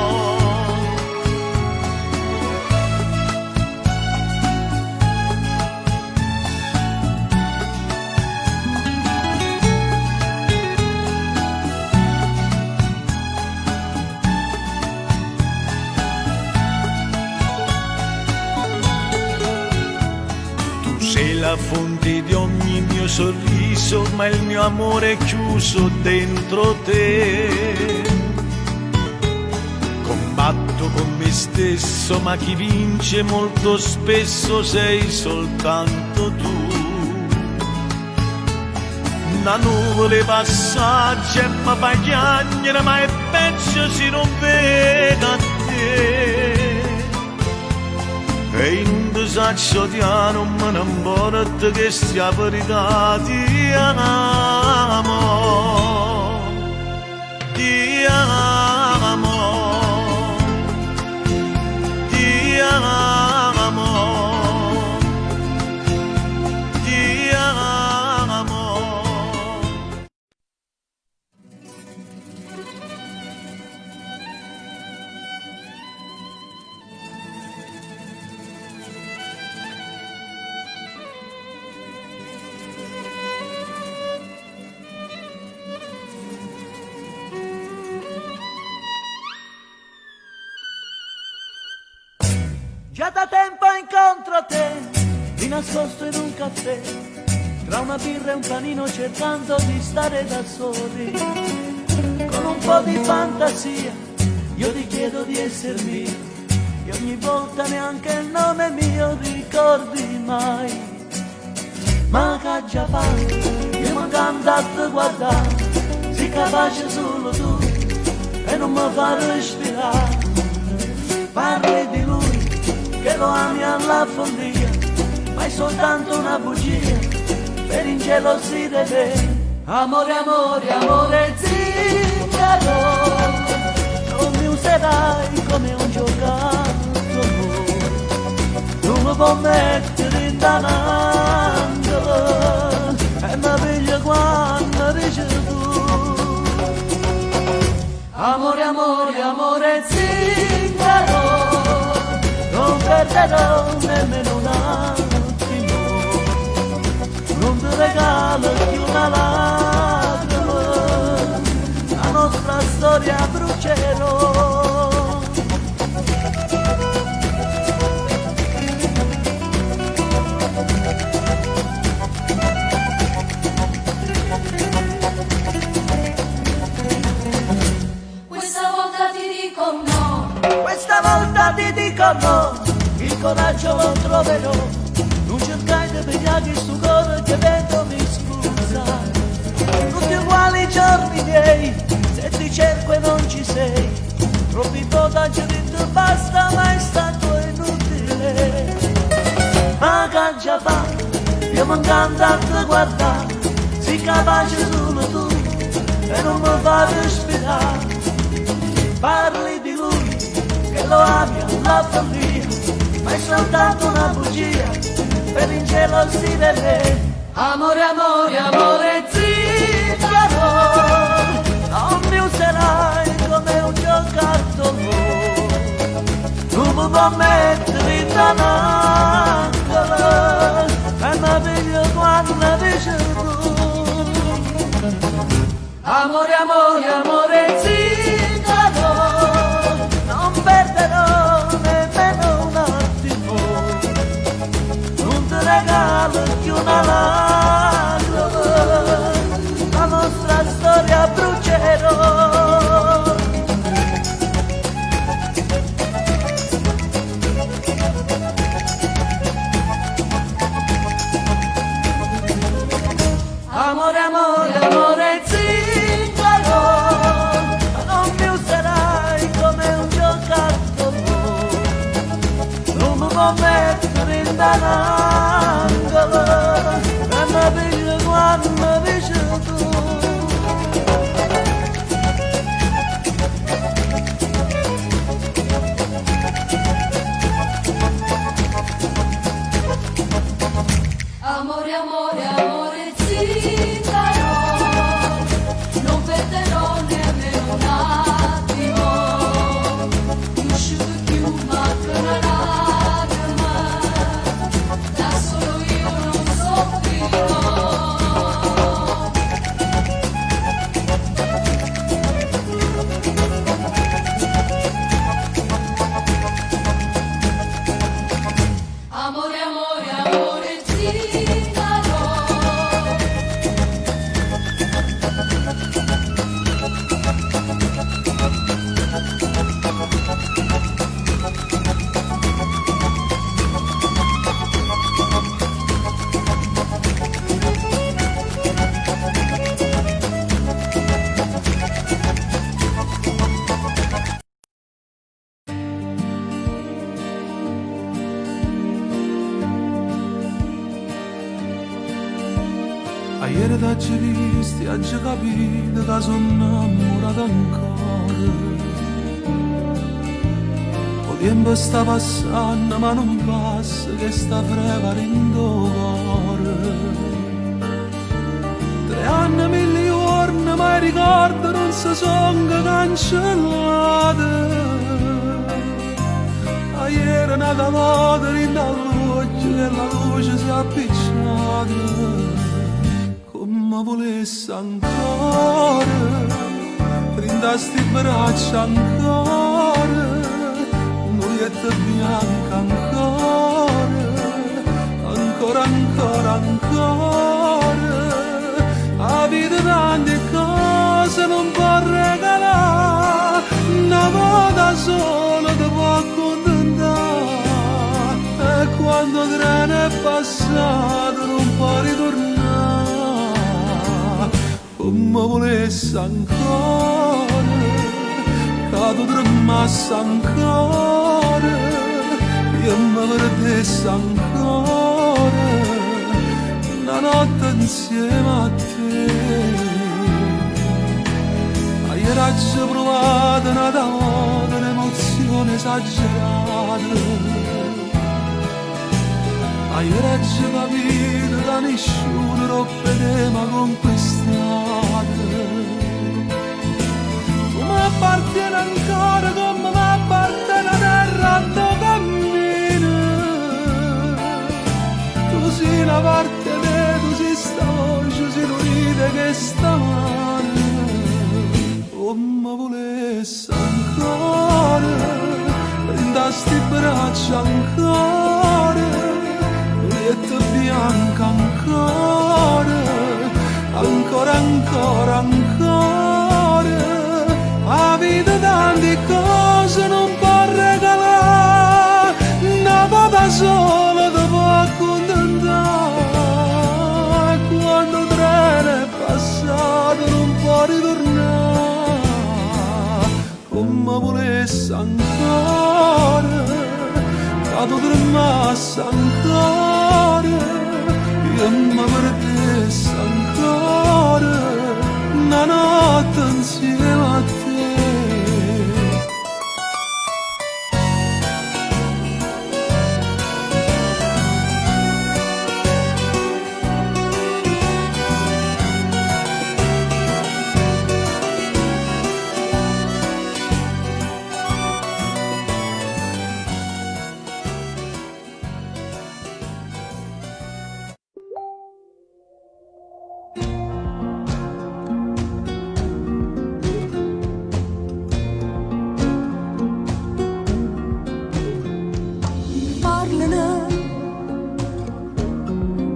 la fonte di ogni mio sorriso, ma il mio amore è chiuso dentro te. Combatto con me stesso, ma chi vince molto spesso sei soltanto tu. Una nuvole passaggia e mi fa piangere, ma è peggio se non vedo a te. E in un disaccio ti amo, ma non importa che sia verità, ti amo, ti amo, ti amo, ti amo. Già da tempo incontro te, di nascosto in un caffè, tra una birra e un panino cercando di stare da soli. Con un po' di fantasia, io ti chiedo di essere mio, e ogni volta neanche il nome mio ricordi mai. Ma che già fa, io mi canto a te guardare, sei capace solo tu, e non mi fa respirare. Parli di lui, che lo ami alla follia, ma è soltanto una bugia per ingelosire te. Amore, amore, amore zingaro, non mi userai come un giocattolo, non mi può mettere in danangolo, e mi piglia quando dici tu. Amore, amore, amore zingaro, non perderò nemmeno un attimo, non ti regalo più una lacrima, la nostra storia brucerò. Questa volta ti dico no, questa volta ti dico no, il coraggio lo troverò, non cercai di pigliare sto cuore che dentro mi scusa. Tutti uguali i giorni miei, se ti cerco e non ci sei, troppi votaggi ho detto basta, ma è stato inutile. Ma che già fa, io mi incanto a te guardare, sei capace solo tu, e non mi fa respirare. Parli di lui, che lo ami alla follia, ma è soltanto una bugia per ingelosire me. Amore, amore, amore zingaro, non mi userai come un giocattolo, non mi può mettere in danangolo, e mi piglio quando dici tu. Amore, amore, amore zingaro, non perderò nemmeno un attimo, non ti regalo più una lacrima, la nostra storia brucerò. Amore, amore, amore zingaro, non mi userai come un giocattolo, non mi può mettere in danangolo, e mi piglio quando dici tu. amore, amore, amore zingaro, non perderò nemmeno un attimo, non asciugo più ma che una lacrima, ieri t'aggi visti, aggi capito che sono innamorato ancora. Il tempo sta passando ma non passa che sta preparando cuore. 3 anni, 1000 giorni, ma i ricordi non si sono cancellati. Ieri è nata volta in luce e la luce si è appicciata. Come volesse ancora, prendasti in braccia ancora, nurietta bianca ancora, ancora, ancora, ancora. La vita tante cose non può regalare, una volta sola ti può accontentare. E quando il treno è passato non può ritornare. Come volesse ancora, che tu tremassi ancora, io mi perdessi ancora una notte insieme a te. Ieri ci ho provato una volta un'emozione esagerata. Ieri ci ho capito da nessuno troppe tema conquistate. Tu mi appartieni ancora come mi appartiene la terra dove cammino. Tu sei una parte me, tu sei sta voce, sei l'unite che sta male. Come volesse ancora, prendasti in braccia ancora, nurietta bianca ancora, ancora, ancora, ancora. La vita tante cose non può regalare, una volta sola ti può accontentare. Quando il treno è passato non può ritornare. Come volesse ancora, che tu tremassi ancora, io mi perdessi ancora una notte insieme a te.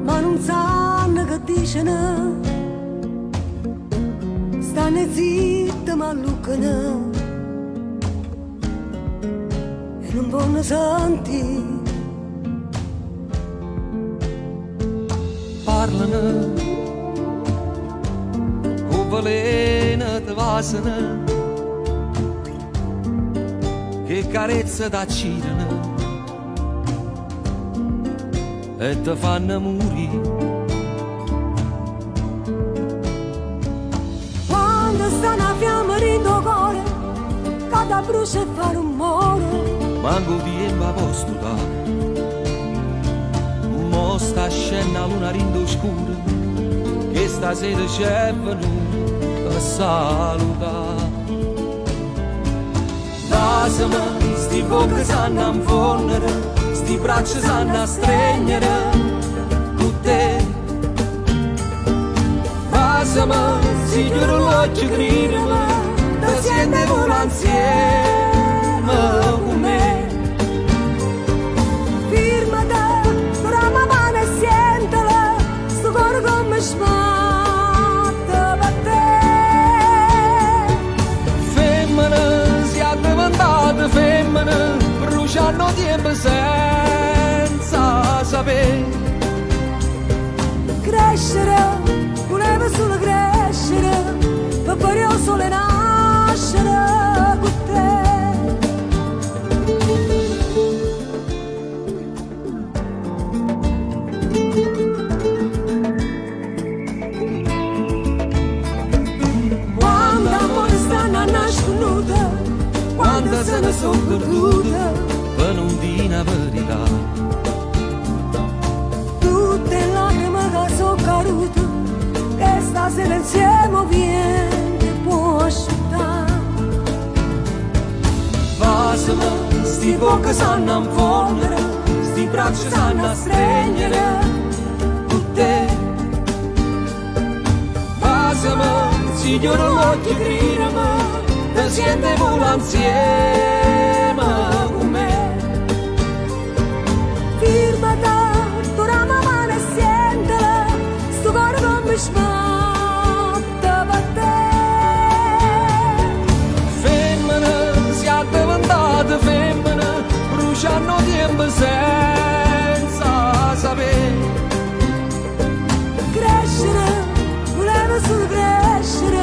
Ma non sanno che dicono, stanno zitti ma lucano e non vogliono sentire. Parlano con veleno di vasana, che carezza t'accidano e ti fanno morire. Quando sta una fiamma in tuo cuore, cada brucia e fa rumore, Manco tempo a posto da, mo sta scena luna rindo scura, che stasera c'è venuta a salutare. Lasciami, sti bocche sanno a infondere, sti braccia sanno a stringere con te. Lasciami, si chiude l'occhio gridami, ti senti vola insieme con me. firmate, però ma mano e sientala, sto cuore come sbatte per te. Femmine, siate diventate femmine, bruciando tempo senza sapere. Crescere, volevo solo crescere, per poi io solo nascere con te. l'amore viene può asciuttare. Pasami, sti bocche sanno a infondere, sti braccia sanno a stringere con te. Pasami, si chiudono l'occhio e gridami, te sentiamo insieme con me. Firmata, ora la mano e sientela, sto cuore non mi smatta per te. Femmina, sia diventate femmina, bruciano tempo senza sapere. Crescere, volevo solo crescere,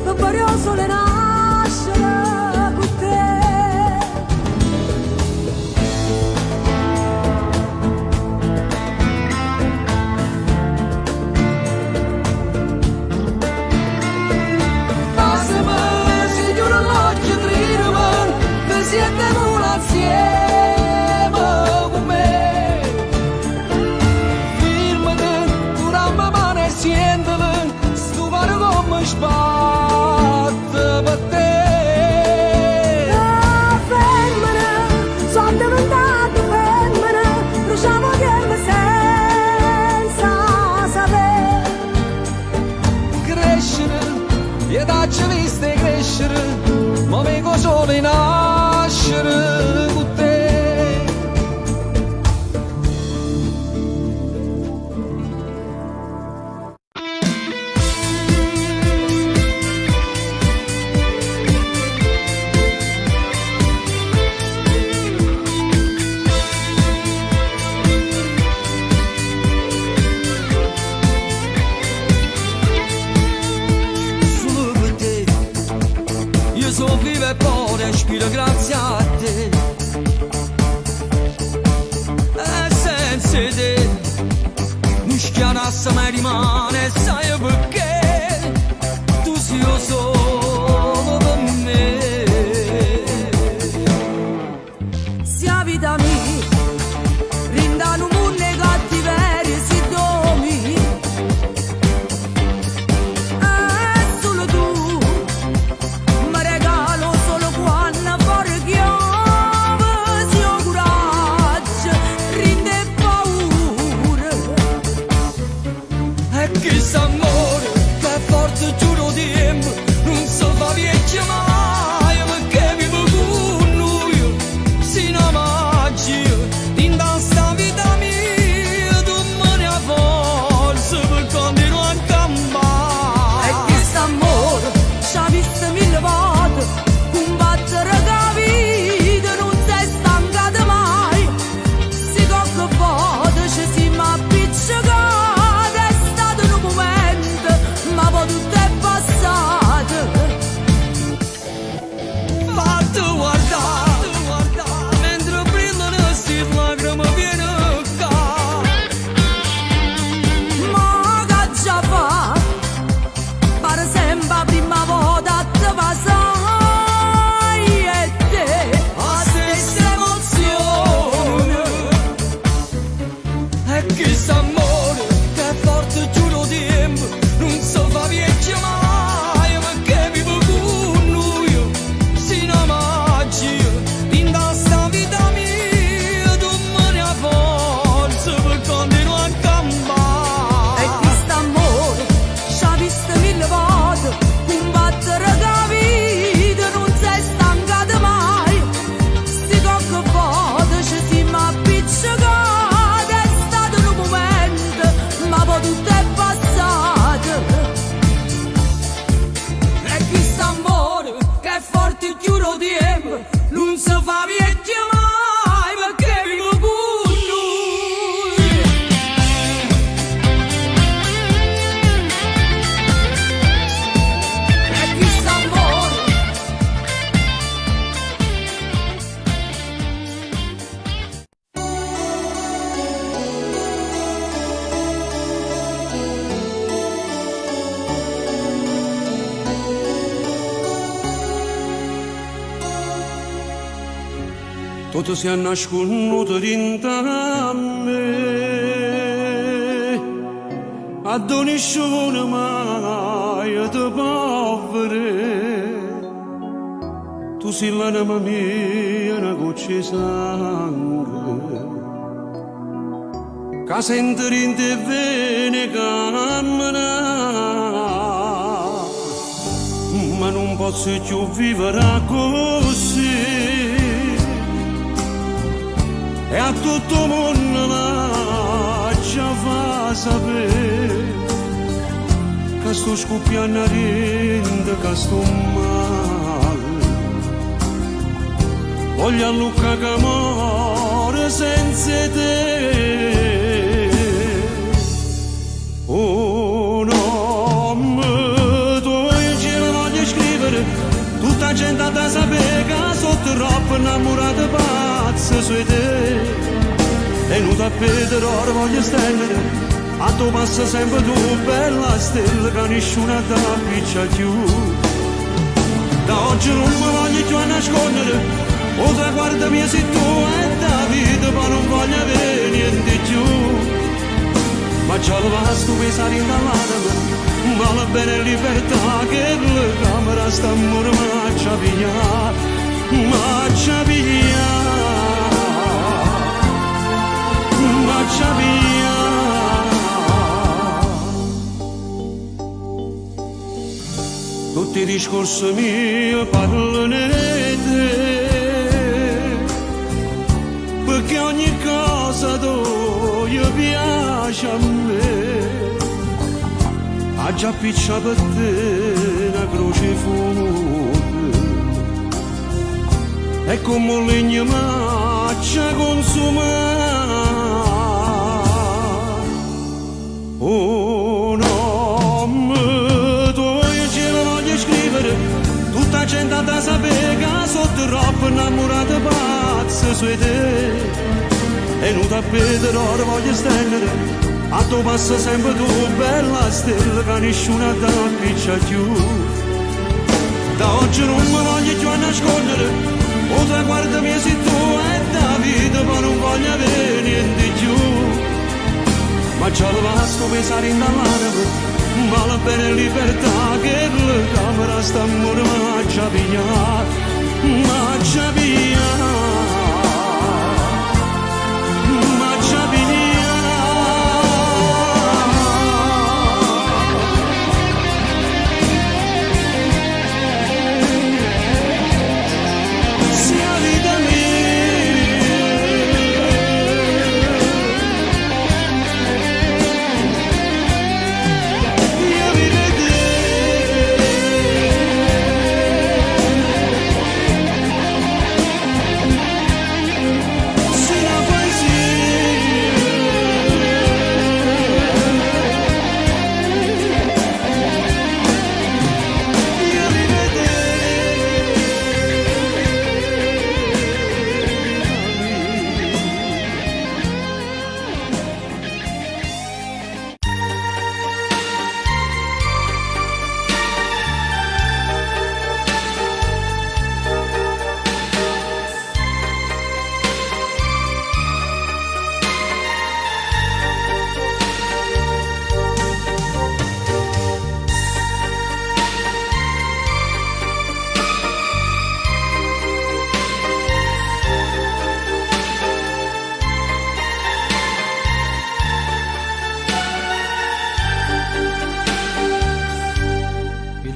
ma voglio solo nascere con te. Passami, si chiude l'occhio e gridami, te siete nulla insieme con me. Firmati, tu dammi mano e sientili, sto cuore come sbatte per te. Femmina, sono diventata femmina, bruciamo tempo senza sapere. Crescere, e dacci viste crescere, ma vengo solo in nascere con te. Solo per te, io sono vivo e poi respiro grazie a te. E senza te, non schianassa mai rimane, sai perché? Tu sei io solo per me. Sia vita mia, rindano mondo e cattiveria si domi. E solo tu, mi regalo solo quando fuori chiove, si ho coraggio, rinde paura. E che s'amore, che forte giuro di tempo, non so fa vecchio mai, perché vivo con noi, si una magia, in sta vita mia, tu me ne hai forza per continuare a campare. E questo amore ci ha visto mille volte combattere la vita, non sei stancata mai. Si cocca volte ci siamo appiccicati, è stato un momento, ma poi tutto è passato. Fatti guardare, mentre brillano sti lacrime viene qua. Ma che già fa, pare sempre la prima volta te passai e te La stessa emozione. E che s'amore, che forte giuro di tempo, non so fa vecchio mai, perché vivo con noi, si una magia, in sta vita mia, tu me ne hai forza per continuare a campare. E questo amore ci ha visto mille volte combattere la vita, non sei stancata mai. Si cocca volte ci siamo appiccicati, è stato un momento, ma poi tutto è passato. E questo amore, che è forte giuro di tempo, non si fa vecchio mai, perché vivo con lui. E questo amore, tutto si è nascosto dentro a me, a nessuno mai ti povere. Tu sei l'anima mia, una goccia di sangue, che sente in te vene cammina, ma non posso più vivere così. E a tutto il mondo la già fa sapere che sto scoppiando a rinde, che sto male. Voglio a Luca che muore senza te. Oh no, tu ce la voglio scrivere, tutta la gente da sapere che sono troppo innamorata pazza su te. E non da Pedro ora voglio stendere, a tu passa sempre tu, bella stella, che nessuno ti appiccia più. Da oggi non mi voglio più a nascondere, o traguardo mio sei tu e da vita, ma non voglio avere niente più. Ma già lo vasco che sarà indallata, vale bene libertà, che la camera sta mormaccia via, maccia via. Marcia via. Tutti i discorsi miei parlano di te, perché ogni cosa tu piace a me. Ha già piccia per te una croce fuoco, e come un legno maccia consumare. Oh no, tu ce la voglio scrivere, tutta la gente da sapere che sono troppo innamorata pazza su te. E non da Pedro ora voglio stendere, a tu passa sempre tu, bella stella, che nessuno ti appiccia più. Da oggi non mi voglio più a nascondere, o traguardo mio sei tu e da vita, ma non voglio avere niente più. Ma già lo vasco pensare in dall'anima, vale bene libertà, che la camera sta mormaccia via, maccia via, maccia via. Sia vita mia.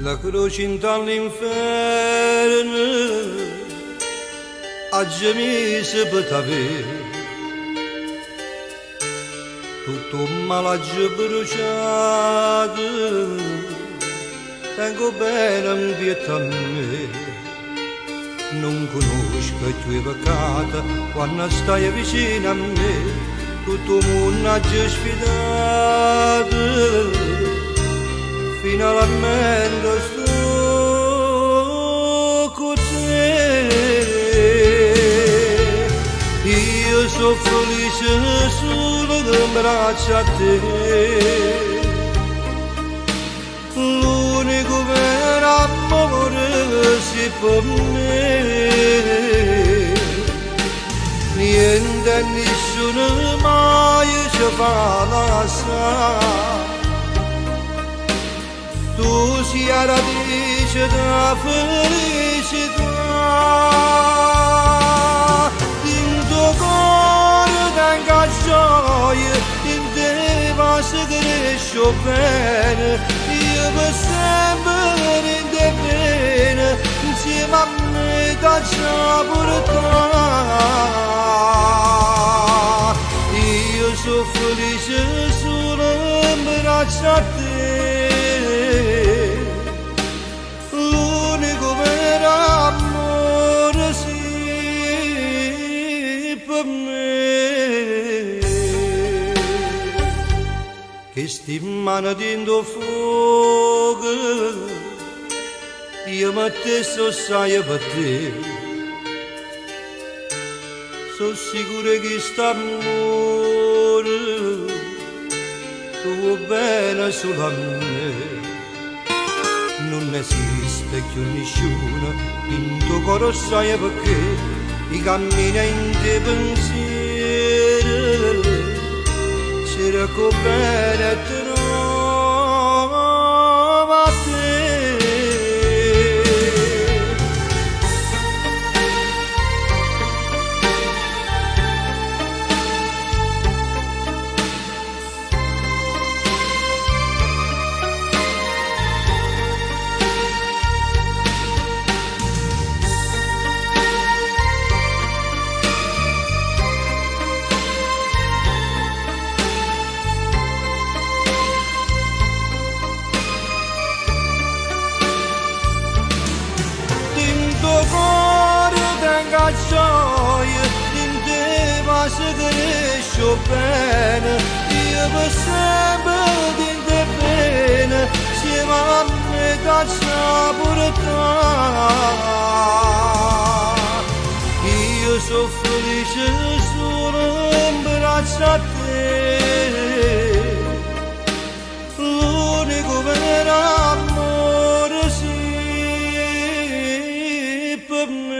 La croce all'inferno ha già messo per t'avere, tutto un malaggio bruciato, tengo bene un pietà a me. Non conosco i tuoi peccati quando stai vicino a me, tutto il mondo ha già sfidato. Finalmente sto con te, io sono felice solo di abbraccio a te. L'unico vero amore si per me, niente e nessuno mai ci fa lasciare. tu sia radice da felicità in tuo cuore tenga gioia in te va se cresce bene io per sempre in te bene insieme a me da già portare io sono felice solo in braccio a te l'unico vero amore sì per me che sti mano dentro fuoco io ma te so sai per te sono sicuro che st'amore tuo bene solo a me non esiste più nessuno in tuo cuore sai perché i cammini in te pensiero c'era come bene trova te gioia in te va se cresce bene io per sempre in te bene insieme a me da portare io sono felice solo in braccio a te l'unico vero amore sì per me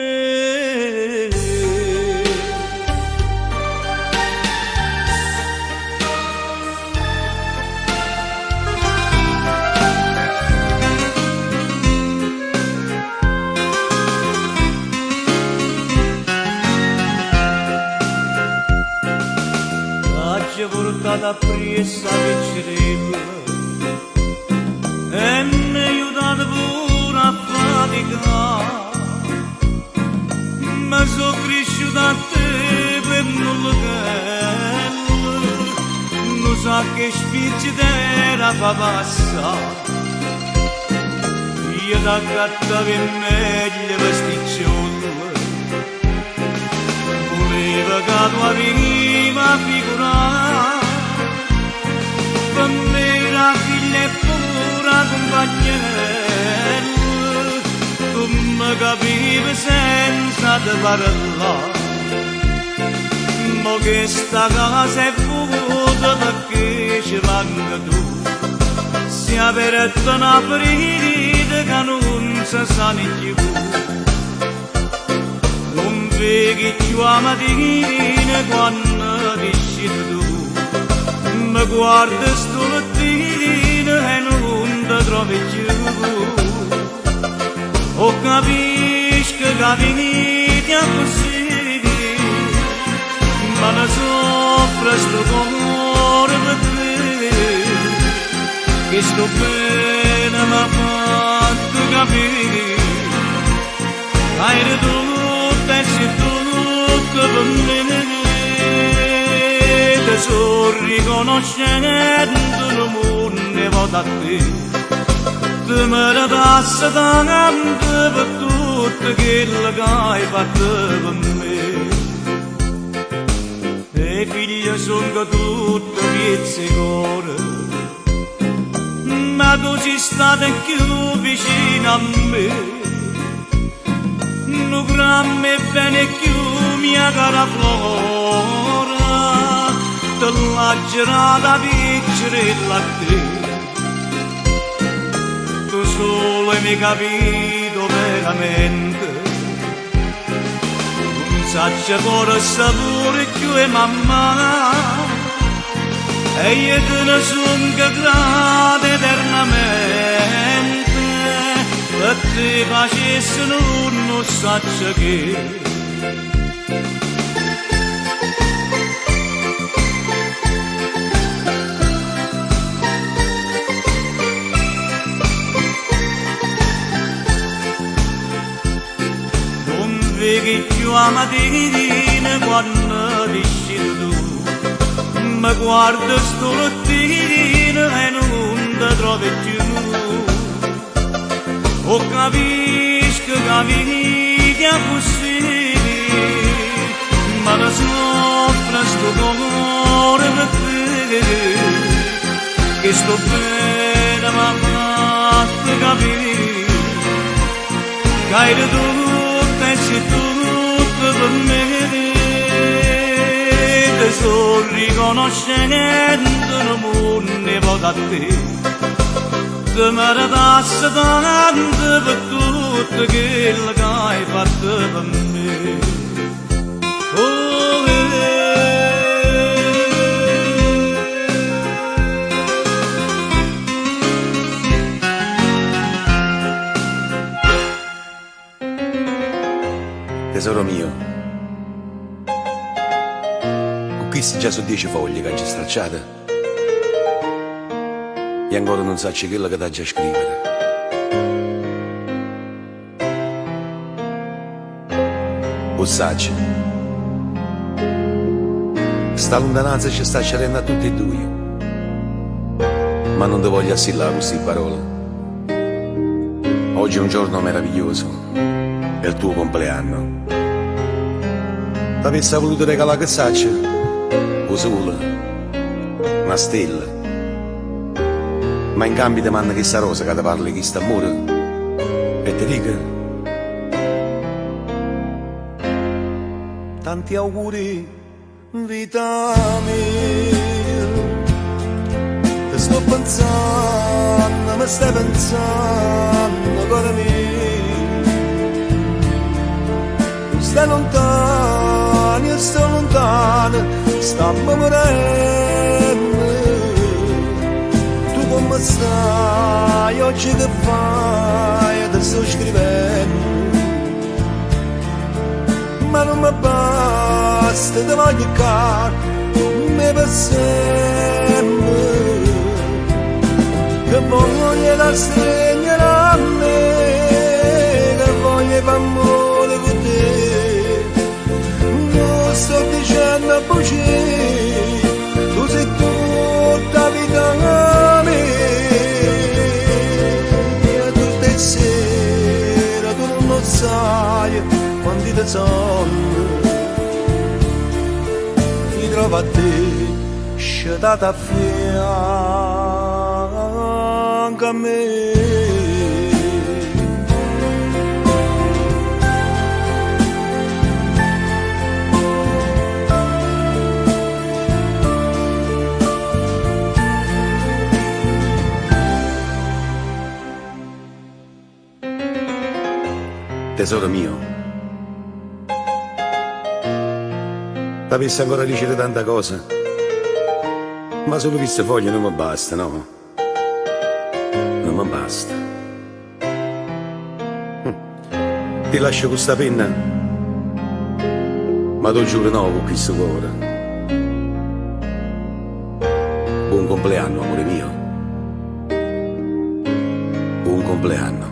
portata appressa vincere e mi aiutato pure a faticare ma sono cresciuto a te per non lo non so che spicci t'era fa passare io da cattavo meglio vesticciolo voleva che tua veniva a figurare per me era figlia e pura compagnella tu mi capivi senza te parlare ma che sta casa è vuota perché ci manca tu si è aperta una ferita che non si sa più non vedi più la mattina quando dici tu mi guardi stamattina e non ti trovi più o capisci che finita così ma ne soffre sto cuore per te che sto bene mi ha fatto capire hai ridotto e sei tutto per me te sono riconoscendo il mondo e vado a te te me ne passa tanto per tutto quello che hai fatto per me e figlia sono tutte piezze cuore ma tu ci state più vicino a me non grammi bene più mia cara flora te la girata piccerella a te tu solo mi capito veramente non saccia ancora il sapore più e mamma e io te ne sono grata eternamente per te facessi non saccia che vedi più a mattina quando dici tu mi guardo sto mattino e non ti trovi più o capisco che è possibile ma la soffre sto cuore per te che sto bene ma fatto capire che hai tu pensi tutto per me te sto riconoscendo non ne vado a te te mi ridassi tanto per tutto quello che hai fatto per me oh, Tesoro mio, con questi già sono 10 foglie che hai stracciate e ancora non sai quello che ti già scrivere. O sai, sta lontananza ci sta accadendo a tutti e due, ma non ti voglio assillare queste parole. Oggi è un giorno meraviglioso, è il tuo compleanno. T'avessi voluto regalare che saccia, o sole, una stella, ma in cambio ti manda questa rosa che ti parla di questo amore e ti dico tanti auguri vita mia ti sto pensando mi stai pensando cuore mio stai lontano io sto lontano stiamo morendo tu come stai oggi che fai ti sto scrivendo ma non mi basta ti voglio caro mi per sempre che voglio la stringere a me che voglio fare amore con te non sto dicendo a bugie tu sei tutta vita mia tutte le sere tu non sai quanti te sono mi trovo a te sciatata a fianco a me tesoro mio, t'avessi ancora dicere tanta cosa, ma solo queste foglie non mi basta, no? Non mi basta. Ti lascio questa penna, ma ti giuro no con questo cuore. Buon compleanno, amore mio. Buon compleanno.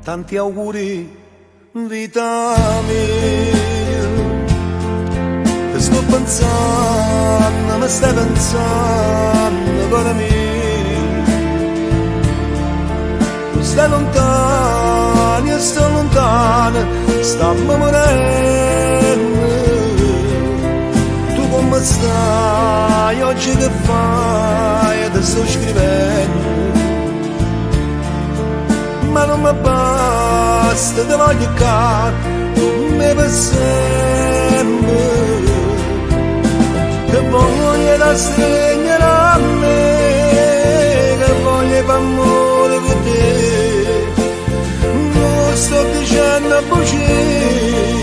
Tanti auguri vita mia ti sto pensando mi stai pensando cuore mio tu stai lontano io sto lontano stiamo morendo tu come stai oggi che fai ti sto scrivendo ma non mi basta, ti voglio caro, come per sempre, che voglio la stringere a me, che voglio fare amore con te, non sto dicendo a bugie,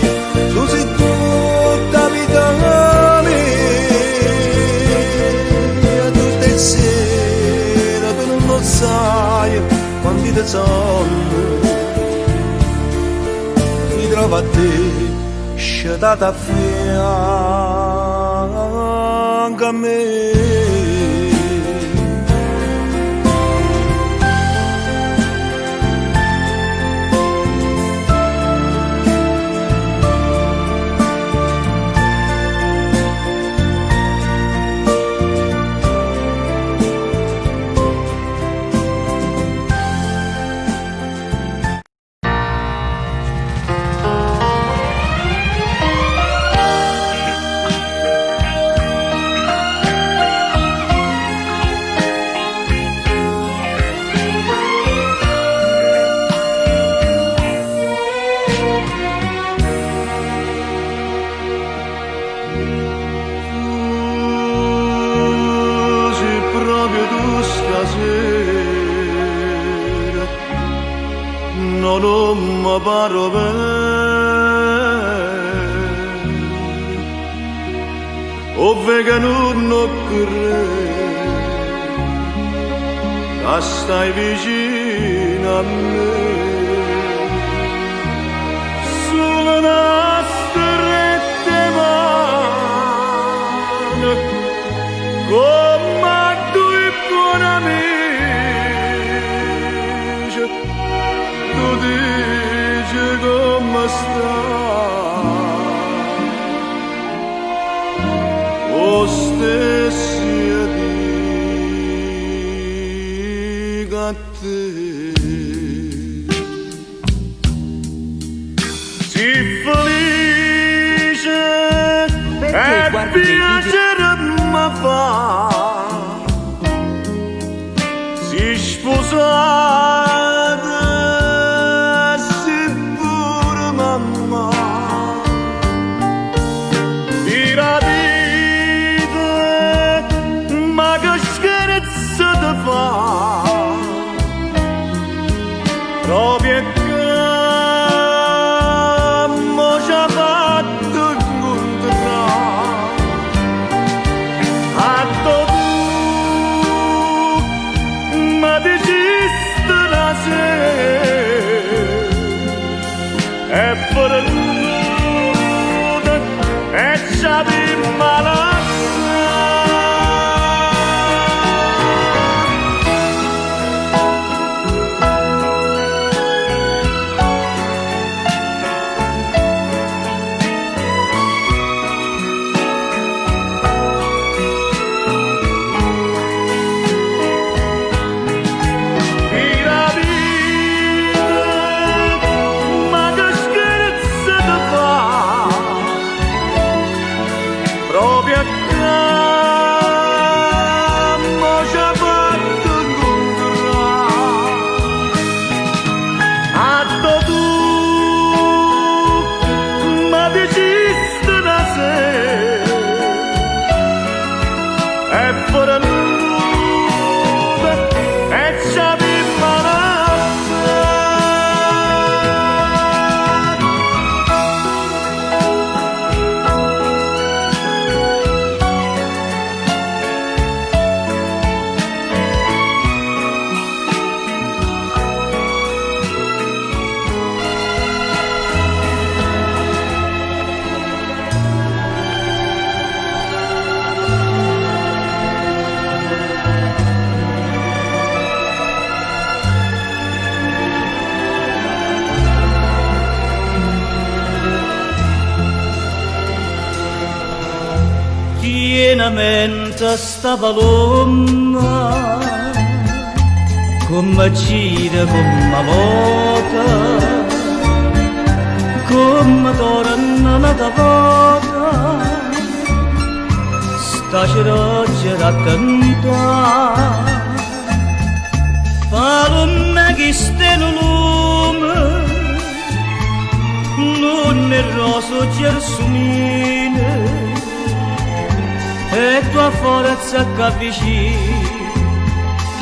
tu sei tutta vita mia, sonno mi trova a te sciatata a fianco a me. Non mi paro bene, ovve che non credo, stai vicino a me, sulle nostre strette mani, come due buoni amici. Tu dici come stai, o stessi dico a te. Sii felice e piacere mi fa, si sposata proprio che mo ci ha fatto incontrare a tu ma dicesti la sera e per nulla e ci abbiamo malato. Pienamente sta palomma, come gira, come vota, come torna la vota, sta ceroggia attenta, palomma che sta in lume, non è roso gersumine, e tua forza che avvicini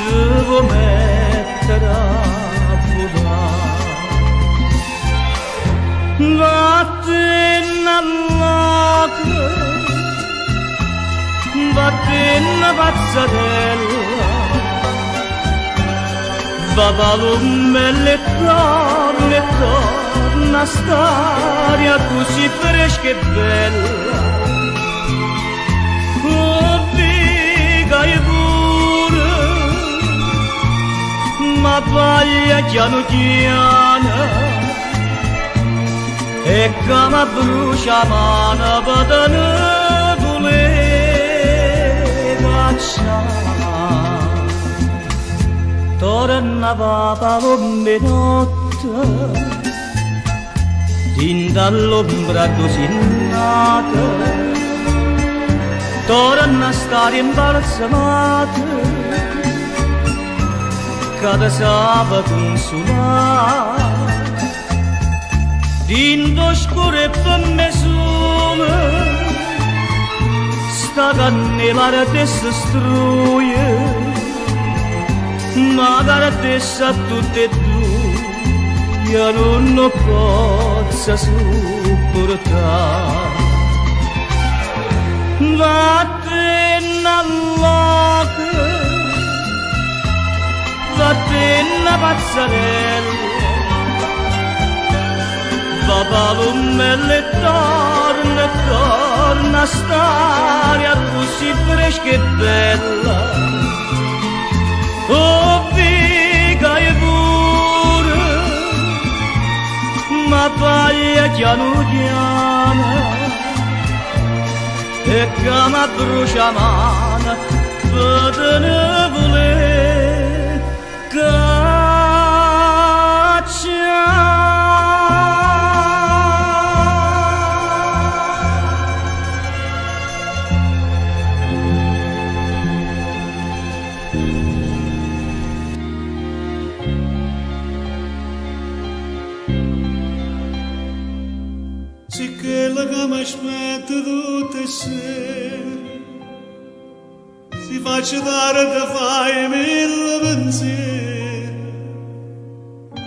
devo mettere a volare. Vattene all'acqua, vattene pazzatella, Babalum le torna storia così fresca e bella. Oh, viga e pure, ma voglia piano piano, e come brucia mano per ne voleva tornava palombe notte din dall'ombra così nata, torna a stare imbalsamata cada sabato insulare din d'oscure femmesone sta cannella te si struie. Magari adesso a tutte e due io non posso sopportare. Vattene all'occhio, vattene a pazzarella, papalumelle torna a stare così fresca e bella. Oh, viga e pure, ma voglia piano piano, e come brucia mano, per ne voler cacciare. Quella che mi aspetta tutte le sere, si faccia dare da fare mille pensieri,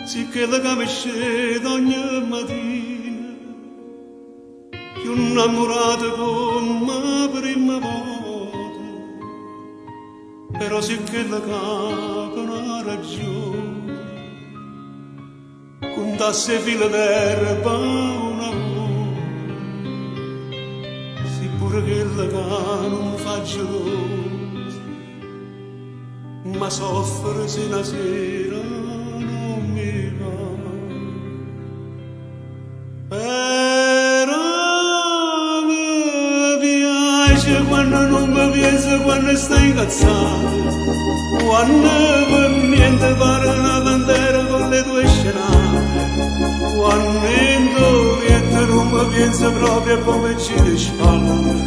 sì quella che mi scende ogni mattina, più innamorata come la prima volta, però sì quella che non ha ragione, contasse fila d'erba una volta. Pure quella che non fa gelosa, ma soffre se una sera non mi va. Però mi piace quando non mi piace, quando stai incazzato, quando per niente pare una bandiera con le tue scenate, quando in dorietta non mi pensa proprio come ci di spalle.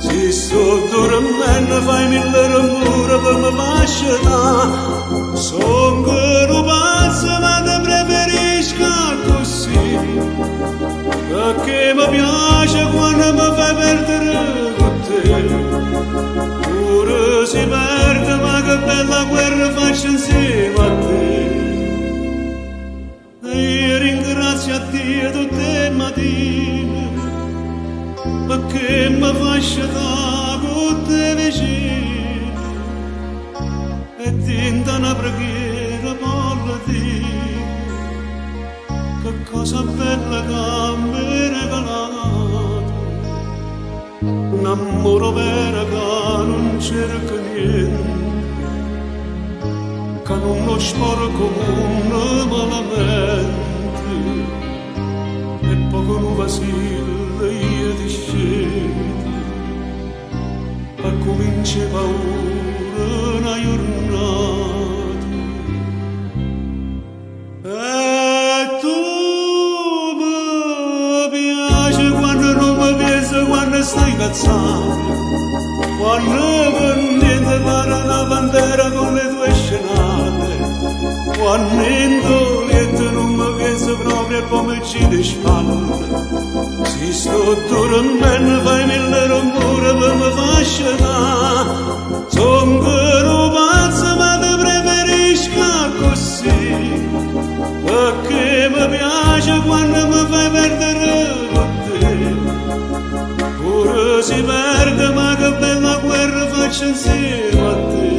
Se sto dormendo fai mille rumore per me fasciare, son che non pazzo ma te preferisco così, perché mi piace quando mi fai perdere con te. Pure si perde ma che bella guerra faccio insieme a te. E io ringrazio a Dio tutte le mattine, perché mi fa scegliere con te vicino, e tinta una preghiera per dire che cosa bella che mi hai regalato, un amore vero che non cerca niente, che non lo sporco come malamente, e poco non vacilla io ti scelgo, e comincia paura una giornata, e tu mi piace quando non mi piace, quando stai cazzato, quando per niente pare una bandiera con le tue scenate, quando in dolietta non mi pensa proprio come ci di spalle. Se sto dormendo fai mille rumore per me fasciare, son che non pazzo ma te preferisco così, perché mi piace quando mi fai perdere con te. Pure si perde ma che bella guerra faccio insieme a te.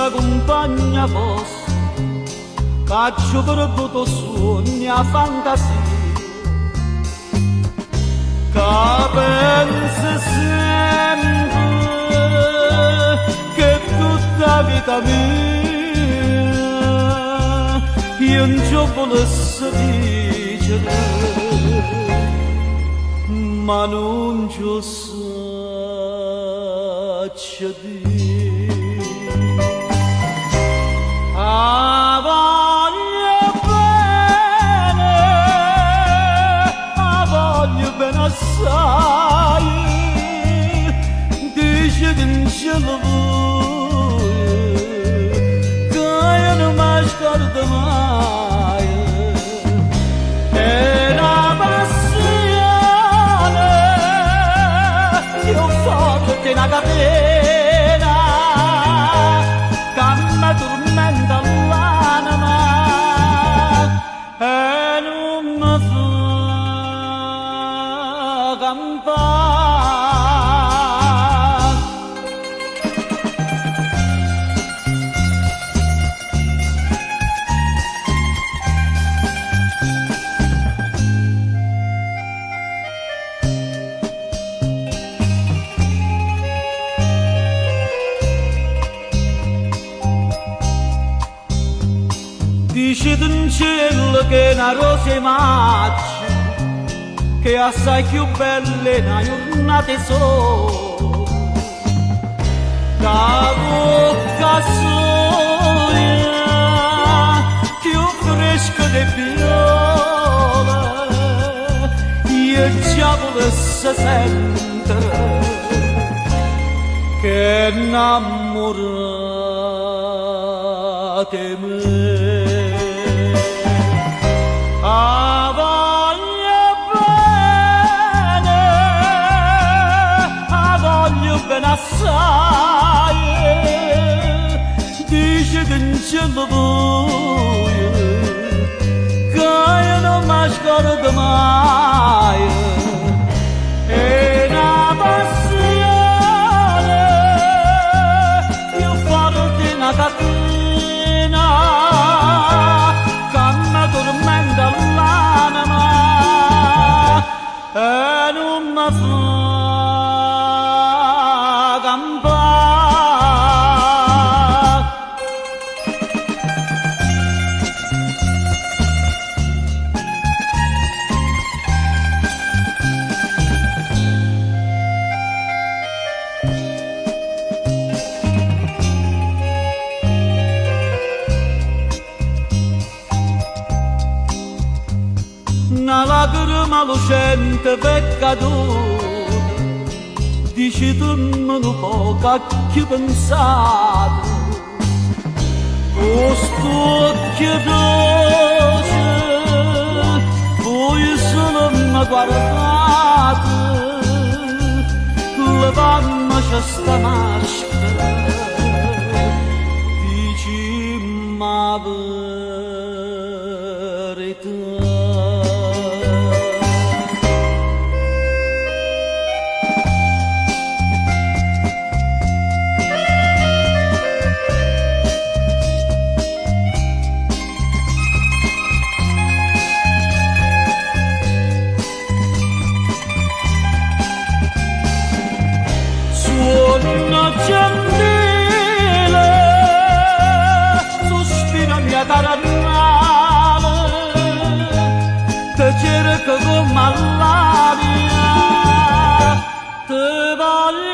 questa compagna fosse, caccio perduto sogni a fantasia, che pensa sempre che tutta vita mia io non ci volessi dicere, ma non ci saccio dire. A voglio bene assai, dice che non ce lo vuoi, che io non mi scordo mai. È una passione che ho fatto di una catena che mi tormenta l'anima e non mi fa campare. Dice in cielo che una rosa è maggio, che è assai più bella è una giornata di sole, la bocca sua più fresca di viola, io già volessi sentere che innamorate me. A voglio bene assai, dice che non ce lo vuoi, che io non mi scordo mai. È una passione più forte di una catena che mi tormenta l'anima e non mi fa campare. Una lacrima lucente peccatura, dici tu non poco a chi pensato, questo occhio dolce, poi solo mi guardato, levammi questa maschera, dici ma verità. Suona gentile, sospira mia cara nave, te cerco come all'aria, te voglio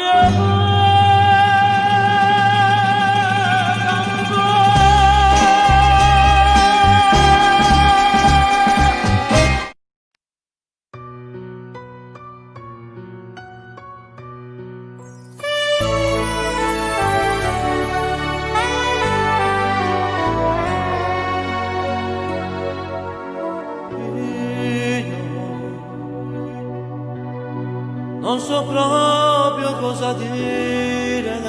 non so proprio cosa dire,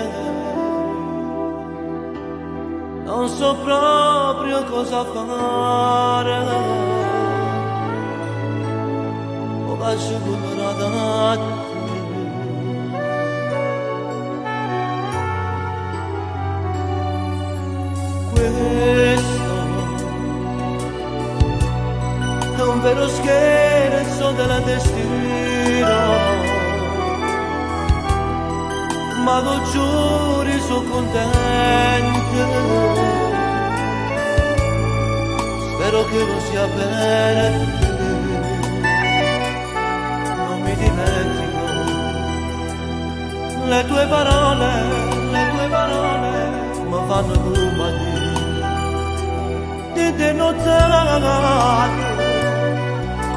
non so proprio cosa fare, ho bacio colorata. questo è un vero scherzo della destino. Ma tu giuri sono contento, spero che non sia bene, non mi dimentico le tue parole mi fanno compagnia di denottate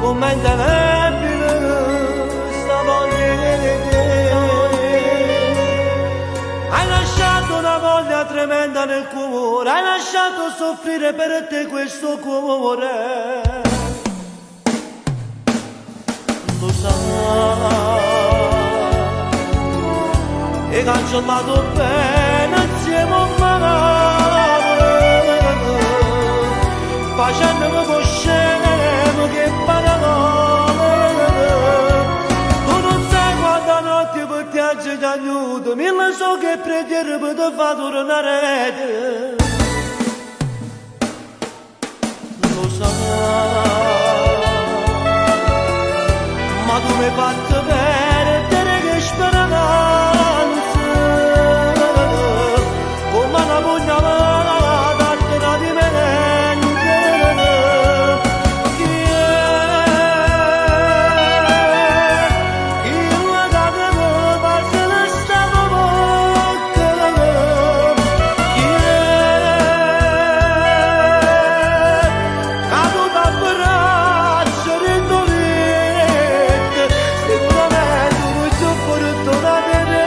come indelebile sta voglia di te. Hai lasciato una voglia tremenda nel cuore, hai lasciato soffrire per te questo cuore. Lo sai, e cancellato bene insieme a me, facendomi coscienza che parole. Tu non sai quanta notte per te oggi ti aiuto, mille so che preghiere per te fa tornare. Lo sai, ma tu mi hai fatto perdere che speranza, come una pugnalata appena di mente. Chi la data che passa la stava bocca? Chi caduta a braccio ridolente, sicuramente non ci ho voluto da bere.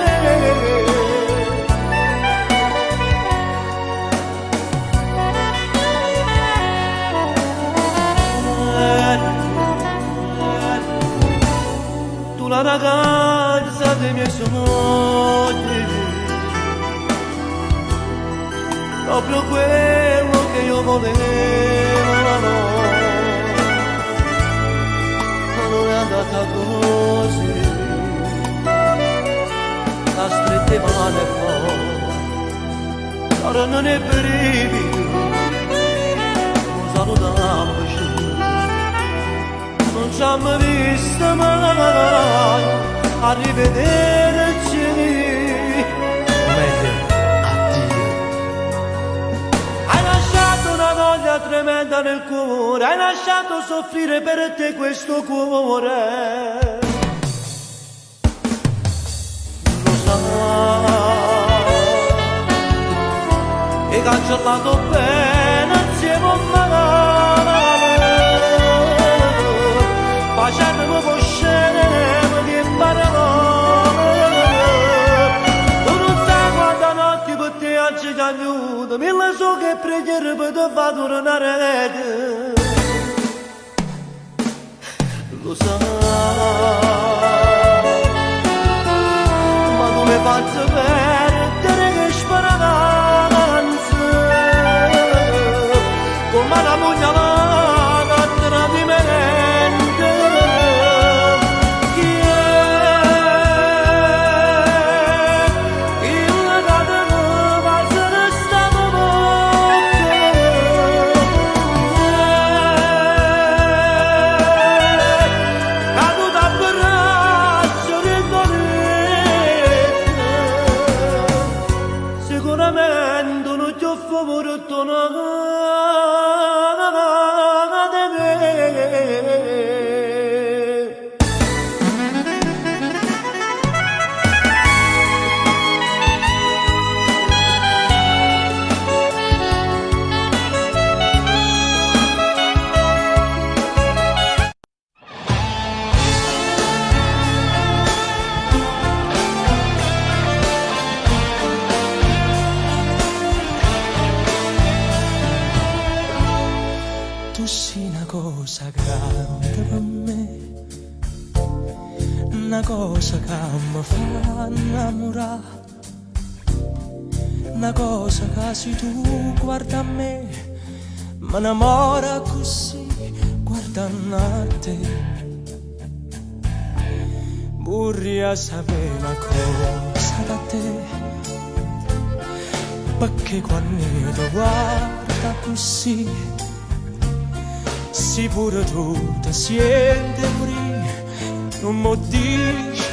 Tu la ragazza dei miei sogni, proprio quello che io volevo, ma non è andata così. La strette male poi, ora non è brividi, non salutiamoci, non ci abbiamo visto mai, arrivederci. Hai lasciato una voglia tremenda nel cuore, hai lasciato soffrire per te questo cuore. Lo sai, e cancellato bene insieme a me, facendomi coscienza che parole. Tu non sai quanta notte per te oggi ti aiuto, mille so che preghiere per te fa tornare. Lo sai, ma tu mi hai fatto perdere che speranza, come una pugnalata a tradimento. Chi è la data che passa la stava bocca? Caduta a braccio ridolente, sicuramente non ti ho favorito nada. Tu sei una cosa grande per me, una cosa che mi fa innamorare, una cosa che se tu guarda a me, mi innamora così guardando a te. Vorrei sapere una cosa da te, perché quando ti guardo sta così, si pure tu ti senti morire, non mi dici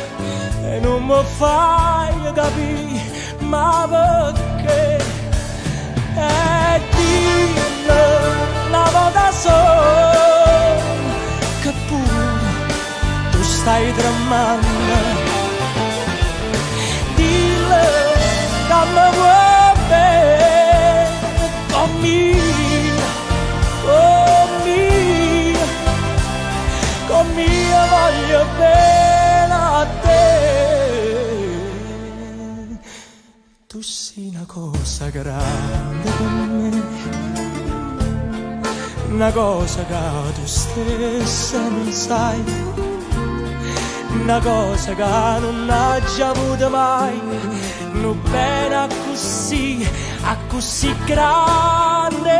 e non mi fai capire, ma perché? E dillo una volta sola che pure tu stai tremando, dillo che mi vuoi bene conmigo voglio bene a te. Tu sei una cosa grande per me, una cosa che tu stessa non sai, una cosa che non hai già avuto mai, non bene a così grande.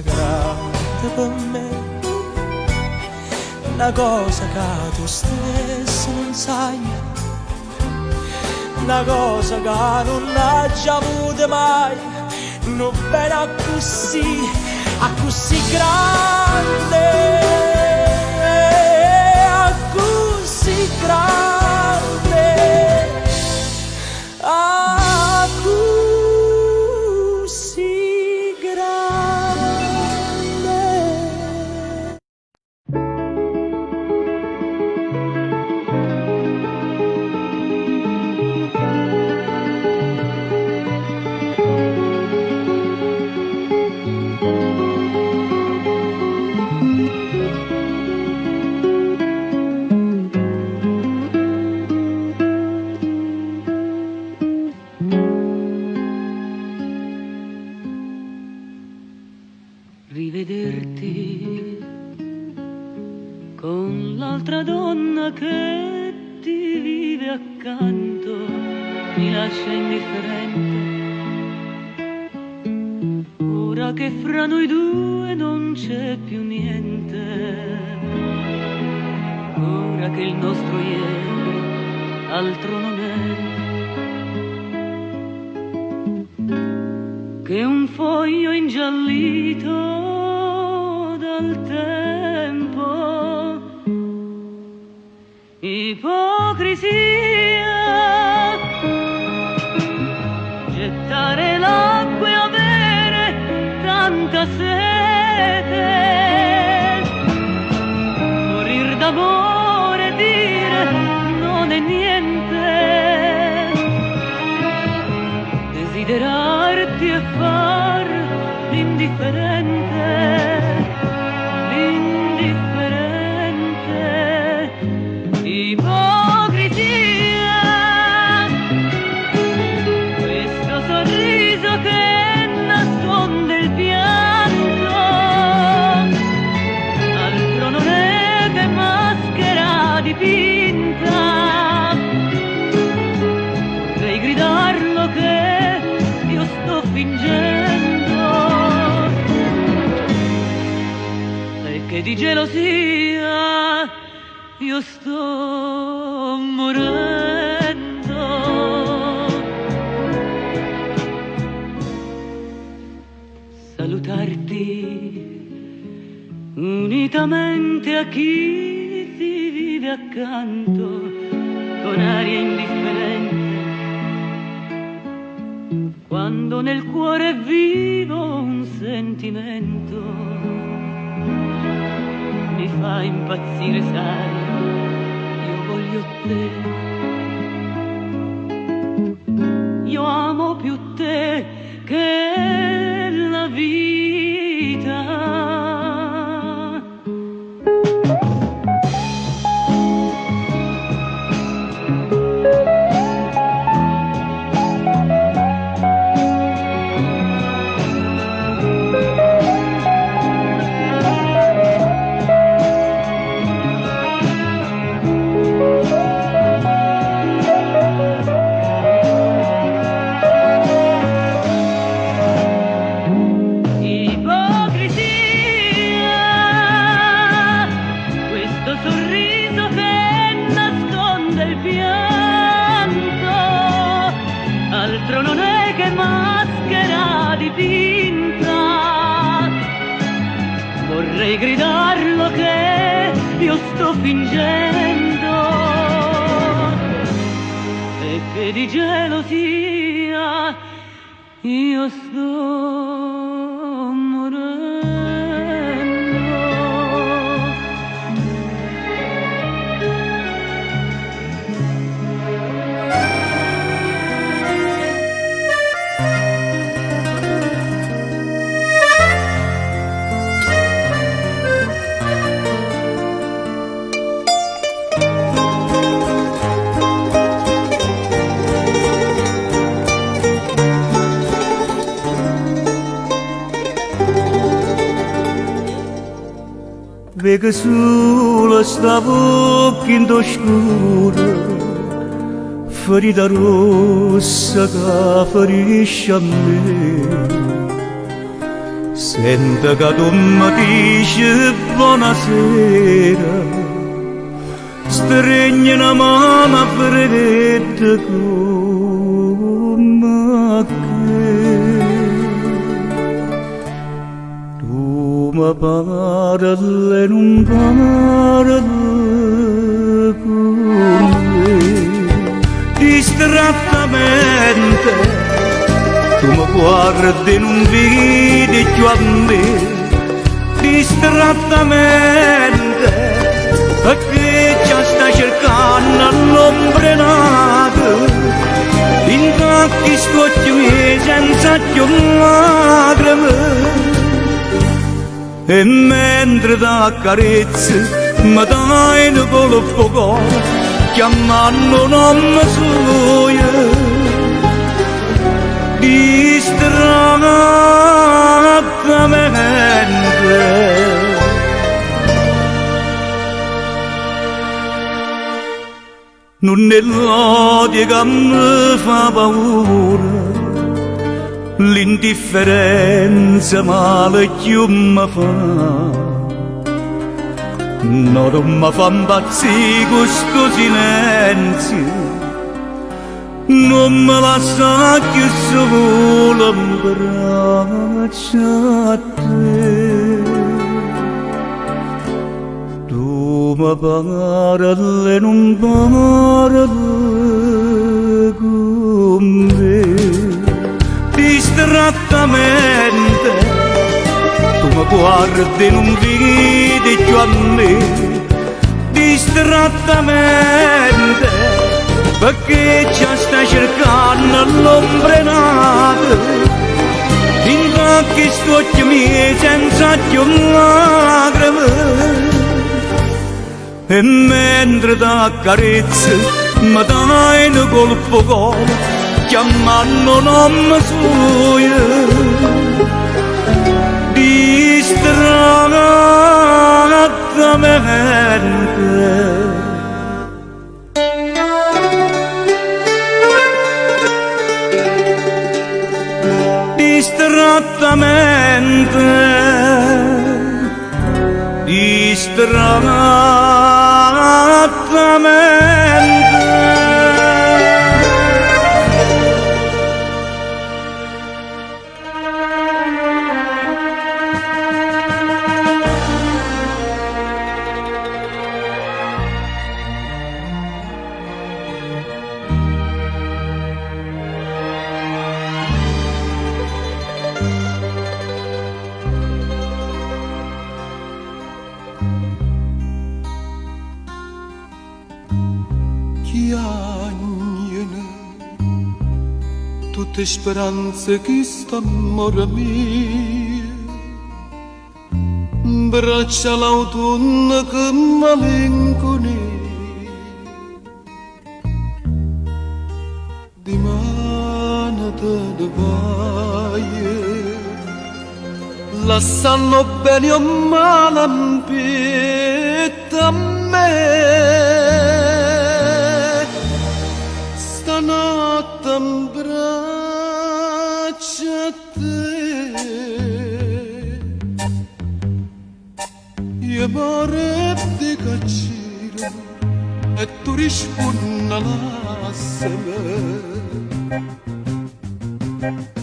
Grande per me, una cosa che tu stesso non sai, una cosa che non hai già avuto mai, non bene a così grande, a così grande, a così rivederti con l'altra donna che ti vive accanto mi lascia indifferente. Ora che fra noi due non c'è più niente, ora che il nostro ieri altro non è che un foglio ingiallito dal tempo, ipocrisia, gettare l'acqua e avere tanta sete, morir d'amore e dire non è niente, desiderarti e far l'indifferente. Dipinta, vorrei gridarlo che io sto fingendo e che di gelosia io sto morendo. Salutarti unitamente a chi accanto con aria indifferente, quando nel cuore è vivo un sentimento, mi fa impazzire, sai, io voglio te, io amo più te che la vita. Vorrei gridarlo che io sto fingendo e che di gelosia io sto morendo. Vega sulla sta bocca oscura, ferita rossa che ferisce a me. Sento che tu mi dici buonasera, stringi una mano fredda come che. Ma parla e non parla con me, distrattamente tu mi guardi e non vedi più a me, distrattamente perché già stai cercando l'ombra nata in tanti scocci miei senza più lacrime. E mentre da carezze mi dai un colpo cuore, chiamando nome suo, distrattamente. Non è l'odio che mi fa paura, l'indifferenza male che mi fa, non mi fa impazzire questo silenzio, non mi lascia più solo in braccia a te. Tu mi parli e non parli con me, distrattamente tu mi guardi e non vedi più a me, distrattamente perché già stai cercando l'ombra nata in tanti scocchi miei senza più lacrime. E mentre da carezze mi dai un colpo cuore, chiamando nome suo, distrattamente. Distrattamente, distrattamente. chiagnano tutte speranze che stanno a mia, braccia l'autunno che malinconia, di manata de vaie, lasciano bene o male a me, stanotte in braccia a te, io vorrei cacciare e tu rispondi lassame,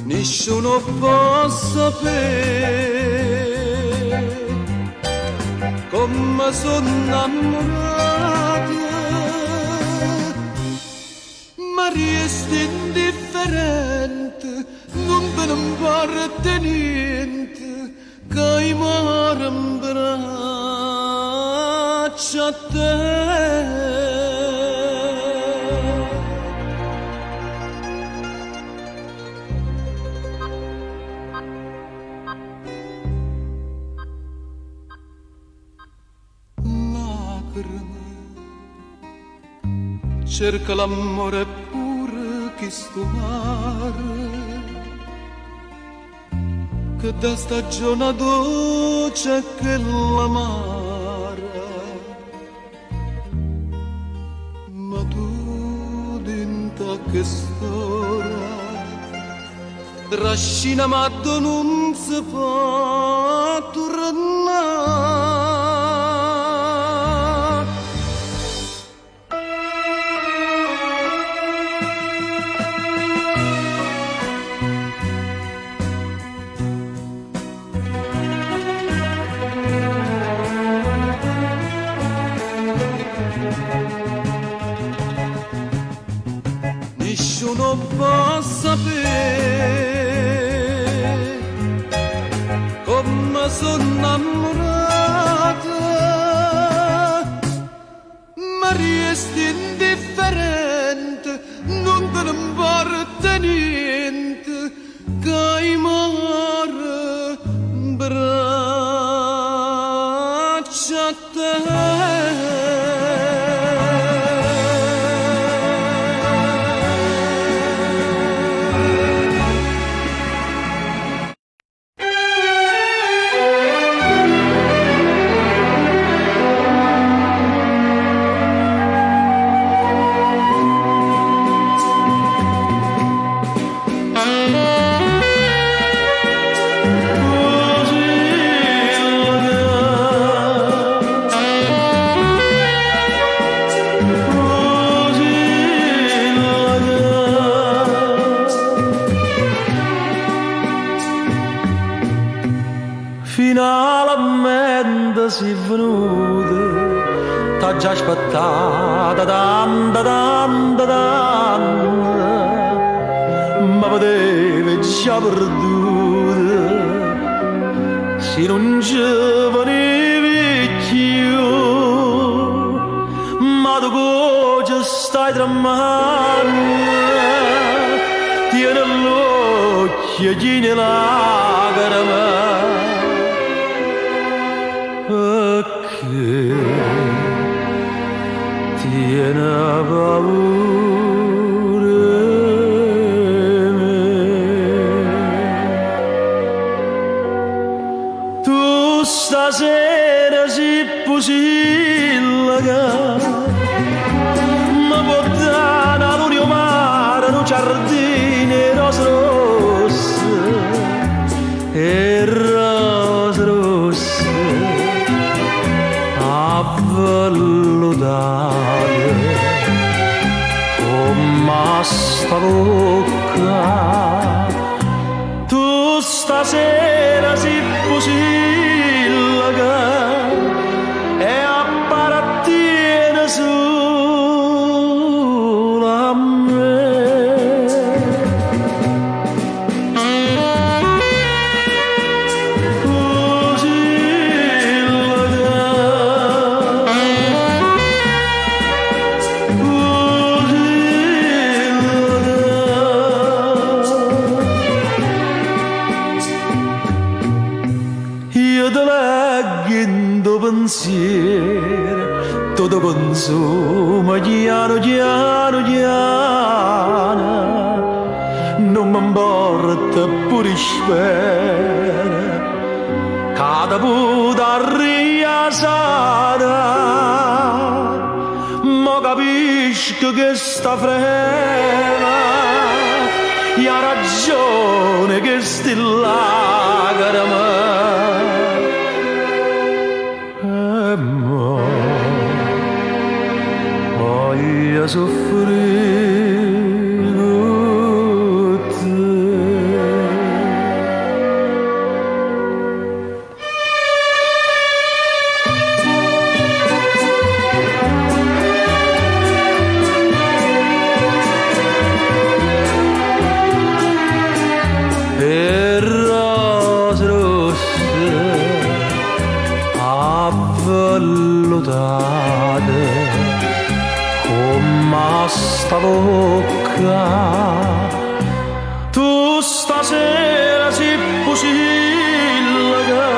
nessuno può sapere come sono innamorato, ma resti indifferente, non te ne importa niente, che i mare in braccia a te. Cerca l'amore pure che sto mare, che da stagione dolce che l'amara, ma tu dinta che storia trascina ma tu non si può tornare. Nessuno può sapere come sono innamorata, ma resti indifferente, non te ne importa niente, che i mare in braccia a te. Finalmente si è venuta, t'ha già aspettata tanta, ma potevi già perduta, se non ci venivi più, ma tu cosa stai tremando, tieni l'occhio, tieni lacrime, perché tiene paura me. Tu stasera si possibile ma portare all'unio mare un giardino rose rosse e rose rosse avvelludate come sta bocca. Tu stasera si possibile e appartiene solo a me. consuma piano piano piano, non mi importa pure spera, cada puta riasara, ma capisco che sta frena, e ha ragione che sti lacrime. Voglio soffrire con te. E rose rosse avvellutate come sta bocca, tu stasera si pusilga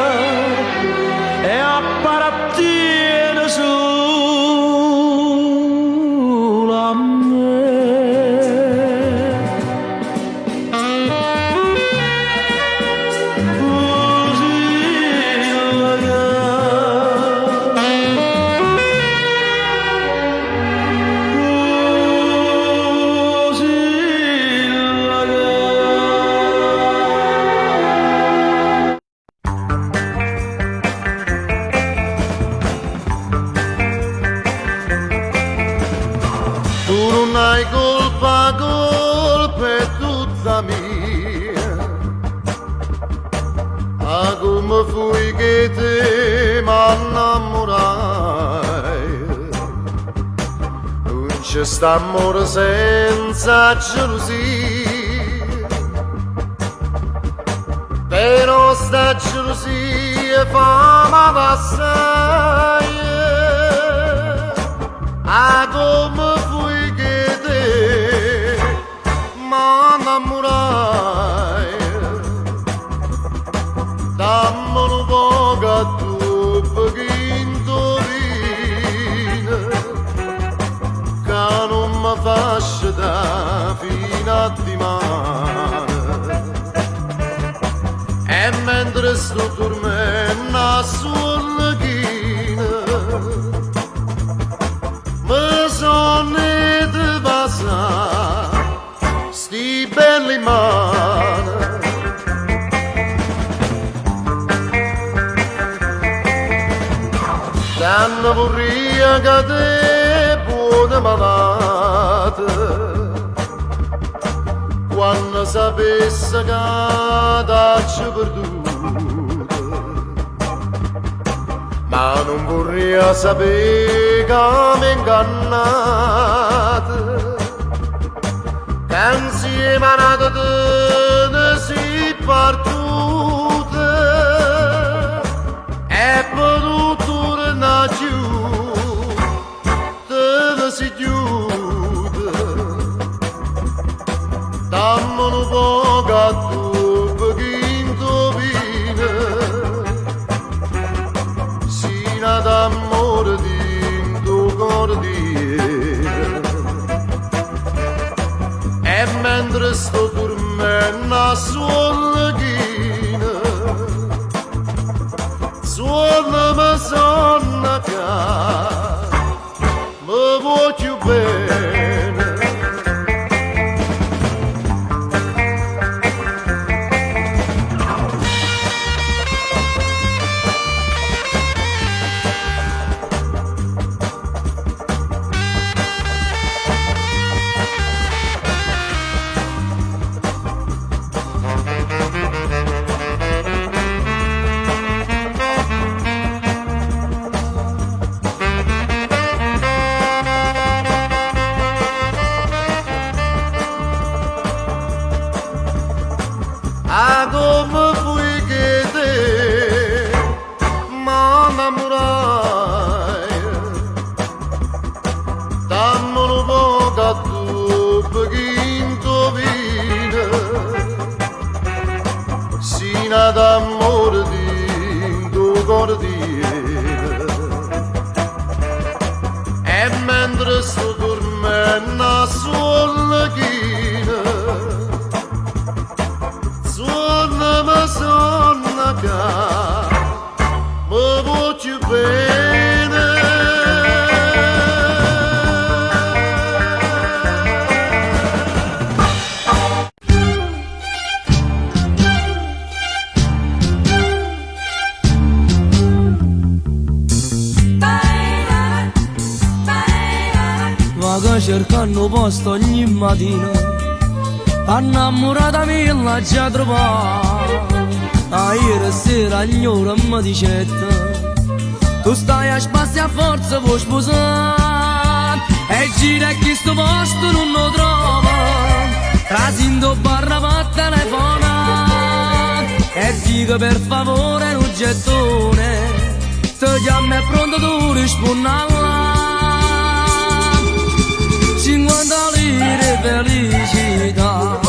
e appartiene solo a me. Tu non hai colpa, colpa è tutta mia. Ah, come fui che te m'innamorai. Non c'è sta amore senza gelosia, però sta gelosia fa male assai. Ah, come fui che te m'innamorai. Dammi un poco a tu perché indovina che non mi faccio da fino a dimane. E mentre sto dormendo sulla china mi sono di passare sti belli mani. Danno vorria che te buona malata, quando sapesse che t'ho perduta, ma non vorria sapere che mi ingannate, che insieme a nata te ne si partute e potuto tornare giù, te ne si chiude. Dammi un poco a tu perché indovina sino d'amore di tuo cordiere. E mentre sto dormendo sulla china suona mi sonna che mi voglio bene. Ah, come fui che te m'innamorai. Dammi un poco a tu perché indovina sino d'amore di tuo cordiere. E penna sull'china suona ma suona ca ma voglio bene Vaga cercando posto ogni mattina, innamorata mia già trovata. A ieri sera ignora mi dicetta, tu stai a spazio a forza puoi sposare. E gira che sto posto non lo trova, trasindo barra per telefonare. E dico per favore un gettone, sto chiama è pronto tu rispondi alla. 50 lire felicità,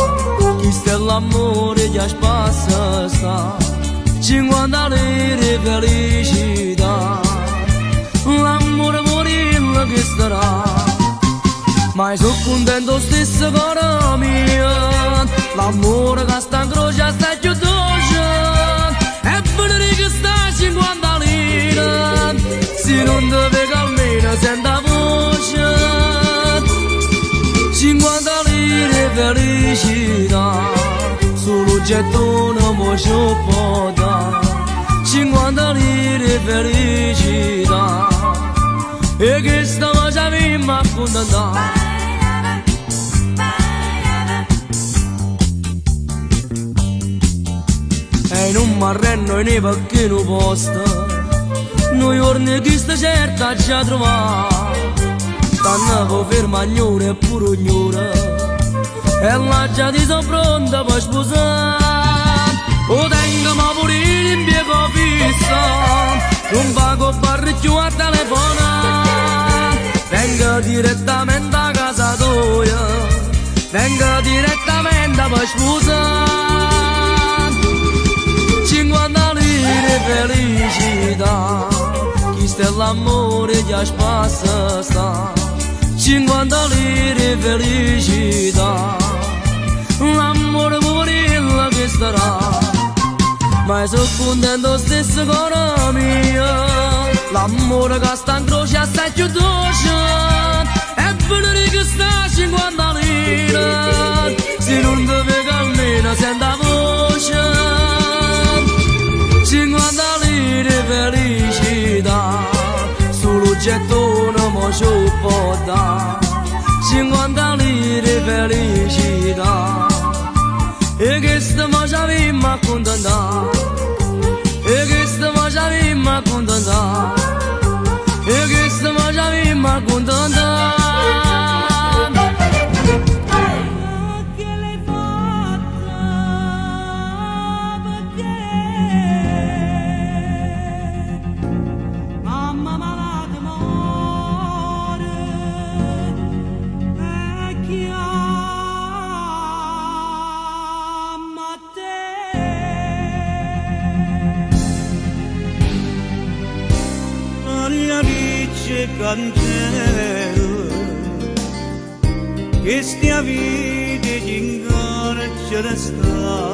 chi sta l'amore già spassa sta. 50 lire felicità, l'amore morire che starà. Ma sono contento stesso con mio, l'amore che sta in croce sta più dolce. E venere che sta 50 lire, se non deve almeno senta voce. 50 lire felicità, solo gettone mo ci può dare. 50 lire felicità, e che stava già prima a contentare. E non mi arrendo né perché non posto, noi giorni che sta certa già trovata. Tanto ferma ignora e pure ignora, e là già ti sono pronta per sposare. O tengo ma pure l'impiego fisso, non pago più a telefonare. Vengo direttamente a casa tua, vengo direttamente per sposare. 50 lire felicità, chi sta l'amore già spassa sta. 50 lire felicità, l'amore morire che starà. Ma sono contento stesso con mio, l'amore che sta in croce assai più dolce. E venere che sta 50 lire, se non deve che almeno senta voce. 50 lire felicità, solo gettone mo ci può dare. 50 lire felicità, e che stiamo già prima a contentare. E che stiamo già prima a contentare. E che stiamo già prima a contentare. Cantero che stia vita in gara ce ne sta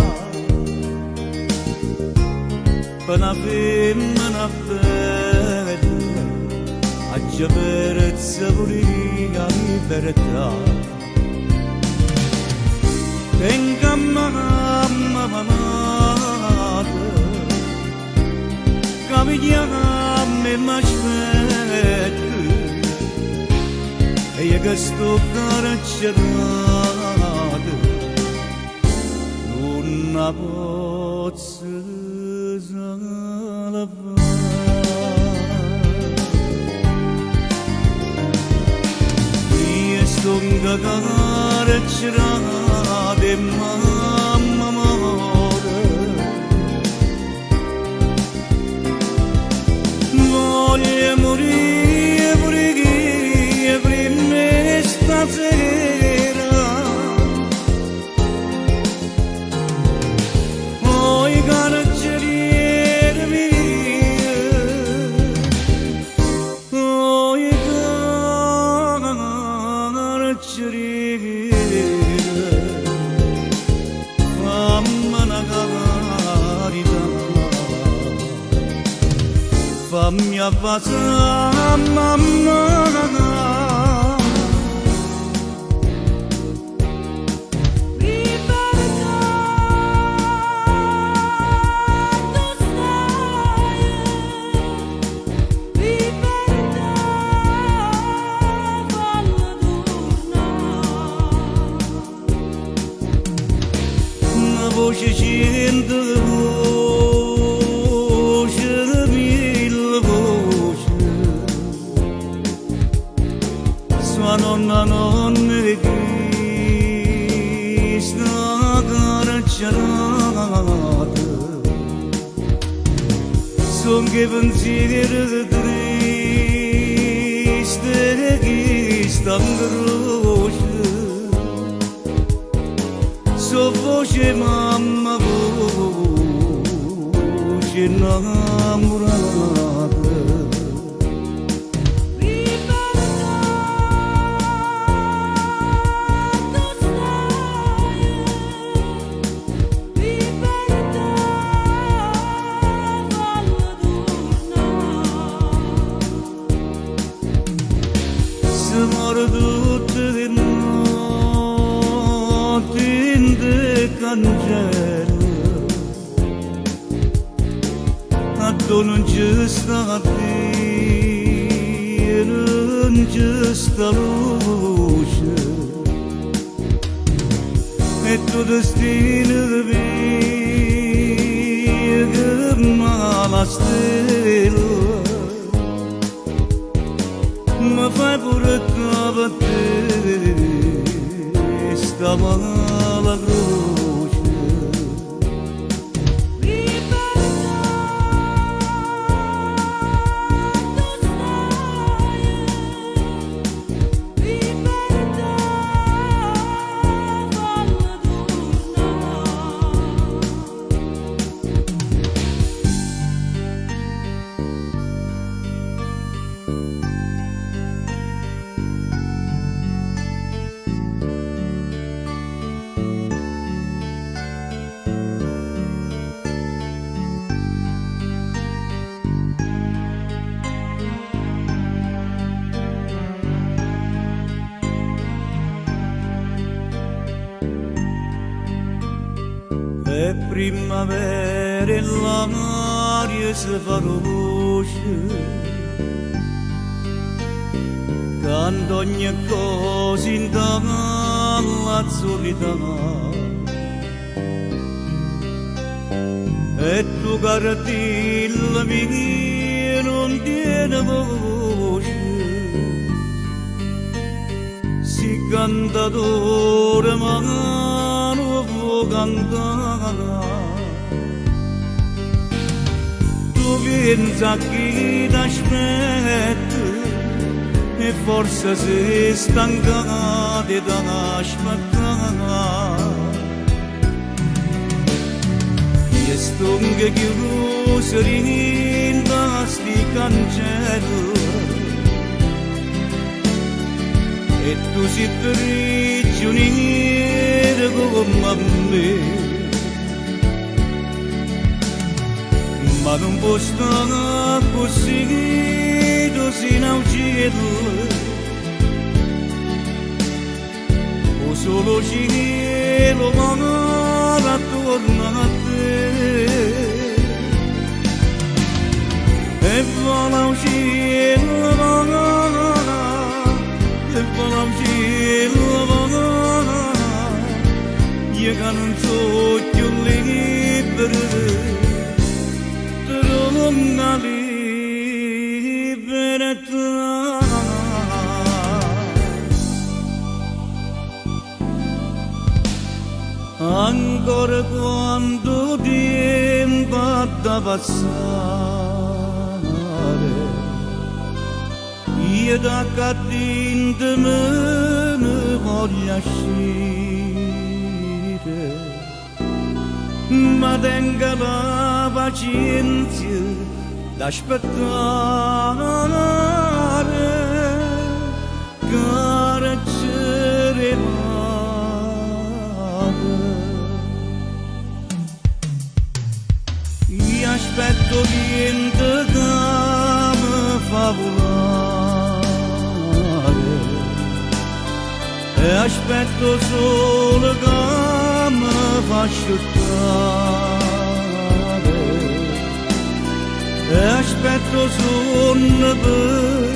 per una femmina bella a già perezza pure la libertà tenga mamma che mi chiama e mi aspetta. E io che sto carcerata non la posso salvare. Io sto carcerata e mamma muore. Voglio morire pure chi prima stasera. Oh, i carcerieri miei, oh, i carcerieri carcerire, fammi una carità, fammi abbassare, mamma. Voce cento voce, mille voci, sua nonna che sta carcerata, son che pensieri tristi che stanno croce. So voce mamma, voce innamorata. Se muore tutte le notti in de cancello, a tu non ci sta Dio, non ci sta luce, e tu destino mio che mala stella. Ma fai pure a te, sta mala croce. È primavera e l'aria si fa luce, quando ogni cosa indaga l'azzurrità, e tu cartilla mia non tiene voce, si cantatore ma non può cantare. Tu pensa chi t'aspetta e forse sei stancato da aspettare. E stunga chiuso rinda sti cancello, e tu si prigioniero come me. Ma non può stare così, si non uccido, o solo cielo ma attorno a te, e vola un cielo e vola un cielo io che non so più libero. Una libertà, ancora quando tempo da passare, io da cadente me ne voglio uscire, ma tenga la pazienza d'aspettare, carezze e aspetto solo che mi faccio stare, e aspetto solo per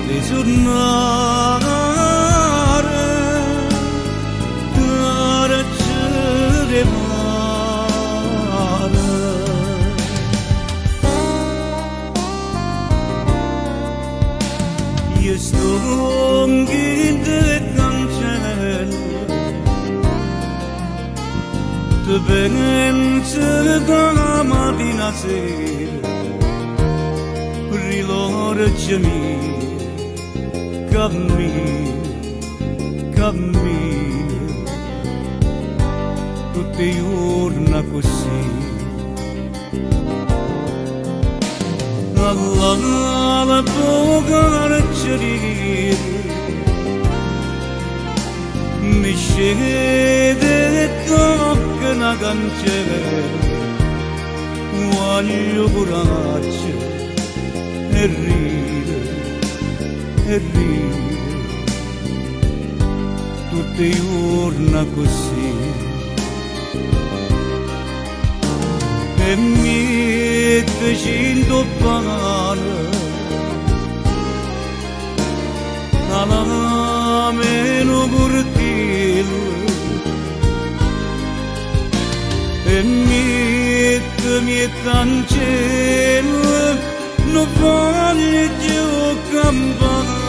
ritornare, carezze mare. Io sto in te cancello, te penso da mattina a sera, ricordiami, cammino, cammino, tutti i giorni così. Allah tua carceria mi scende tocca una cancella, voglio coraggio e ridere, tutti i giorni così. E mi facendo pane alla meno cortile e mi cancella non voglio più campare.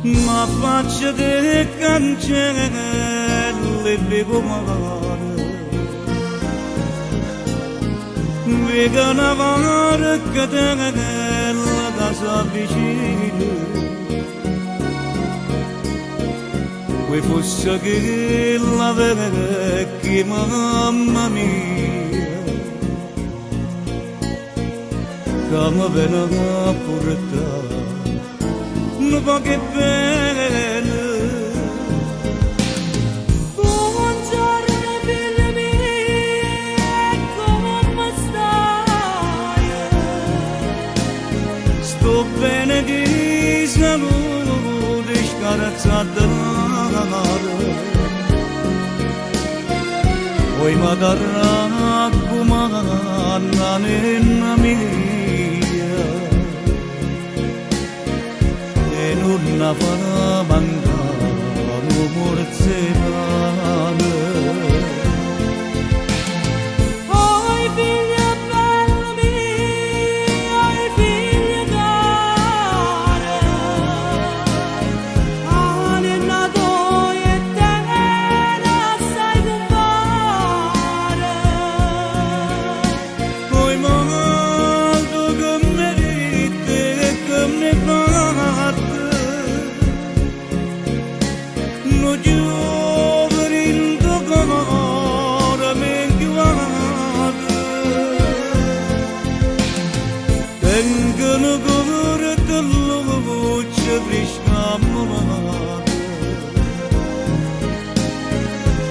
Ma faccia de cancelle bevo mare, vega una varca della casa vicina, que fosse che la vecchia mamma mia, che mi viene a portare. Non va che bene. Buongiorno figlia mia, come stai? Sto bene di salute, scarazzata mare. Poi mi darà come la nenna mia, non la farà mancare morzellane. Oi figlia bella mia, oi figlia cara, anima tua e terra sai compare. Poi molto che merite e che ne batte, no gioverindo cuore mi guarda, tengono cuore di luce fresca ammalata,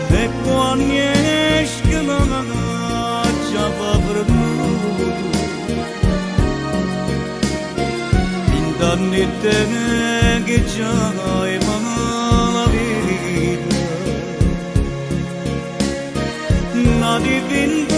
e quando esce la caccia fa premuto, intanto te che c'hai la vita, una divina